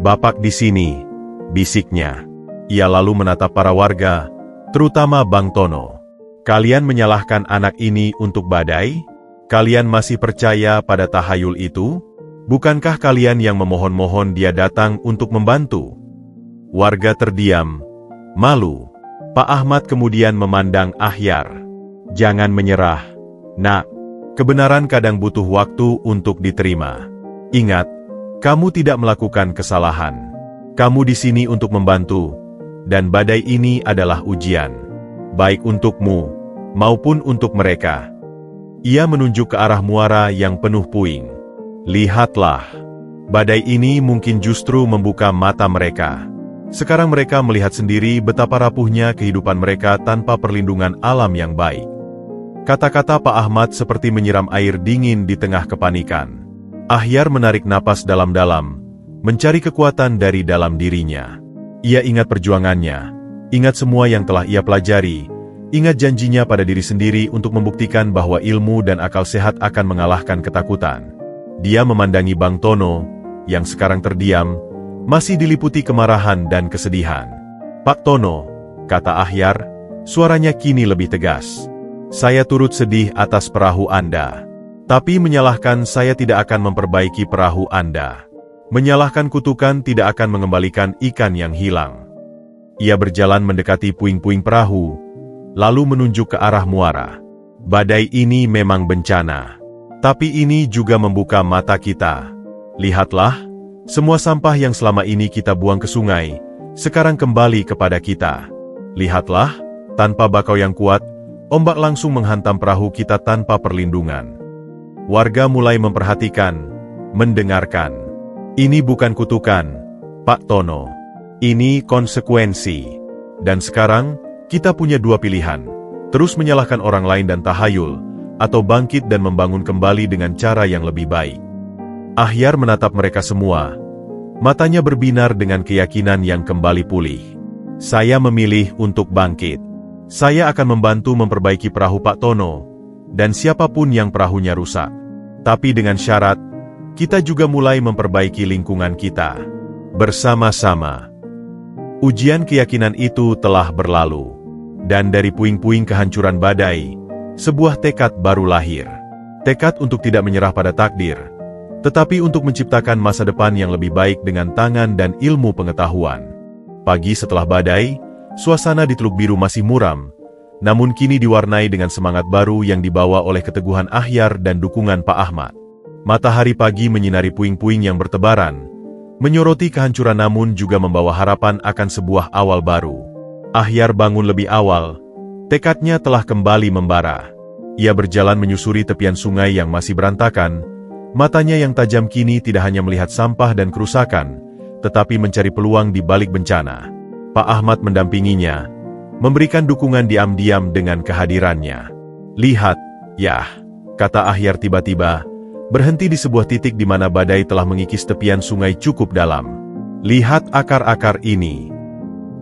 Bapak di sini," bisiknya. Ia lalu menatap para warga, terutama Bang Tono. "Kalian menyalahkan anak ini untuk badai? Kalian masih percaya pada tahayul itu? Bukankah kalian yang memohon-mohon dia datang untuk membantu?" Warga terdiam, malu. Pak Ahmad kemudian memandang Ahyar. "Jangan menyerah, Nak. Kebenaran kadang butuh waktu untuk diterima. Ingat, kamu tidak melakukan kesalahan. Kamu di sini untuk membantu, dan badai ini adalah ujian, baik untukmu maupun untuk mereka." Ia menunjuk ke arah muara yang penuh puing. Lihatlah. Badai ini mungkin justru membuka mata mereka. Sekarang mereka melihat sendiri betapa rapuhnya kehidupan mereka tanpa perlindungan alam yang baik. Kata-kata Pak Ahmad seperti menyiram air dingin di tengah kepanikan. Ahyar menarik napas dalam-dalam, mencari kekuatan dari dalam dirinya. Ia ingat perjuangannya, ingat semua yang telah ia pelajari, ingat janjinya pada diri sendiri untuk membuktikan bahwa ilmu dan akal sehat akan mengalahkan ketakutan. Dia memandangi Bang Tono, yang sekarang terdiam, masih diliputi kemarahan dan kesedihan. Pak Tono, kata Ahyar, suaranya kini lebih tegas. Saya turut sedih atas perahu Anda. Tapi menyalahkan saya tidak akan memperbaiki perahu Anda. Menyalahkan kutukan tidak akan mengembalikan ikan yang hilang. Ia berjalan mendekati puing-puing perahu, lalu menunjuk ke arah muara. Badai ini memang bencana. Tapi ini juga membuka mata kita. Lihatlah, semua sampah yang selama ini kita buang ke sungai, sekarang kembali kepada kita. Lihatlah, tanpa bakau yang kuat, ombak langsung menghantam perahu kita tanpa perlindungan. Warga mulai memperhatikan, mendengarkan. Ini bukan kutukan, Pak Tono. Ini konsekuensi. Dan sekarang, kita punya dua pilihan. Terus menyalahkan orang lain dan tahayul, atau bangkit dan membangun kembali dengan cara yang lebih baik. Ahyar menatap mereka semua. Matanya berbinar dengan keyakinan yang kembali pulih. Saya memilih untuk bangkit. Saya akan membantu memperbaiki perahu Pak Tono, dan siapapun yang perahunya rusak. Tapi dengan syarat, kita juga mulai memperbaiki lingkungan kita. Bersama-sama. Ujian keyakinan itu telah berlalu. Dan dari puing-puing kehancuran badai, sebuah tekad baru lahir. Tekad untuk tidak menyerah pada takdir, tetapi untuk menciptakan masa depan yang lebih baik dengan tangan dan ilmu pengetahuan. Pagi setelah badai, suasana di Teluk Biru masih muram, namun kini diwarnai dengan semangat baru yang dibawa oleh keteguhan Ahyar dan dukungan Pak Ahmad. Matahari pagi menyinari puing-puing yang bertebaran, menyoroti kehancuran namun juga membawa harapan akan sebuah awal baru. Ahyar bangun lebih awal, tekadnya telah kembali membara. Ia berjalan menyusuri tepian sungai yang masih berantakan, matanya yang tajam kini tidak hanya melihat sampah dan kerusakan, tetapi mencari peluang di balik bencana. Pak Ahmad mendampinginya, memberikan dukungan diam-diam dengan kehadirannya. Lihat, yah, kata Ahyar tiba-tiba, berhenti di sebuah titik di mana badai telah mengikis tepian sungai cukup dalam. Lihat akar-akar ini.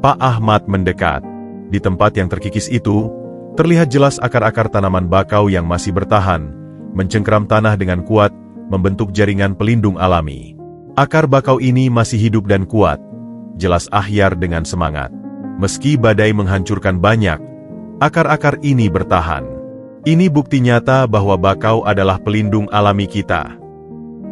Pak Ahmad mendekat. Di tempat yang terkikis itu, terlihat jelas akar-akar tanaman bakau yang masih bertahan, mencengkeram tanah dengan kuat, membentuk jaringan pelindung alami. Akar bakau ini masih hidup dan kuat, jelas Ahyar dengan semangat. Meski badai menghancurkan banyak, akar-akar ini bertahan. Ini bukti nyata bahwa bakau adalah pelindung alami kita.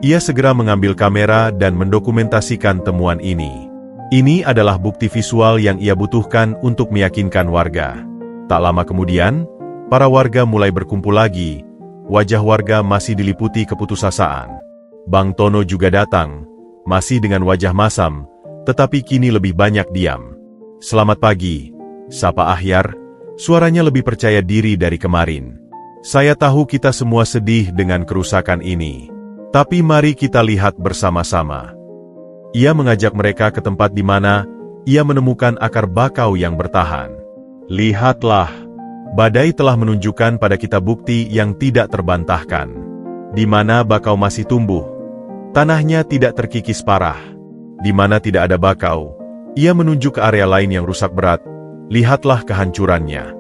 Ia segera mengambil kamera dan mendokumentasikan temuan ini. Ini adalah bukti visual yang ia butuhkan untuk meyakinkan warga. Tak lama kemudian, para warga mulai berkumpul lagi. Wajah warga masih diliputi keputusasaan. Bang Tono juga datang, masih dengan wajah masam, tetapi kini lebih banyak diam. Selamat pagi, sapa Ahyar, suaranya lebih percaya diri dari kemarin. Saya tahu kita semua sedih dengan kerusakan ini. Tapi mari kita lihat bersama-sama. Ia mengajak mereka ke tempat di mana ia menemukan akar bakau yang bertahan. Lihatlah, badai telah menunjukkan pada kita bukti yang tidak terbantahkan. Di mana bakau masih tumbuh, tanahnya tidak terkikis parah. Di mana tidak ada bakau, ia menunjuk ke area lain yang rusak berat. Lihatlah kehancurannya.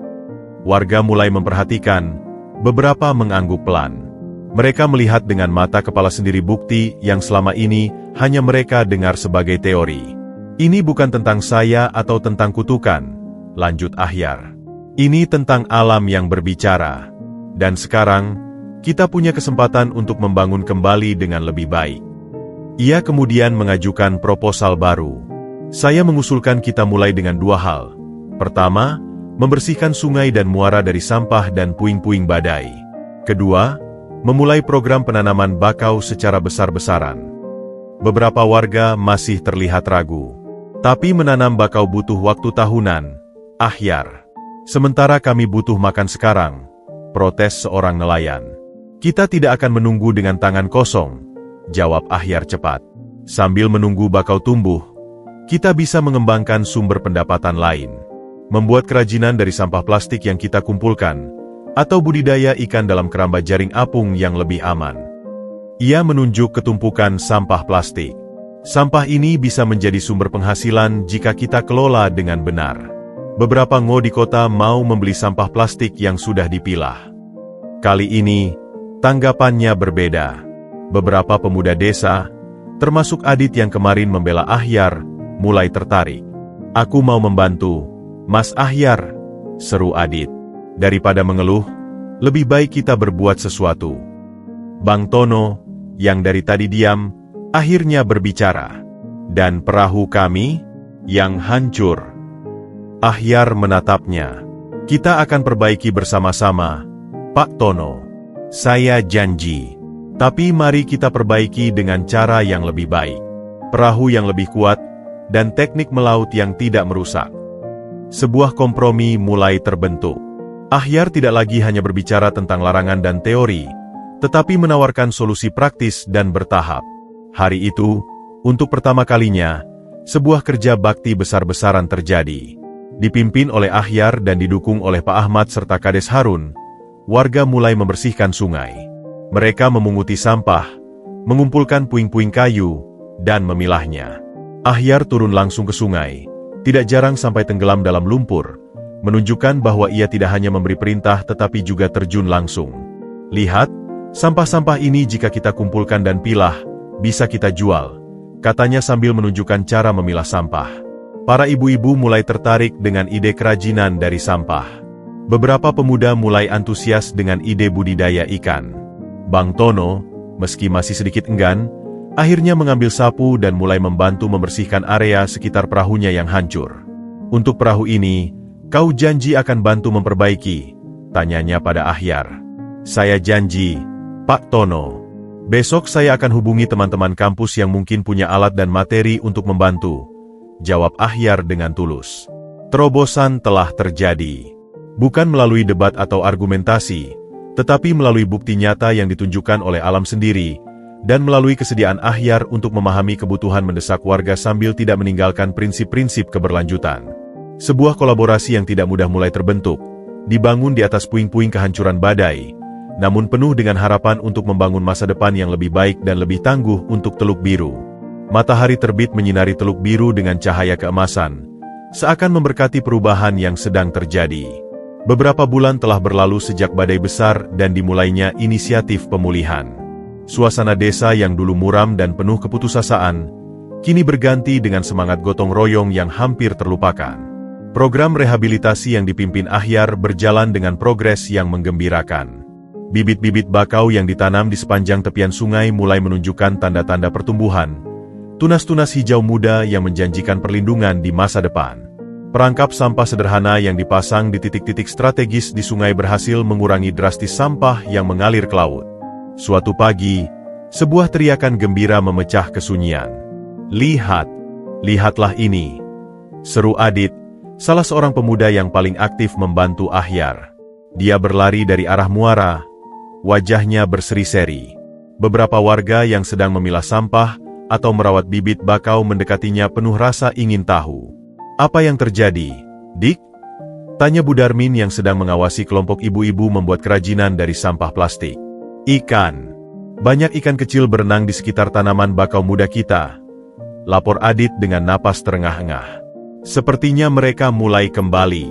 Warga mulai memperhatikan. Beberapa mengangguk pelan. Mereka melihat dengan mata kepala sendiri bukti yang selama ini hanya mereka dengar sebagai teori. Ini bukan tentang saya atau tentang kutukan, lanjut Ahyar. Ini tentang alam yang berbicara. Dan sekarang, kita punya kesempatan untuk membangun kembali dengan lebih baik. Ia kemudian mengajukan proposal baru. Saya mengusulkan kita mulai dengan dua hal. Pertama, membersihkan sungai dan muara dari sampah dan puing-puing badai. Kedua, memulai program penanaman bakau secara besar-besaran. Beberapa warga masih terlihat ragu. Tapi menanam bakau butuh waktu tahunan, Ahyar. Sementara kami butuh makan sekarang, protes seorang nelayan. Kita tidak akan menunggu dengan tangan kosong, jawab Ahyar cepat. Sambil menunggu bakau tumbuh, kita bisa mengembangkan sumber pendapatan lain. Membuat kerajinan dari sampah plastik yang kita kumpulkan, atau budidaya ikan dalam keramba jaring apung yang lebih aman. Ia menunjuk ke tumpukan sampah plastik. Sampah ini bisa menjadi sumber penghasilan jika kita kelola dengan benar. Beberapa ngo di kota mau membeli sampah plastik yang sudah dipilah. Kali ini, tanggapannya berbeda. Beberapa pemuda desa, termasuk Adit yang kemarin membela Ahyar, mulai tertarik. Aku mau membantu, Mas Ahyar, seru Adit. Daripada mengeluh, lebih baik kita berbuat sesuatu. Bang Tono, yang dari tadi diam, akhirnya berbicara. Dan perahu kami, yang hancur. Ahyar menatapnya. Kita akan perbaiki bersama-sama, Pak Tono. Saya janji. Tapi mari kita perbaiki dengan cara yang lebih baik. Perahu yang lebih kuat, dan teknik melaut yang tidak merusak. Sebuah kompromi mulai terbentuk. Ahyar tidak lagi hanya berbicara tentang larangan dan teori, tetapi menawarkan solusi praktis dan bertahap. Hari itu, untuk pertama kalinya, sebuah kerja bakti besar-besaran terjadi. Dipimpin oleh Ahyar dan didukung oleh Pak Ahmad serta Kades Harun, warga mulai membersihkan sungai. Mereka memunguti sampah, mengumpulkan puing-puing kayu, dan memilahnya. Ahyar turun langsung ke sungai, tidak jarang sampai tenggelam dalam lumpur, menunjukkan bahwa ia tidak hanya memberi perintah tetapi juga terjun langsung. Lihat, sampah-sampah ini jika kita kumpulkan dan pilah, bisa kita jual, katanya sambil menunjukkan cara memilah sampah. Para ibu-ibu mulai tertarik dengan ide kerajinan dari sampah. Beberapa pemuda mulai antusias dengan ide budidaya ikan. Bang Tono, meski masih sedikit enggan, akhirnya mengambil sapu dan mulai membantu membersihkan area sekitar perahunya yang hancur. Untuk perahu ini, kau janji akan bantu memperbaiki, tanyanya pada Ahyar. Saya janji, Pak Tono. Besok saya akan hubungi teman-teman kampus yang mungkin punya alat dan materi untuk membantu, jawab Ahyar dengan tulus. Terobosan telah terjadi. Bukan melalui debat atau argumentasi, tetapi melalui bukti nyata yang ditunjukkan oleh alam sendiri, dan melalui kesediaan Ahyar untuk memahami kebutuhan mendesak warga sambil tidak meninggalkan prinsip-prinsip keberlanjutan. Sebuah kolaborasi yang tidak mudah mulai terbentuk, dibangun di atas puing-puing kehancuran badai, namun penuh dengan harapan untuk membangun masa depan yang lebih baik dan lebih tangguh untuk Teluk Biru. Matahari terbit menyinari Teluk Biru dengan cahaya keemasan, seakan memberkati perubahan yang sedang terjadi. Beberapa bulan telah berlalu sejak badai besar dan dimulainya inisiatif pemulihan. Suasana desa yang dulu muram dan penuh keputusasaan, kini berganti dengan semangat gotong royong yang hampir terlupakan. Program rehabilitasi yang dipimpin Ahyar berjalan dengan progres yang menggembirakan. Bibit-bibit bakau yang ditanam di sepanjang tepian sungai mulai menunjukkan tanda-tanda pertumbuhan, tunas-tunas hijau muda yang menjanjikan perlindungan di masa depan. Perangkap sampah sederhana yang dipasang di titik-titik strategis di sungai berhasil mengurangi drastis sampah yang mengalir ke laut. Suatu pagi, sebuah teriakan gembira memecah kesunyian. Lihat, lihatlah ini, seru Adit, salah seorang pemuda yang paling aktif membantu Ahyar. Dia berlari dari arah muara, wajahnya berseri-seri. Beberapa warga yang sedang memilah sampah atau merawat bibit bakau mendekatinya penuh rasa ingin tahu. Apa yang terjadi, Dik? Tanya Bu Darmin yang sedang mengawasi kelompok ibu-ibu membuat kerajinan dari sampah plastik. Ikan. Banyak ikan kecil berenang di sekitar tanaman bakau muda kita, lapor Adit dengan napas terengah-engah. Sepertinya mereka mulai kembali.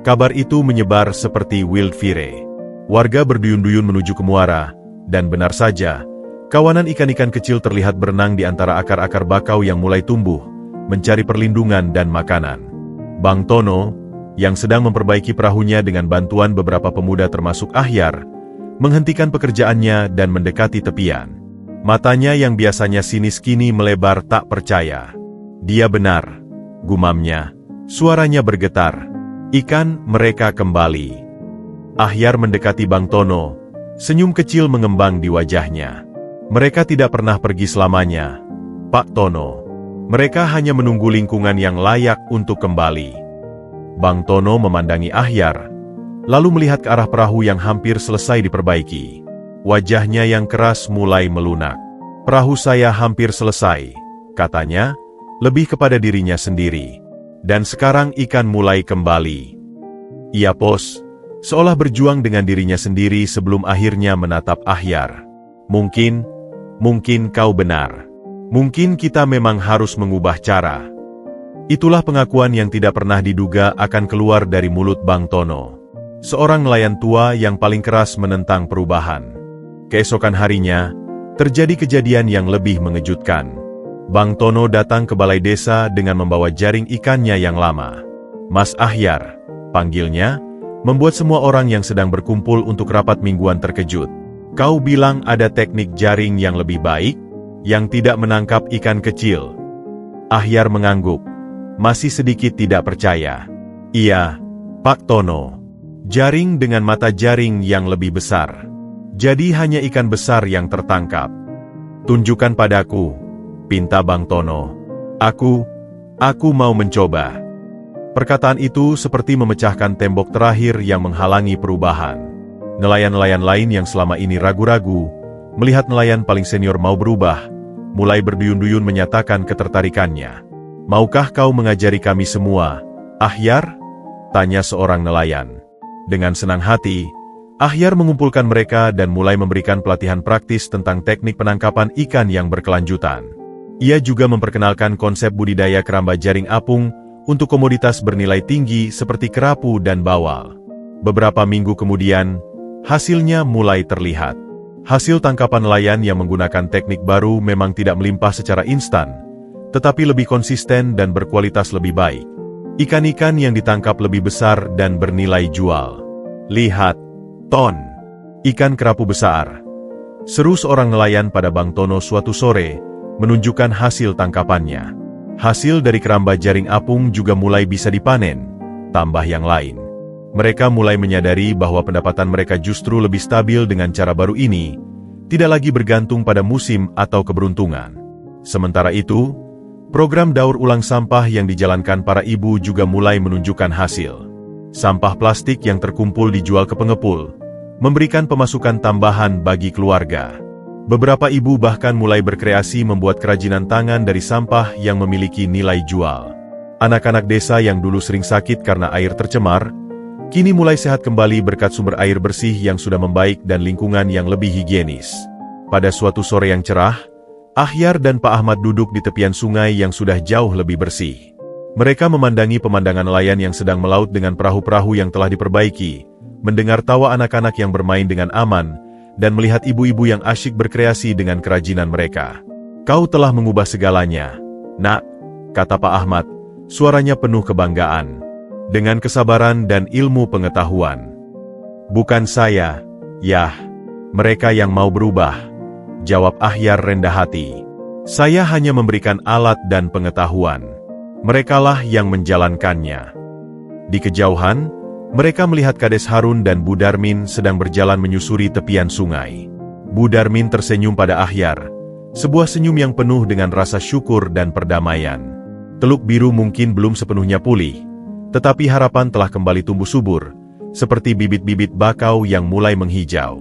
Kabar itu menyebar seperti wildfire. Warga berduyun-duyun menuju ke muara, dan benar saja, kawanan ikan-ikan kecil terlihat berenang di antara akar-akar bakau yang mulai tumbuh, mencari perlindungan dan makanan. Bang Tono, yang sedang memperbaiki perahunya dengan bantuan beberapa pemuda termasuk Ahyar, menghentikan pekerjaannya dan mendekati tepian. Matanya yang biasanya sinis kini melebar tak percaya. Dia benar, gumamnya, suaranya bergetar. Ikan mereka kembali. Ahyar mendekati Bang Tono, senyum kecil mengembang di wajahnya. Mereka tidak pernah pergi selamanya, Pak Tono. Mereka hanya menunggu lingkungan yang layak untuk kembali. Bang Tono memandangi Ahyar, lalu melihat ke arah perahu yang hampir selesai diperbaiki. Wajahnya yang keras mulai melunak. "Perahu saya hampir selesai," katanya, lebih kepada dirinya sendiri. "Dan sekarang ikan mulai kembali." Ia pos, seolah berjuang dengan dirinya sendiri sebelum akhirnya menatap Ahyar. Mungkin kau benar. Mungkin kita memang harus mengubah cara." Itulah pengakuan yang tidak pernah diduga akan keluar dari mulut Bang Tono. Seorang nelayan tua yang paling keras menentang perubahan. Keesokan harinya, terjadi kejadian yang lebih mengejutkan. Bang Tono datang ke balai desa dengan membawa jaring ikannya yang lama. "Mas Ahyar," panggilnya, membuat semua orang yang sedang berkumpul untuk rapat mingguan terkejut. "Kau bilang ada teknik jaring yang lebih baik, yang tidak menangkap ikan kecil." Ahyar mengangguk, masih sedikit tidak percaya. "Iya, Pak Tono. Jaring dengan mata jaring yang lebih besar. Jadi hanya ikan besar yang tertangkap." "Tunjukkan padaku," pinta Bang Tono. Aku mau mencoba." Perkataan itu seperti memecahkan tembok terakhir yang menghalangi perubahan. Nelayan-nelayan lain yang selama ini ragu-ragu, melihat nelayan paling senior mau berubah, mulai berduyun-duyun menyatakan ketertarikannya. "Maukah kau mengajari kami semua, Ahyar?" tanya seorang nelayan. Dengan senang hati, Ahyar mengumpulkan mereka dan mulai memberikan pelatihan praktis tentang teknik penangkapan ikan yang berkelanjutan. Ia juga memperkenalkan konsep budidaya keramba jaring apung untuk komoditas bernilai tinggi seperti kerapu dan bawal. Beberapa minggu kemudian, hasilnya mulai terlihat. Hasil tangkapan nelayan yang menggunakan teknik baru memang tidak melimpah secara instan, tetapi lebih konsisten dan berkualitas lebih baik. Ikan-ikan yang ditangkap lebih besar dan bernilai jual. "Lihat, Ton, ikan kerapu besar," seru seorang nelayan pada Bang Tono suatu sore, menunjukkan hasil tangkapannya. Hasil dari keramba jaring apung juga mulai bisa dipanen, tambah yang lain. Mereka mulai menyadari bahwa pendapatan mereka justru lebih stabil dengan cara baru ini, tidak lagi bergantung pada musim atau keberuntungan. Sementara itu, program daur ulang sampah yang dijalankan para ibu juga mulai menunjukkan hasil. Sampah plastik yang terkumpul dijual ke pengepul, memberikan pemasukan tambahan bagi keluarga. Beberapa ibu bahkan mulai berkreasi membuat kerajinan tangan dari sampah yang memiliki nilai jual. Anak-anak desa yang dulu sering sakit karena air tercemar, kini mulai sehat kembali berkat sumber air bersih yang sudah membaik dan lingkungan yang lebih higienis. Pada suatu sore yang cerah, Ahyar dan Pak Ahmad duduk di tepian sungai yang sudah jauh lebih bersih. Mereka memandangi pemandangan nelayan yang sedang melaut dengan perahu-perahu yang telah diperbaiki, mendengar tawa anak-anak yang bermain dengan aman, dan melihat ibu-ibu yang asyik berkreasi dengan kerajinan mereka. "Kau telah mengubah segalanya, Nak," kata Pak Ahmad, suaranya penuh kebanggaan. "Dengan kesabaran dan ilmu pengetahuan." "Bukan saya, Yah. Mereka yang mau berubah," jawab Ahyar rendah hati. "Saya hanya memberikan alat dan pengetahuan. Merekalah yang menjalankannya." Di kejauhan, mereka melihat Kades Harun dan Bu Darmin sedang berjalan menyusuri tepian sungai. Bu Darmin tersenyum pada Ahyar, sebuah senyum yang penuh dengan rasa syukur dan perdamaian. Teluk Biru mungkin belum sepenuhnya pulih, tetapi harapan telah kembali tumbuh subur, seperti bibit-bibit bakau yang mulai menghijau.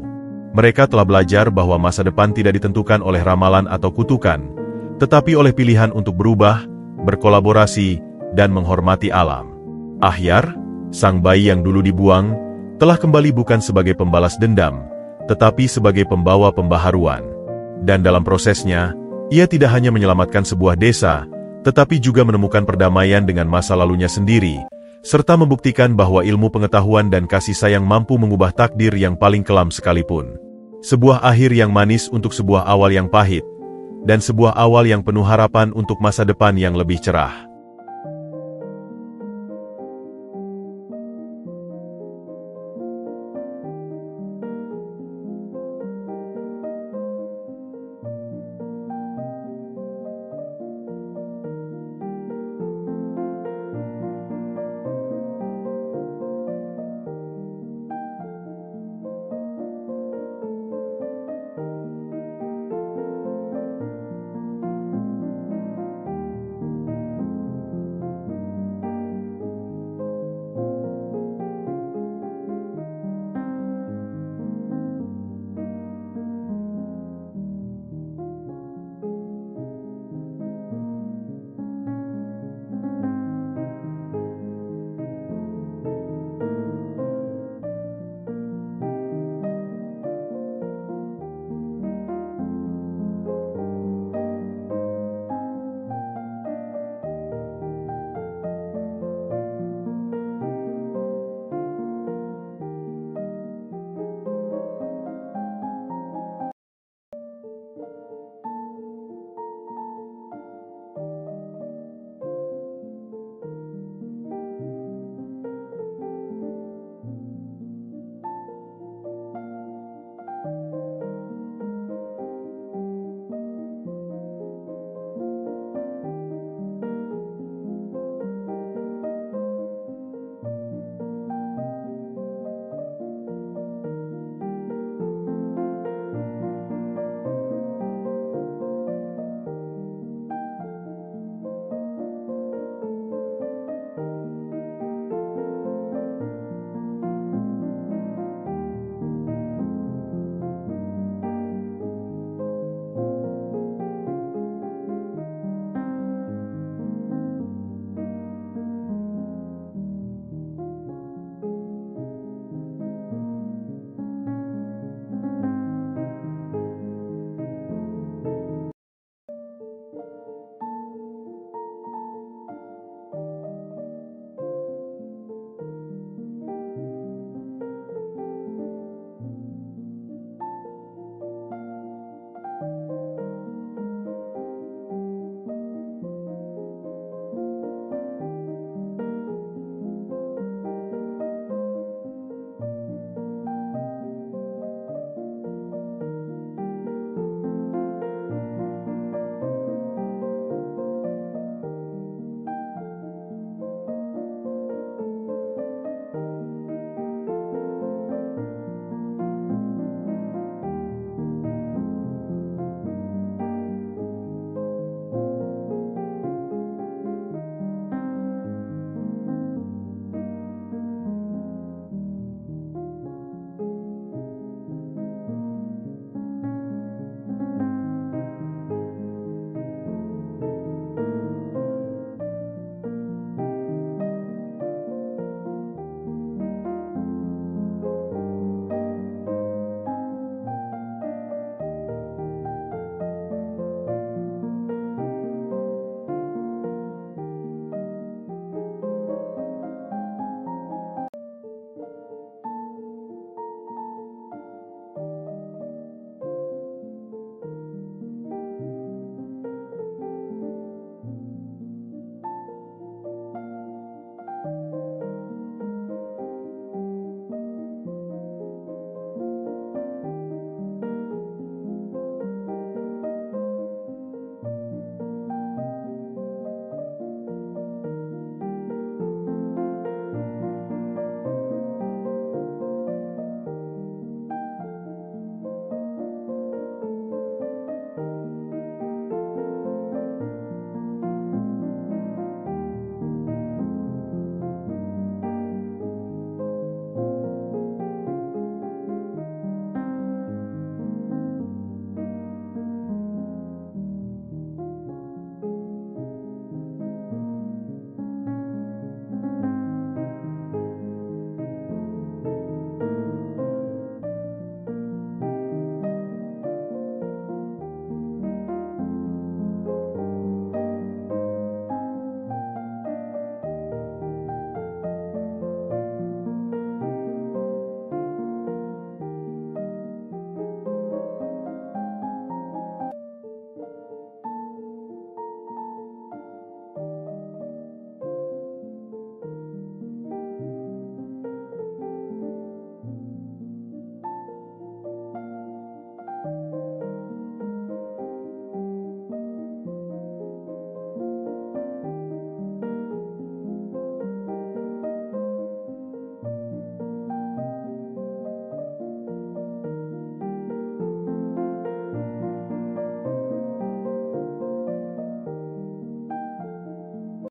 Mereka telah belajar bahwa masa depan tidak ditentukan oleh ramalan atau kutukan, tetapi oleh pilihan untuk berubah, berkolaborasi, dan menghormati alam. Ahyar, sang bayi yang dulu dibuang, telah kembali bukan sebagai pembalas dendam, tetapi sebagai pembawa pembaharuan. Dan dalam prosesnya, ia tidak hanya menyelamatkan sebuah desa, tetapi juga menemukan perdamaian dengan masa lalunya sendiri, serta membuktikan bahwa ilmu pengetahuan dan kasih sayang mampu mengubah takdir yang paling kelam sekalipun. Sebuah akhir yang manis untuk sebuah awal yang pahit, dan sebuah awal yang penuh harapan untuk masa depan yang lebih cerah.